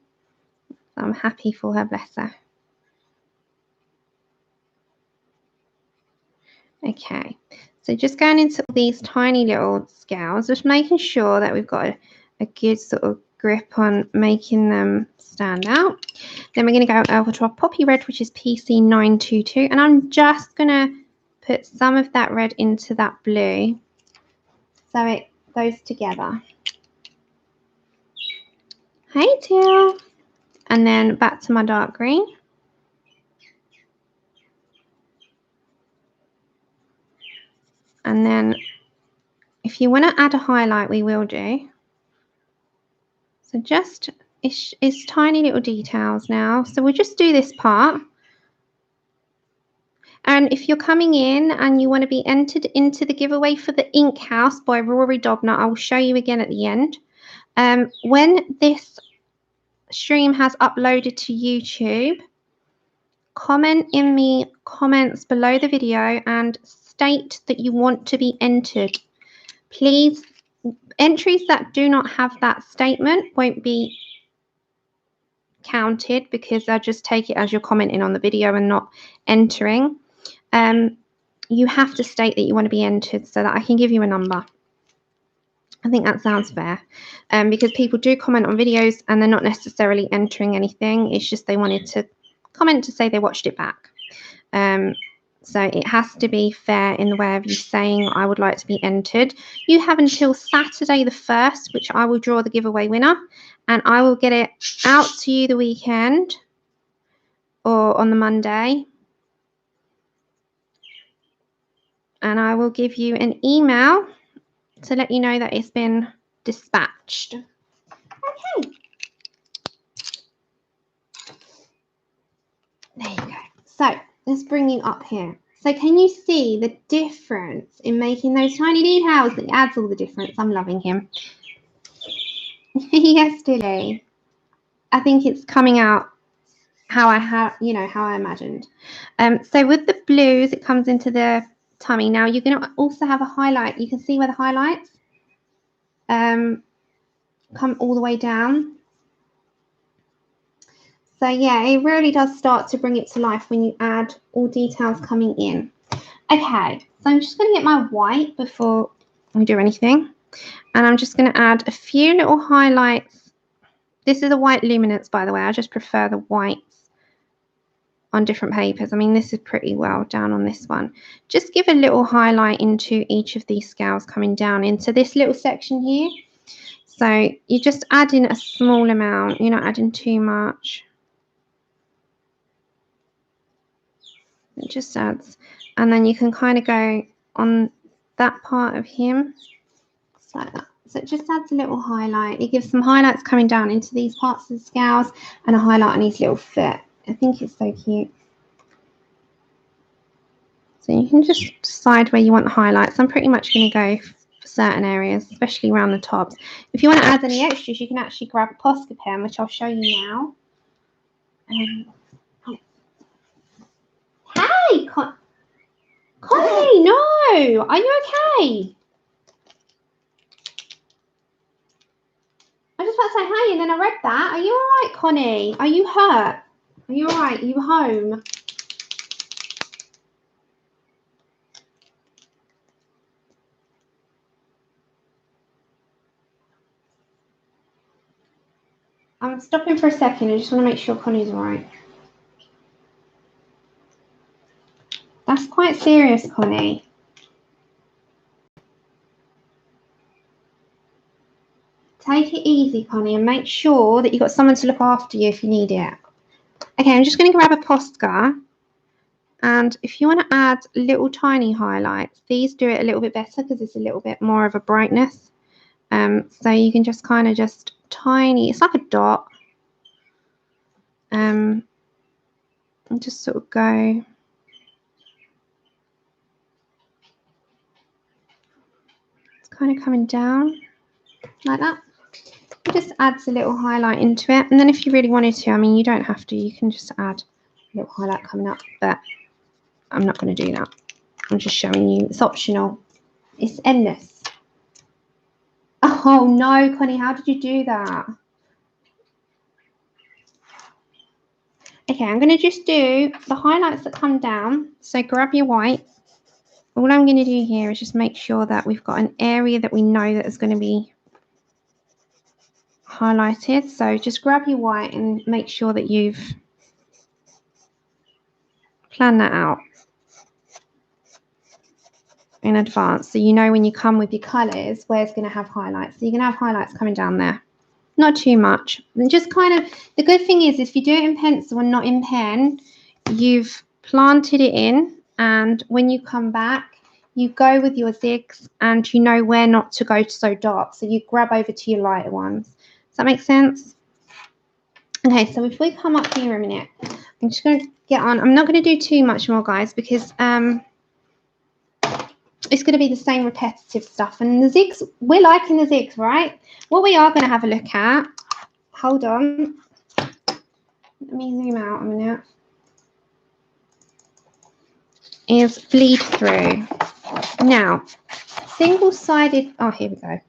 So I'm happy for her, bless her. Okay, so just going into these tiny little scales, just making sure that we've got a good sort of grip on making them stand out. Then we're going to go over to our poppy red, which is PC922, and I'm just going to put some of that red into that blue so it goes together. Hey Teal. And then back to my dark green. And then if you want to add a highlight, we will do. So just, it's tiny little details now. So we'll just do this part. And if you're coming in and you want to be entered into the giveaway for the Ink House by Rory Dobner, I will show you again at the end. When this stream has uploaded to YouTube, comment in the comments below the video and state that you want to be entered. Please, entries that do not have that statement won't be counted because I just take it as you're commenting on the video and not entering. You have to state that you want to be entered so that I can give you a number. I think that sounds fair, because people do comment on videos and they're not necessarily entering anything. It's just they wanted to comment to say they watched it back. So it has to be fair in the way of you saying I would like to be entered. You have until Saturday the 1st, which I will draw the giveaway winner, and I will get it out to you the weekend or on the Monday. And I will give you an email to let you know that it's been dispatched. Okay. There you go. So let's bring you up here. So can you see the difference in making those tiny details? It adds all the difference. I'm loving him. Yes, Dilly. I think it's coming out how I have, how I imagined. So with the blues, it comes into the tummy. Now you're going to also have a highlight. You can see where the highlights come all the way down. So yeah, it really does start to bring it to life when you add all details coming in. Okay, so I'm just going to get my white before we do anything. And I'm just going to add a few little highlights. This is a white luminance, by the way. I just prefer the whites on different papers. I mean, this is pretty well down on this one. Just give a little highlight into each of these scales coming down into this little section here. So you just add in a small amount. You're not adding too much. It just adds, and then you can kind of go on that part of him, just like that. So it just adds a little highlight. It gives some highlights coming down into these parts of the scales and a highlight on his little foot. I think it's so cute. So you can just decide where you want the highlights. I'm pretty much going to go for certain areas, especially around the tops. If you want to add any extras, you can actually grab a Posca pen, which I'll show you now. Hey, Connie, no, are you okay? I just want to say hey, and then I read that. Are you all right, Connie? Are you hurt? Are you all right? Are you home? I'm stopping for a second. I just want to make sure Connie's all right. That's quite serious, Connie. Take it easy, Connie, and make sure that you've got someone to look after you if you need it. Okay, I'm just going to grab a Posca. And if you want to add little tiny highlights, these do it a little bit better because it's a little bit more of a brightness. So you can just kind of just tiny, it's like a dot. And just sort of go. It's kind of coming down like that. It just adds a little highlight into it. And then if you really wanted to, I mean, you don't have to, you can just add a little highlight coming up, but I'm not going to do that. I'm just showing you, it's optional. It's endless. Oh no, Connie, how did you do that? Okay, I'm going to just do the highlights that come down. So grab your white. All I'm going to do here is just make sure that we've got an area that we know that is going to be highlighted. So just grab your white and make sure that you've planned that out in advance, so you know when you come with your colours where it's going to have highlights. So you're going to have highlights coming down there. Not too much. And just kind of, the good thing is if you do it in pencil and not in pen, you've planted it in, and when you come back, you go with your zigs and you know where not to go so dark. So you grab over to your lighter ones. Does that make sense? Okay, so if we come up here a minute, I'm just going to get on. I'm not going to do too much more, guys, because it's going to be the same repetitive stuff. And the zigs, we're liking the zigs, right? What we are going to have a look at, hold on. Let me zoom out a minute. Is bleed through. Now, single-sided, oh, here we go.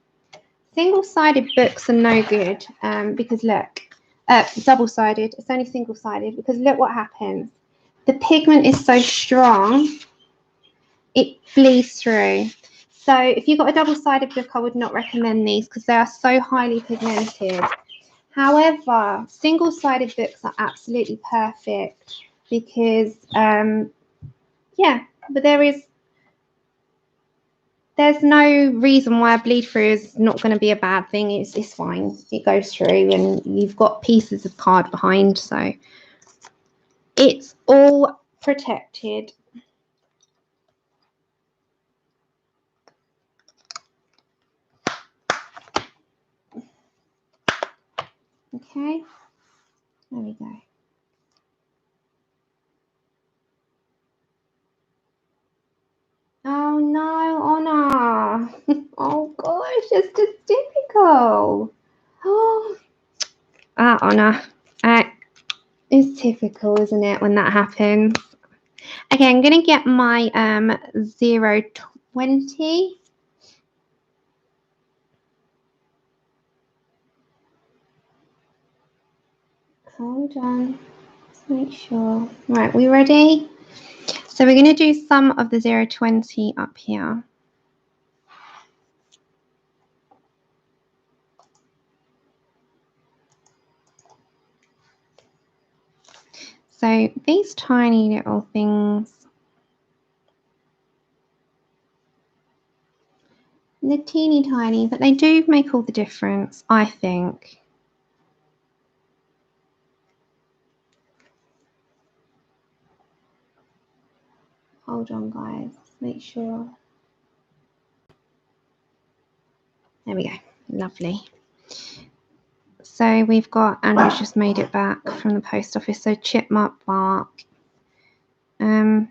Single-sided books are no good because look, double-sided, it's only single-sided because look what happens. The pigment is so strong, it bleeds through. So if you've got a double-sided book, I would not recommend these because they are so highly pigmented. However, single-sided books are absolutely perfect because, yeah, but there's no reason why a bleed through is not going to be a bad thing. It's fine. It goes through and you've got pieces of card behind, so it's all protected. Okay, there we go. Oh no, Honor. Oh gosh, it's just typical. Oh, Honor. It's typical, isn't it, when that happens? Okay, I'm going to get my 020. Hold on. Let's make sure. Right, we ready? So we're going to do some of the 020 up here. So these tiny little things, they're teeny tiny, but they do make all the difference, I think. Hold on, guys. Make sure. There we go. Lovely. So we've got, Andrew's just made it back from the post office. So chipmunk bark. So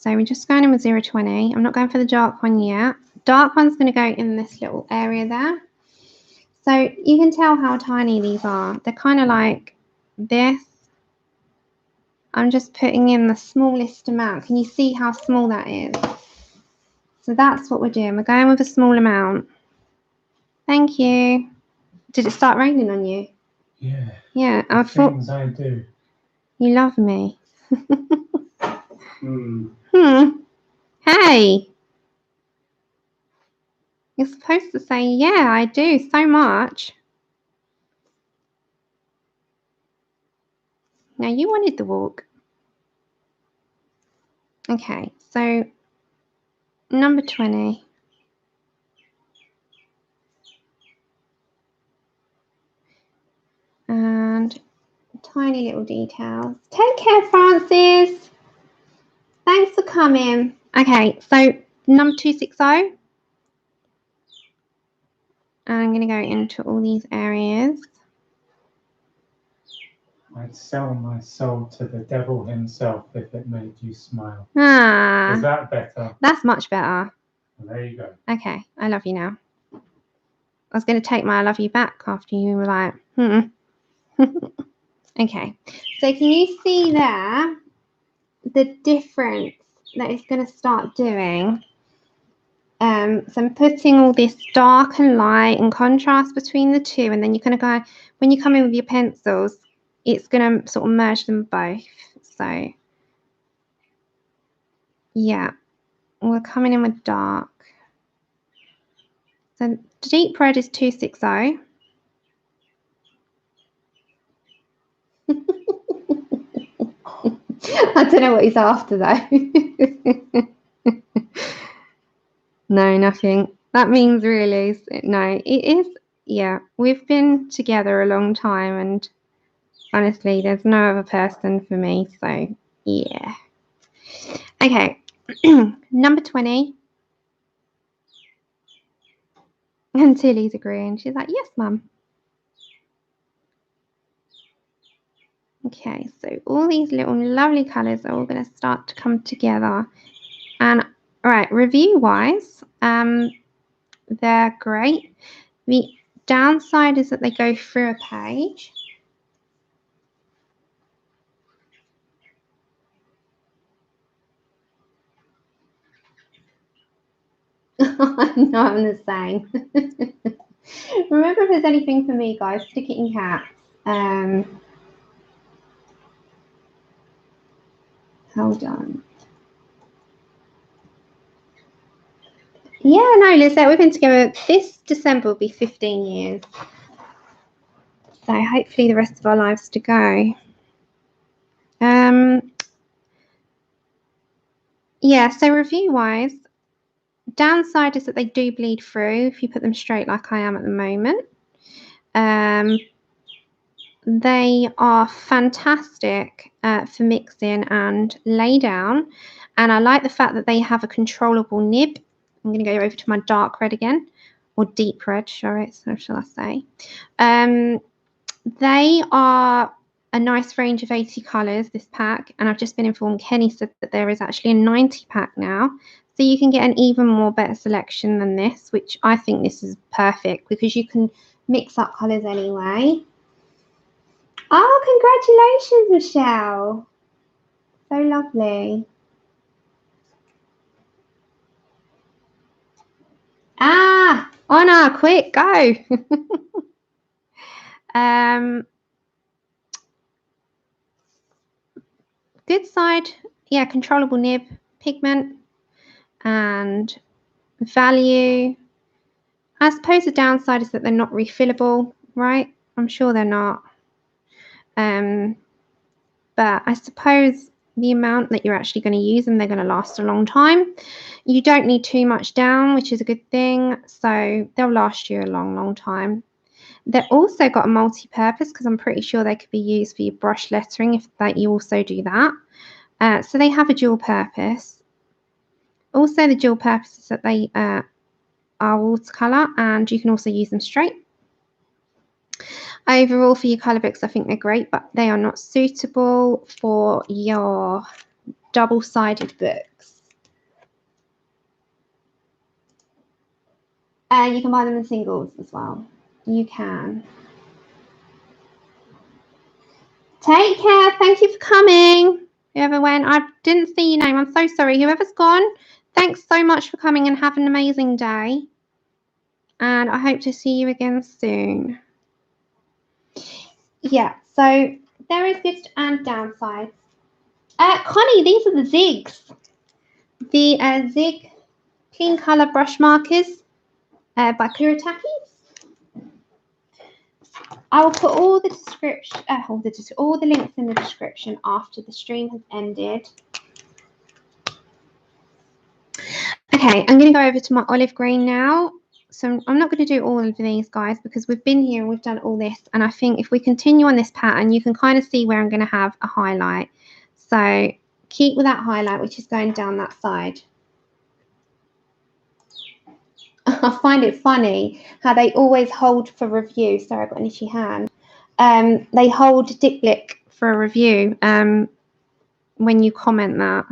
we're just going in with 020. I'm not going for the dark one yet. Dark one's going to go in this little area there. So you can tell how tiny these are. They're kind of like this. I'm just putting in the smallest amount. Can you see how small that is? So that's what we're doing. We're going with a small amount. Thank you. Did it start raining on you? Yeah. Yeah, I thought. Things I do. You love me. Hmm. Hey. You're supposed to say, yeah, I do so much. Now you wanted the walk. Okay, so number 20. And tiny little details. Take care, Francis. Thanks for coming. Okay, so number 260. I'm going to go into all these areas. I'd sell my soul to the devil himself if it made you smile. Ah. Is that better? That's much better. Well, there you go. Okay, I love you now. I was going to take my I love you back after you were like, Okay, so can you see there the difference that it's going to start doing? So I'm putting all this dark and light and contrast between the two, and then you're going to go, when you come in with your pencils, it's going to sort of merge them both. So yeah, we're coming in with dark. So deep red is 260. I don't know what he's after though. No, nothing. That means really, no, it is, yeah, we've been together a long time and honestly, there's no other person for me, so yeah. Okay, number 20. And Tilly's agreeing. She's like, yes, Mum. Okay, so all these little lovely colours are all going to start to come together. And all right, review-wise, they're great. The downside is that they go through a page. I know, I'm the same. Remember, if there's anything for me, guys, stick it in caps. Hold on. Yeah, no, Lizette, we've been together. This December will be 15 years. So hopefully the rest of our lives to go. Yeah, so review-wise, downside is that they do bleed through if you put them straight like I am at the moment. They are fantastic for mixing and lay down. And I like the fact that they have a controllable nib. I'm going to go over to my dark red again, or deep red, shall I say. They are a nice range of 80 colours, this pack. And I've just been informed, Kenny said that there is actually a 90 pack now. So you can get an even more better selection than this, which I think this is perfect because you can mix up colours anyway. Oh, congratulations, Michelle. So lovely. Ah, Anna, quick, go. Good side, yeah, controllable nib, pigment, and value. I suppose the downside is that they're not refillable, right? I'm sure they're not. But I suppose the amount that you're actually going to use them, they're going to last a long time. You don't need too much down, which is a good thing. So they'll last you a long, long time. They've also got a multi-purpose because I'm pretty sure they could be used for your brush lettering if that you also do that. So they have a dual purpose. Also, the dual purpose is that they are watercolor and you can also use them straight. Overall, for your colour books, I think they're great, but they are not suitable for your double-sided books. You can buy them in singles as well. You can. Take care. Thank you for coming. Whoever went, I didn't see your name. I'm so sorry. Whoever's gone, thanks so much for coming and have an amazing day. And I hope to see you again soon. Yeah, so there is good and downsides. Connie, these are the Zigs. The Zig Clean Color Brush Markers by Kurotakis. I will put all the description, all the links in the description after the stream has ended. Okay, I'm going to go over to my olive green now. So I'm not going to do all of these, guys, because we've been here and we've done all this. And I think if we continue on this pattern, you can kind of see where I'm going to have a highlight. So keep with that highlight, which is going down that side. I find it funny how they always hold for review. Sorry, I've got an itchy hand. They hold Dick Blick for a review when you comment that.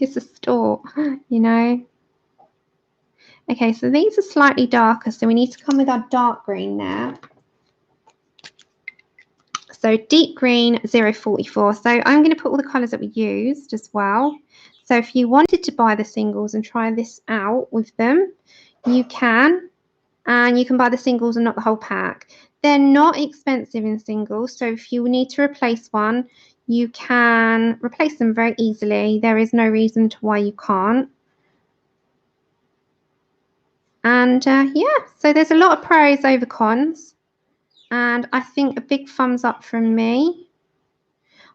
It's a store, you know. Okay, so these are slightly darker, so we need to come with our dark green now. So deep green 044. So I'm going to put all the colours that we used as well. So if you wanted to buy the singles and try this out with them, you can. And you can buy the singles and not the whole pack. They're not expensive in singles, so if you need to replace one, you can replace them very easily. There is no reason to why you can't. And yeah, so there's a lot of pros over cons. And I think a big thumbs up from me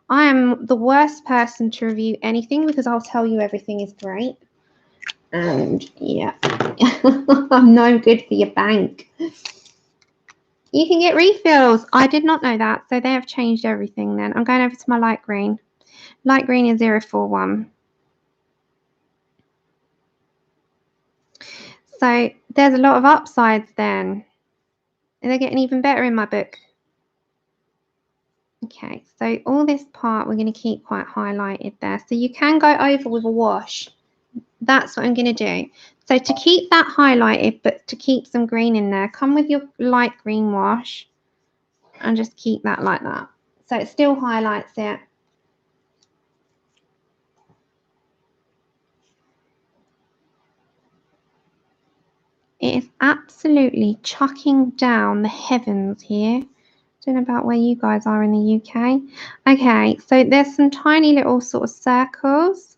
I am the worst person to review anything because I'll tell you everything is great. And yeah, I'm no good for your bank. You can get refills. I did not know that. So they have changed everything then. I'm going over to my light green. Light green is 041. So there's a lot of upsides then. They're getting even better in my book. Okay, so all this part we're going to keep quite highlighted there. So you can go over with a wash. That's what I'm going to do. So to keep that highlighted, but to keep some green in there, come with your light green wash and just keep that like that. So it still highlights it. It is absolutely chucking down the heavens here. Don't know about where you guys are in the UK. Okay, so there's some tiny little sort of circles.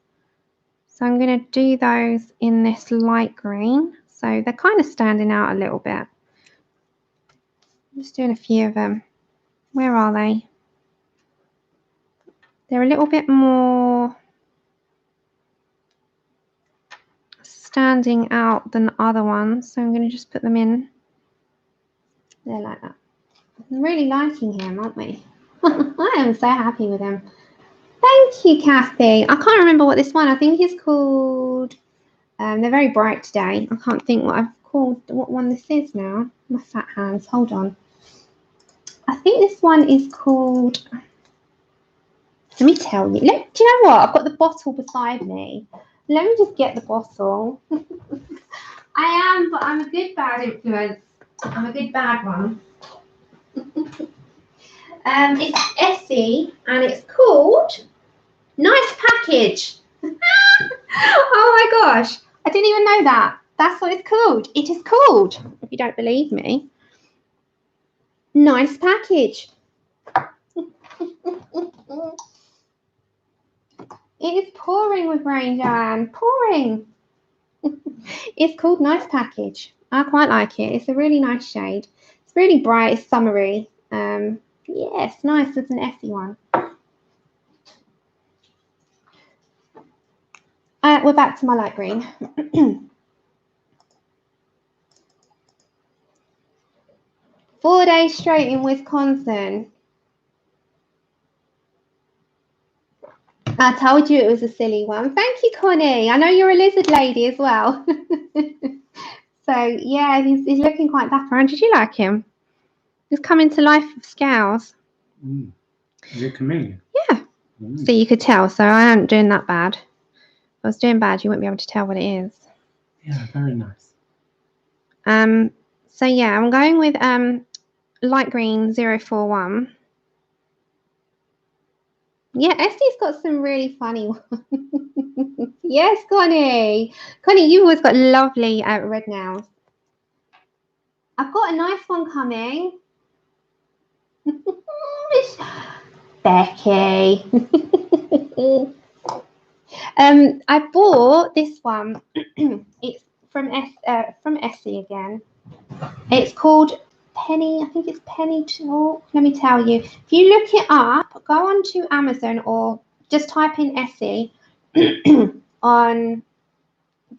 So I'm going to do those in this light green. So they're kind of standing out a little bit. I'm just doing a few of them. Where are they? They're a little bit more standing out than other ones. So I'm going to just put them in. They're like that. I'm really liking him, aren't we? I am so happy with him. Thank you, Kathy. I can't remember what this one, I think is called. They're very bright today. I can't think what I've called, what one this is now. My fat hands, hold on. I think this one is called, let me tell you. Do you know what? I've got the bottle beside me. Let me just get the bottle. I am, but I'm a good bad influence. I'm a good bad one. It's Essie, and it's called Nice Package. Oh my gosh, I didn't even know that. That's what it's called. It is called, if you don't believe me, Nice Package. It is pouring with rain, Jan. Pouring. It's called Nice Package. I quite like it. It's a really nice shade. It's really bright. It's summery. Yeah, it's nice. It's an Essie one. We're back to my light green. 4 days straight in Wisconsin. I told you it was a silly one. Thank you, Connie. I know you're a lizard lady as well. So, yeah, he's looking quite dapper. And did you like him? He's coming to life with scales. Is it chameleon? Yeah. So you could tell. So I am doing that bad. If I was doing bad, you wouldn't be able to tell what it is. Yeah, very nice. So, yeah, I'm going with light green 041. Yeah, Essie's got some really funny ones. Yes, Connie. Connie, you've always got lovely red nails. I've got a nice one coming. Becky. I bought this one. It's from Essie again. It's called Penny. I think it's Penny Talk. Let me tell you. If you look it up, go onto Amazon or just type in Essie on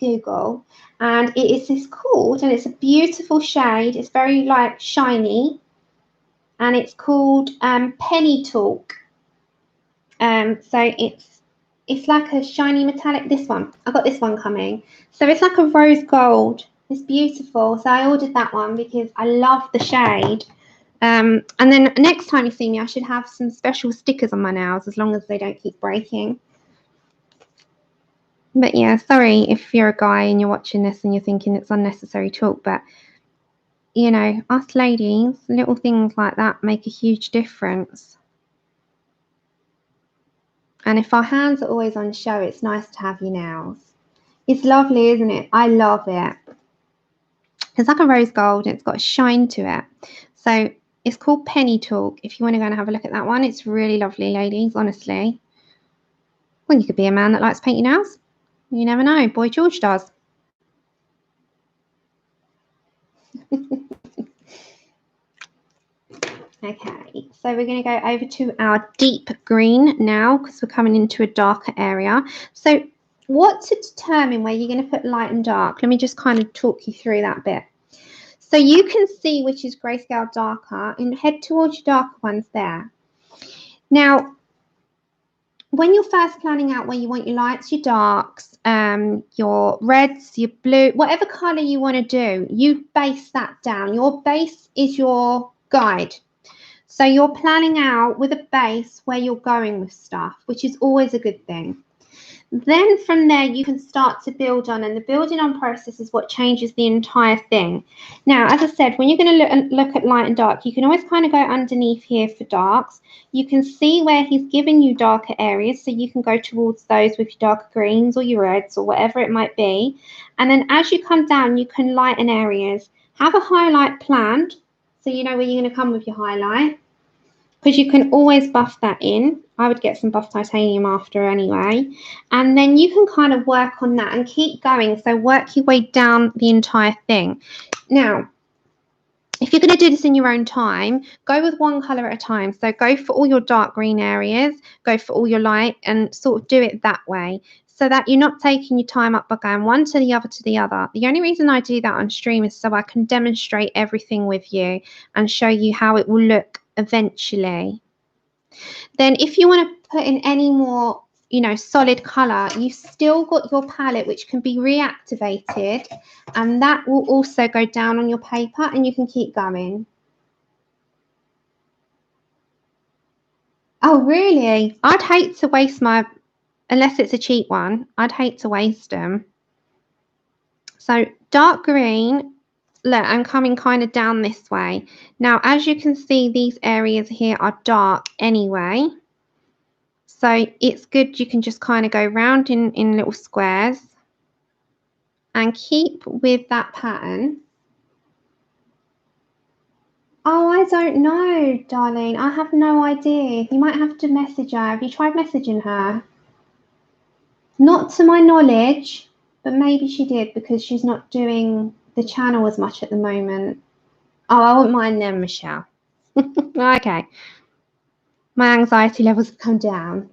Google, and it is this called, and it's a beautiful shade. It's very like shiny, and it's called Penny Talk. So it's like a shiny metallic. This one, I got this one coming. So it's like a rose gold. It's beautiful. So I ordered that one because I love the shade. And then next time you see me, I should have some special stickers on my nails, as long as they don't keep breaking. But yeah, sorry if you're a guy and you're watching this and you're thinking it's unnecessary talk, but you know, us ladies, little things like that make a huge difference. And if our hands are always on show, it's nice to have your nails. It's lovely, isn't it? I love it. It's like a rose gold and it's got a shine to it. So it's called Penny Talk. If you want to go and have a look at that one, it's really lovely, ladies, honestly. Well, you could be a man that likes painting nails. You never know. Boy George does. Okay, so we're going to go over to our deep green now because we're coming into a darker area. So what to determine where you're going to put light and dark? Let me just kind of talk you through that bit. So you can see which is grayscale darker and head towards your darker ones there. Now, when you're first planning out where you want your lights, your darks, your reds, your blue, whatever colour you want to do, you base that down. Your base is your guide. So you're planning out with a base where you're going with stuff, which is always a good thing. Then from there, you can start to build on, and the building on process is what changes the entire thing. Now, as I said, when you're going to look at light and dark, you can always kind of go underneath here for darks. You can see where he's given you darker areas, so you can go towards those with your darker greens or your reds or whatever it might be. And then as you come down, you can lighten areas. Have a highlight planned, so you know where you're going to come with your highlight, because you can always buff that in. I would get some buff titanium after anyway. And then you can kind of work on that and keep going. So work your way down the entire thing. Now, if you're going to do this in your own time, go with one colour at a time. So go for all your dark green areas, go for all your light, and sort of do it that way, so that you're not taking your time up by going one to the other to the other. The only reason I do that on stream is so I can demonstrate everything with you and show you how it will look eventually. Then if you want to put in any more, you know, solid colour, you've still got your palette, which can be reactivated, and that will also go down on your paper and you can keep going. Oh, really? I'd hate to waste my, unless it's a cheap one, I'd hate to waste them. So dark green, look, I'm coming kind of down this way. Now, as you can see, these areas here are dark anyway. So it's good, you can just kind of go round in little squares and keep with that pattern. Oh, I don't know, darling. I have no idea. You might have to message her. Have you tried messaging her? Not to my knowledge, but maybe she did because she's not doing the channel as much at the moment. Oh, I wouldn't mind them, Michelle. Okay. My anxiety levels have come down.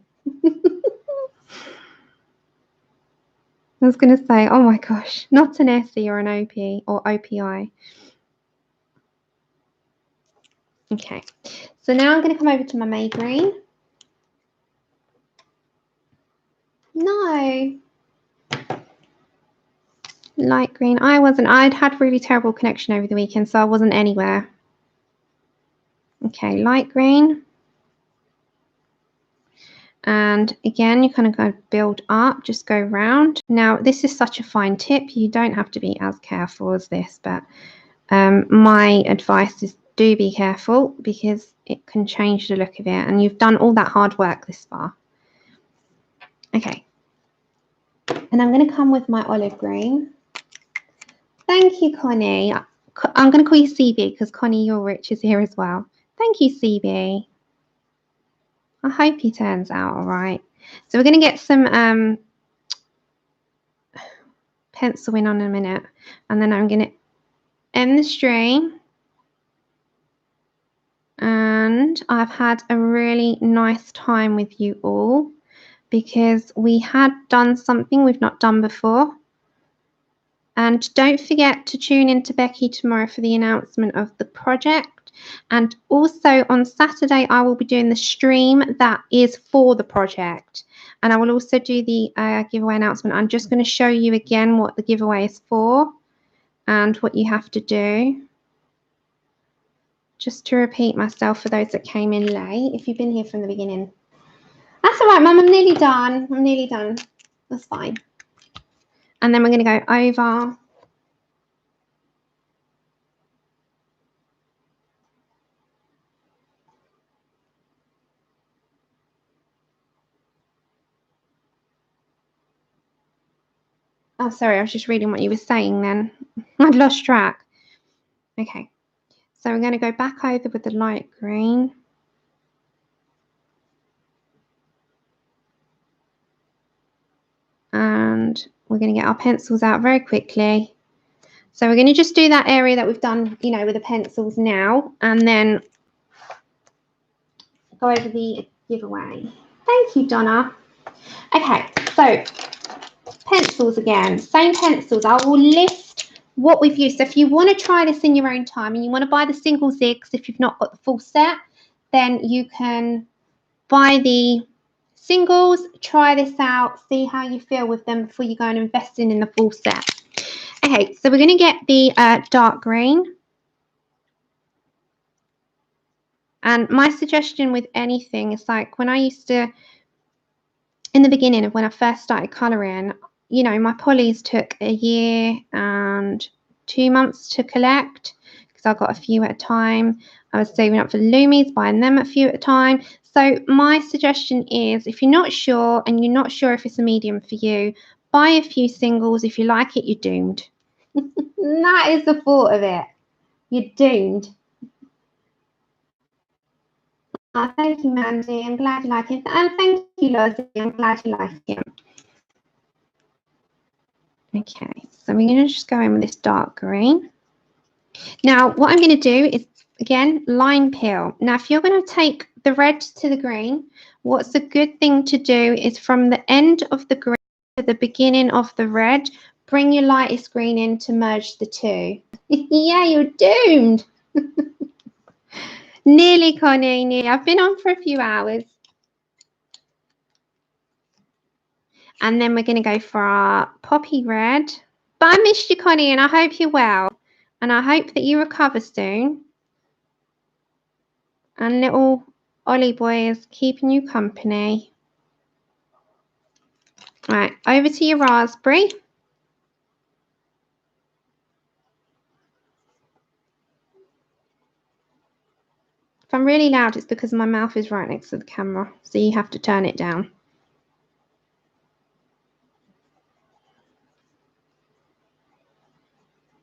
I was going to say, oh my gosh, not an SE or an OP or OPI. Okay, so now I'm going to come over to my May green. No. Light green. I'd had really terrible connection over the weekend, so I wasn't anywhere. Okay, light green. And again, you kind of go build up, just go round. Now, this is such a fine tip. You don't have to be as careful as this, but my advice is do be careful because it can change the look of it. And you've done all that hard work this far. Okay. And I'm going to come with my olive green. Thank you, Connie. I'm going to call you CB because Connie, your rich is here as well. Thank you, CB. I hope he turns out all right. So we're going to get some pencil in on a minute, and then I'm going to end the stream. And I've had a really nice time with you all because we had done something we've not done before. And don't forget to tune in to Becky tomorrow for the announcement of the project. And also on Saturday, I will be doing the stream that is for the project. And I will also do the giveaway announcement. I'm just going to show you again what the giveaway is for and what you have to do. Just to repeat myself for those that came in late, if you've been here from the beginning. That's all right, Mum, I'm nearly done. I'm nearly done. That's fine. And then we're going to go over. Oh, sorry, I was just reading what you were saying then. I'd lost track. Okay, so we're going to go back over with the light green. And we're going to get our pencils out very quickly. So we're going to just do that area that we've done, you know, with the pencils now. And then go over the giveaway. Thank you, Donna. Okay, so pencils again, same pencils. I will list what we've used. So if you want to try this in your own time and you want to buy the single zigs, if you've not got the full set, then you can buy the singles, try this out, see how you feel with them before you go and invest in the full set. Okay, so we're going to get the dark green. And my suggestion with anything is like when I used to, in the beginning of when I first started colouring, you know, my polys took a year and 2 months to collect because I got a few at a time. I was saving up for the Lumies, buying them a few at a time. So my suggestion is if you're not sure and you're not sure if it's a medium for you, buy a few singles. If you like it, you're doomed. That is the thought of it. You're doomed. Oh, thank you, Mandy. I'm glad you like it. And thank you, Lozzie. I'm glad you like it. Okay, so we're going to just go in with this dark green. Now, what I'm going to do is, again, line peel. Now, if you're going to take the red to the green, what's a good thing to do is from the end of the green to the beginning of the red, bring your lightest green in to merge the two. Yeah, you're doomed. Nearly, Connie, nearly. I've been on for a few hours. And then we're going to go for our poppy red. But I missed you, Connie, and I hope you're well. And I hope that you recover soon. And little Ollie boy is keeping you company. Right, over to your raspberry. If I'm really loud, it's because my mouth is right next to the camera. So you have to turn it down.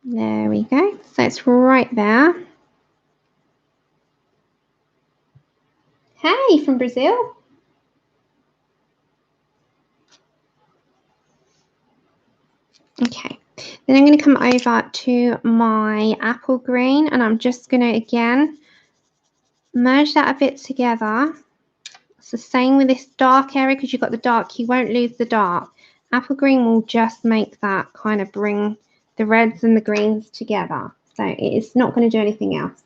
There we go. So it's right there. Hey, from Brazil. Okay, then I'm going to come over to my apple green and I'm just going to, again, merge that a bit together. It's the same with this dark area because you've got the dark, you won't lose the dark. Apple green will just make that kind of bring the reds and the greens together. So it's not going to do anything else.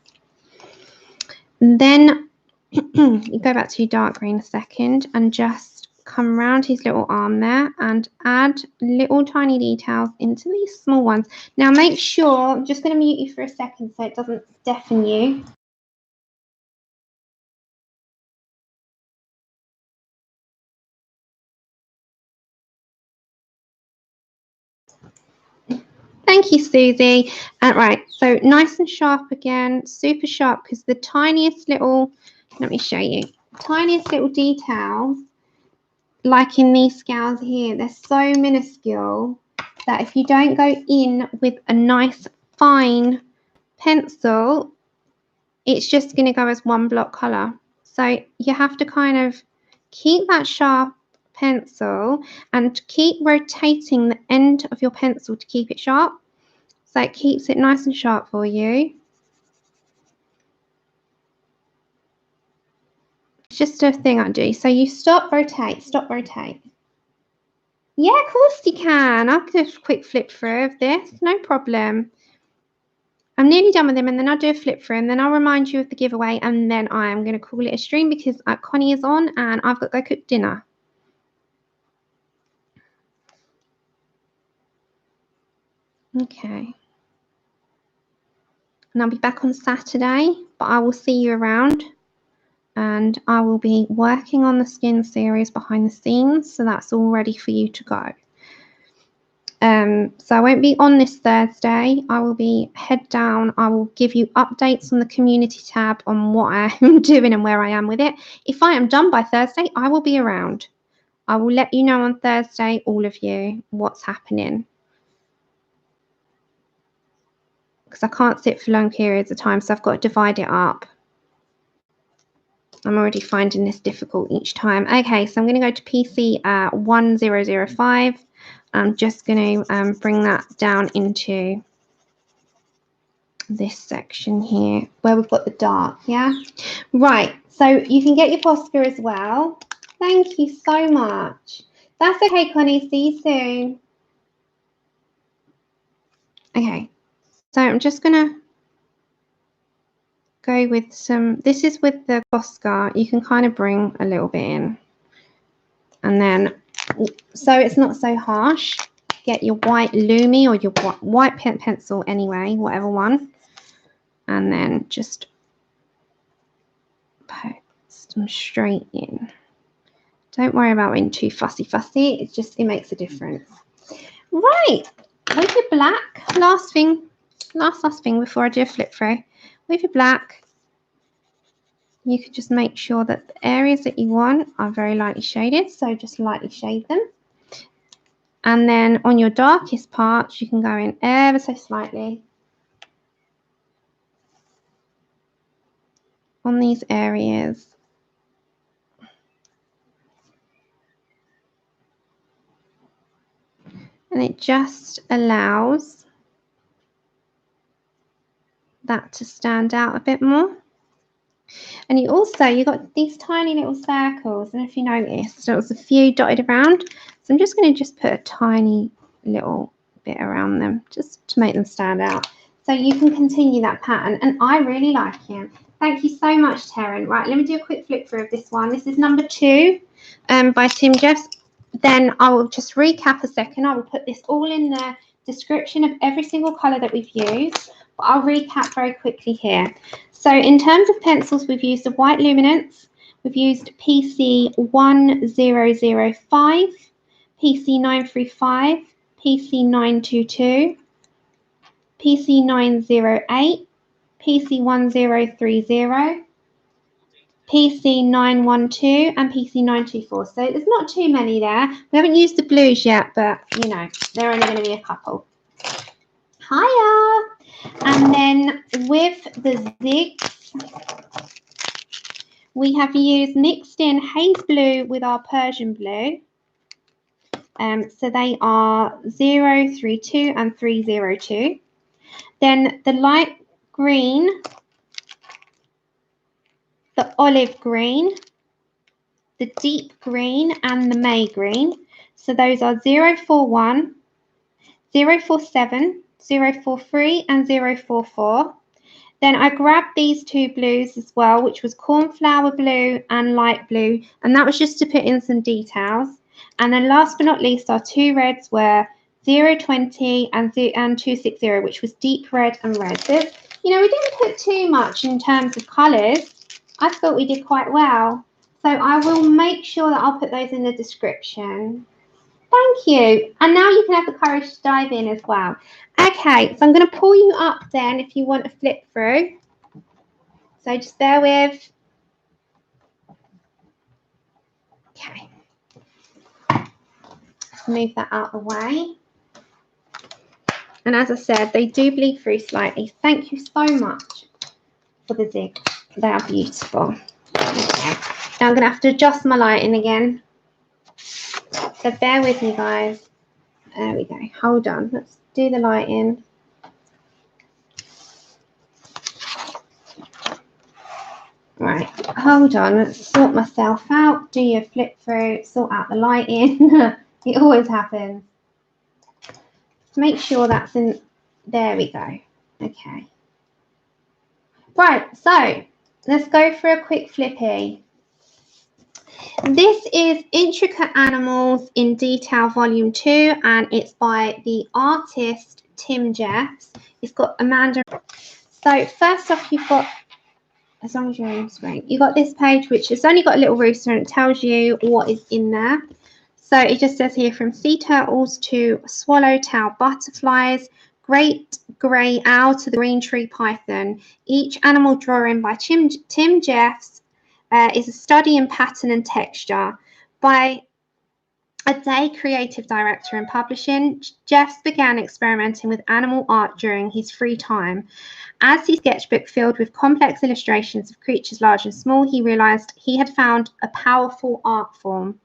And then you go back to your dark green a second and just come around his little arm there and add little tiny details into these small ones. Now make sure, I'm just going to mute you for a second so it doesn't deafen you. Thank you, Susie. Right, so nice and sharp again, super sharp because the tiniest little, let me show you, tiniest little details, like in these scales here, they're so minuscule that if you don't go in with a nice fine pencil, it's just going to go as one block colour. So you have to kind of keep that sharp pencil and keep rotating the end of your pencil to keep it sharp. So it keeps it nice and sharp for you. It's just a thing I do. So you stop, rotate, stop, rotate. Yeah, of course you can. I'll just a quick flip through of this, no problem. I'm nearly done with them and then I'll do a flip through and then I'll remind you of the giveaway and then I am going to call it a stream because Connie is on and I've got to go cook dinner. Okay. And I'll be back on Saturday, but I will see you around and I will be working on the skin series behind the scenes, so that's all ready for you to go. So I won't be on this Thursday. I will be head down. I will give you updates on the community tab on what I am doing and where I am with it. If I am done by Thursday, I will be around. I will let you know on Thursday, all of you, what's happening. Because I can't sit for long periods of time, so I've got to divide it up. I'm already finding this difficult each time. Okay, so I'm going to go to PC 1005. I'm just going to bring that down into this section here where we've got the dark, yeah? Right, so you can get your Posca as well. Thank you so much. That's okay, Connie. See you soon. Okay, so I'm just going to go with some, this is with the Posca. You can kind of bring a little bit in. And then, so it's not so harsh, get your white Lumi or your white pencil anyway, whatever one. And then just post them straight in. Don't worry about being too fussy. It's just, it makes a difference. Right, with your black, last thing before I do a flip through. With your black, you could just make sure that the areas that you want are very lightly shaded. So just lightly shade them. And then on your darkest parts, you can go in ever so slightly on these areas. And it just allows that to stand out a bit more. And you got these tiny little circles. I don't know if you noticed, there was a few dotted around. So I'm just going to just put a tiny little bit around them just to make them stand out. So you can continue that pattern. And I really like him. Thank you so much, Taryn. Right, let me do a quick flip through of this one. This is number 2 by Tim Jeffs. Then I will just recap a second. I will put this all in the description of every single colour that we've used. But I'll recap very quickly here. So in terms of pencils, we've used the white luminance. We've used PC 1005, PC 935, PC 922, PC 908, PC 1030, PC 912 and PC 924. So there's not too many there. We haven't used the blues yet, but you know, there are only going to be a couple. Hiya! And then with the zigs, we have used mixed in haze blue with our Persian blue. So they are 032 and 302. Then the light green, the olive green, the deep green and the May green. So those are 041, 047, 043 and 044. Then I grabbed these 2 blues as well, which was cornflower blue and light blue. And that was just to put in some details. And then last but not least, our 2 reds were 020 and 260, which was deep red and red. So, you know, we didn't put too much in terms of colours. I thought we did quite well. So I will make sure that I'll put those in the description. Thank you. And now you can have the courage to dive in as well. Okay, so I'm going to pull you up then if you want to flip through. So just bear with. Okay. Let's move that out of the way. And as I said, they do bleed through slightly. Thank you so much for the zig. They are beautiful. Okay. Now I'm going to have to adjust my lighting again. So bear with me, guys. There we go. Hold on. Let's do the lighting. Right. Hold on. Let's sort myself out. Do your flip through. Sort out the lighting. It always happens. Make sure that's in. There we go. Okay. Right. So let's go for a quick flippy. This is Intricate Animals in Detail Volume 2, and it's by the artist Tim Jeffs. It's got Amanda. So first off, you've got, as long as you're in screen, you've got this page, which has only got a little rooster, and it tells you what is in there. So it just says here, from sea turtles to swallowtail butterflies, great grey owl to the green tree python. Each animal drawing by Tim Jeffs is a study in pattern and texture. By MIDDAY creative director and publishing, Jeffs began experimenting with animal art during his free time. As his sketchbook filled with complex illustrations of creatures large and small, he realized he had found a powerful art form.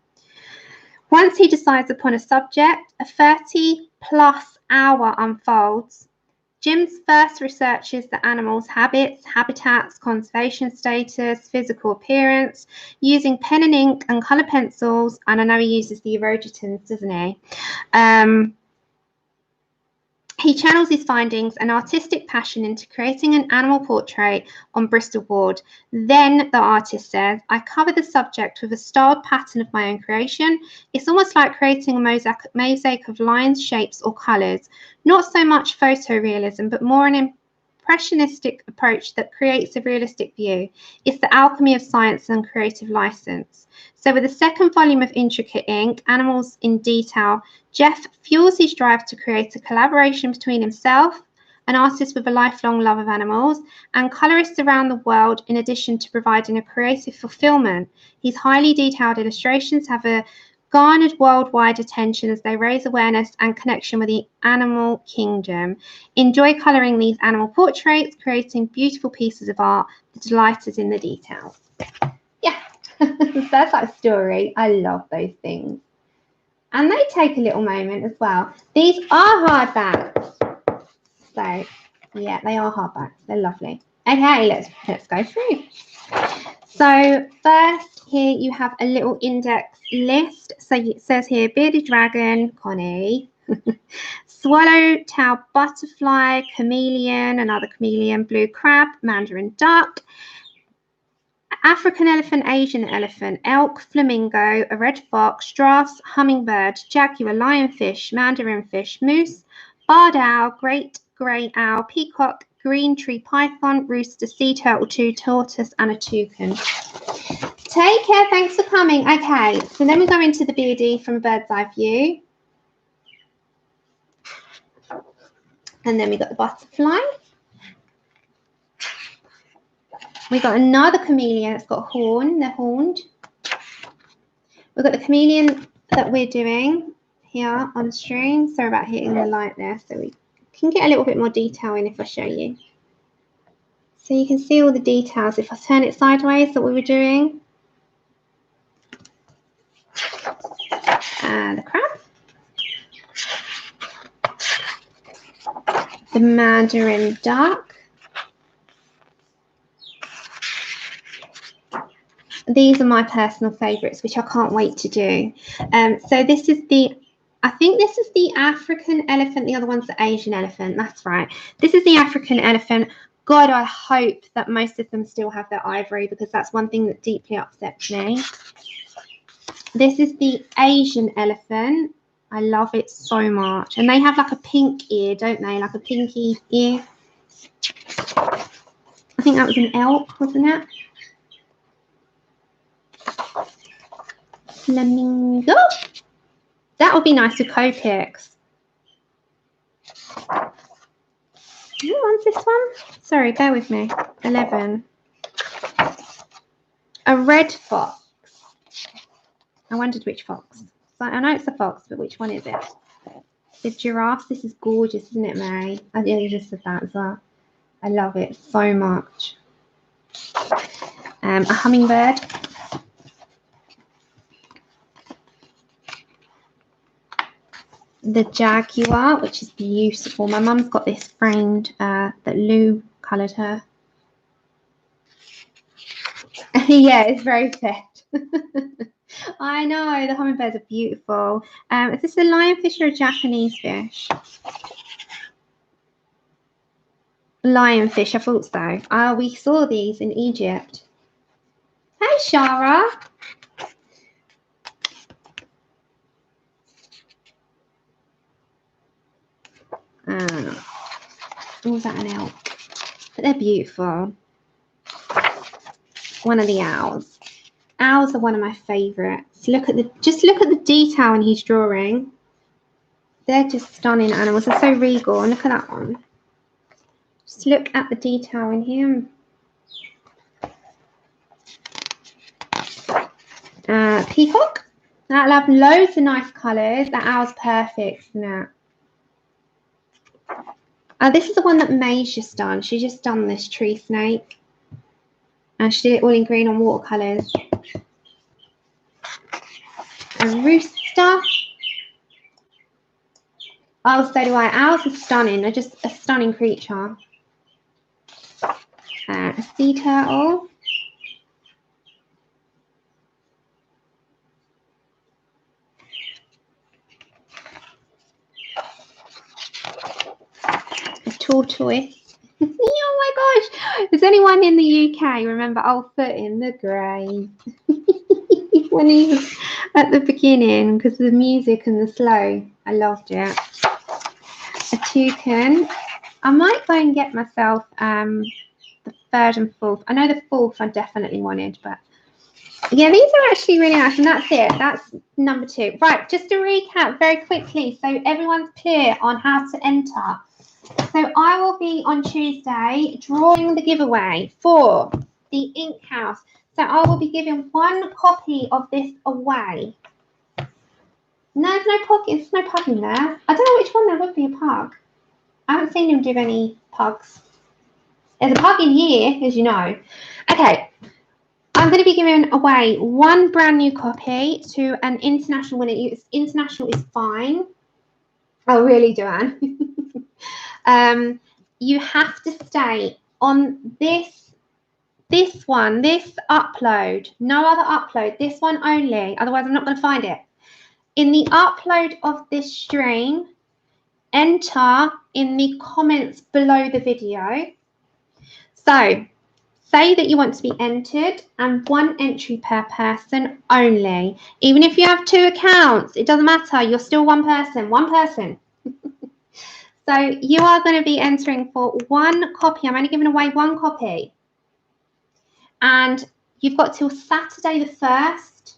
Once he decides upon a subject, a 30-plus hour unfolds. Jim's first researches the animals' habits, habitats, conservation status, physical appearance, using pen and ink and colour pencils. And I know he uses the Erogitons, doesn't he? He channels his findings and artistic passion into creating an animal portrait on Bristol board. Then, the artist says, I cover the subject with a styled pattern of my own creation. It's almost like creating a mosaic of lines, shapes, or colours. Not so much photorealism, but more an impressionistic approach that creates a realistic view. It's the alchemy of science and creative license. So with the second volume of Intricate Ink, Animals in Detail, Jeff fuels his drive to create a collaboration between himself, an artist with a lifelong love of animals, and colorists around the world, in addition to providing a creative fulfillment. His highly detailed illustrations have garnered worldwide attention as they raise awareness and connection with the animal kingdom. Enjoy colouring these animal portraits, creating beautiful pieces of art that delight us in the details. Yeah, that's our story. I love those things. And they take a little moment as well. These are hardbacks. So, yeah, they are hardbacks. They're lovely. Okay, let's go through. So first here you have a little index list. So it says here bearded dragon, Connie, swallowtail butterfly, chameleon, another chameleon, blue crab, mandarin duck, African elephant, Asian elephant, elk, flamingo, a red fox, strass, hummingbird, jaguar, lionfish, mandarin fish, moose, barred owl, great grey owl, peacock, green tree python, rooster, sea turtle, tortoise, and a toucan. Take care. Thanks for coming. Okay, so then we go into the beardy from a bird's eye view. And then we got the butterfly. We got another chameleon. It's got a horn. They're horned. We've got the chameleon that we're doing here on stream. Sorry about hitting the light there, so we can get a little bit more detail in if I show you. So you can see all the details. If I turn it sideways that we were doing. The crab. The mandarin duck. These are my personal favourites, which I can't wait to do. So this is I think this is the African elephant. The other one's the Asian elephant. That's right. This is the African elephant. God, I hope that most of them still have their ivory, because that's one thing that deeply upsets me. This is the Asian elephant. I love it so much. And they have like a pink ear, don't they? Like a pinky ear. I think that was an elk, wasn't it? Flamingo. That would be nice with Copics. Who wants this one? Sorry, bear with me. 11. A red fox. I wondered which fox. So I know it's a fox, but which one is it? The giraffe. This is gorgeous, isn't it, Mary? I just said that as well. I love it so much. A hummingbird. The jaguar, which is beautiful. My mum's got this framed that Lou coloured her. Yeah, it's very pet. I know, the hummingbirds are beautiful. Is this a lionfish or a Japanese fish? Lionfish, I thought so. Oh, we saw these in Egypt. Hey, Shara. Was that an elk? But they're beautiful. One of the owls. Owls are one of my favourites. Just look at the detail in his drawing. They're just stunning animals. They're so regal. And look at that one. Just look at the detail in him. Peacock. I love loads of nice colours. That owl's perfect, isn't it? This is the one that May's just done. She just done this tree snake. And she did it all in green on watercolours. A rooster. Oh, so do I. Owls are stunning. They're just a stunning creature. A sea turtle. A tortoise. Oh my gosh. Is anyone in the UK remember Old Foot in the Grave? When he was at the beginning, because of the music and the slow. I loved it. A toucan. I might go and get myself the third and fourth. I know the fourth I definitely wanted, but yeah, these are actually really nice, and that's it. That's number 2. Right, just to recap very quickly, so everyone's clear on how to enter. So I will be on Tuesday drawing the giveaway for the Ink House. So I will be giving 1 copy of this away. No, there's no pug. There's no pug in there. I don't know which one there would be a pug. I haven't seen him give any pugs. There's a pug in here, as you know. Okay. I'm going to be giving away 1 brand new copy to an international winner. International is fine. Oh, really, Joanne? You have to stay on this one, this upload. No other upload. This one only. Otherwise, I'm not going to find it. In the upload of this stream, enter in the comments below the video. So, say that you want to be entered and 1 entry per person only. Even if you have 2 accounts, it doesn't matter. You're still one person. So you are going to be entering for 1 copy. I'm only giving away 1 copy. And you've got till Saturday the 1st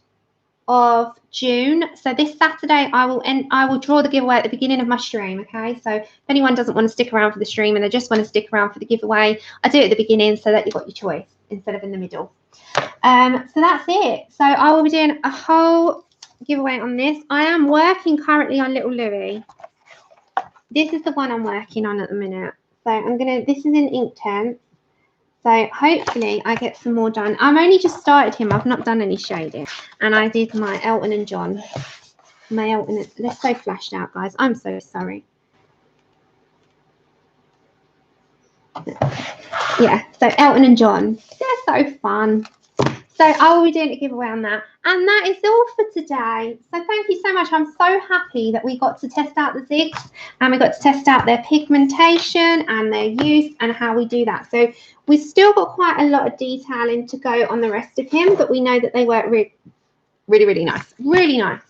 of June. So this Saturday I will draw the giveaway at the beginning of my stream. Okay, so if anyone doesn't want to stick around for the stream and they just want to stick around for the giveaway, I do it at the beginning so that you've got your choice instead of in the middle. So that's it. So I will be doing a whole giveaway on this. I am working currently on Little Louie. This is the one I'm working on at the minute. So this is in Inktense. So hopefully I get some more done. I'm only just started him. I've not done any shading. And I did my Elton and John. They're so flashed out, guys. I'm so sorry. Yeah, so Elton and John. They're so fun. So I will be doing a giveaway on that. And that is all for today. So thank you so much. I'm so happy that we got to test out the zigs and we got to test out their pigmentation and their use and how we do that. So we've still got quite a lot of detailing to go on the rest of him, but we know that they work really nice. Really nice.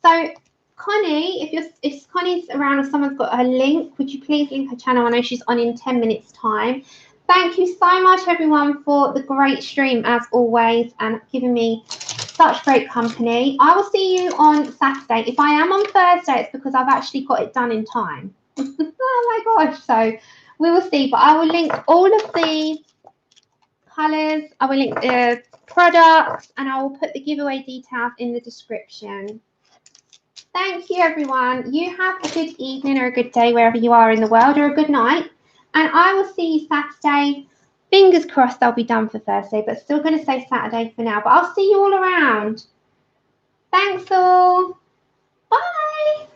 So Connie, if Connie's around or someone's got her link, would you please link her channel? I know she's on in 10 minutes time. Thank you so much, everyone, for the great stream, as always, and giving me such great company. I will see you on Saturday. If I am on Thursday, it's because I've actually got it done in time. Oh, my gosh. So we will see. But I will link all of the colours. I will link the products, and I will put the giveaway details in the description. Thank you, everyone. You have a good evening or a good day wherever you are in the world, or a good night. And I will see you Saturday. Fingers crossed I'll be done for Thursday, but still going to say Saturday for now. But I'll see you all around. Thanks all. Bye.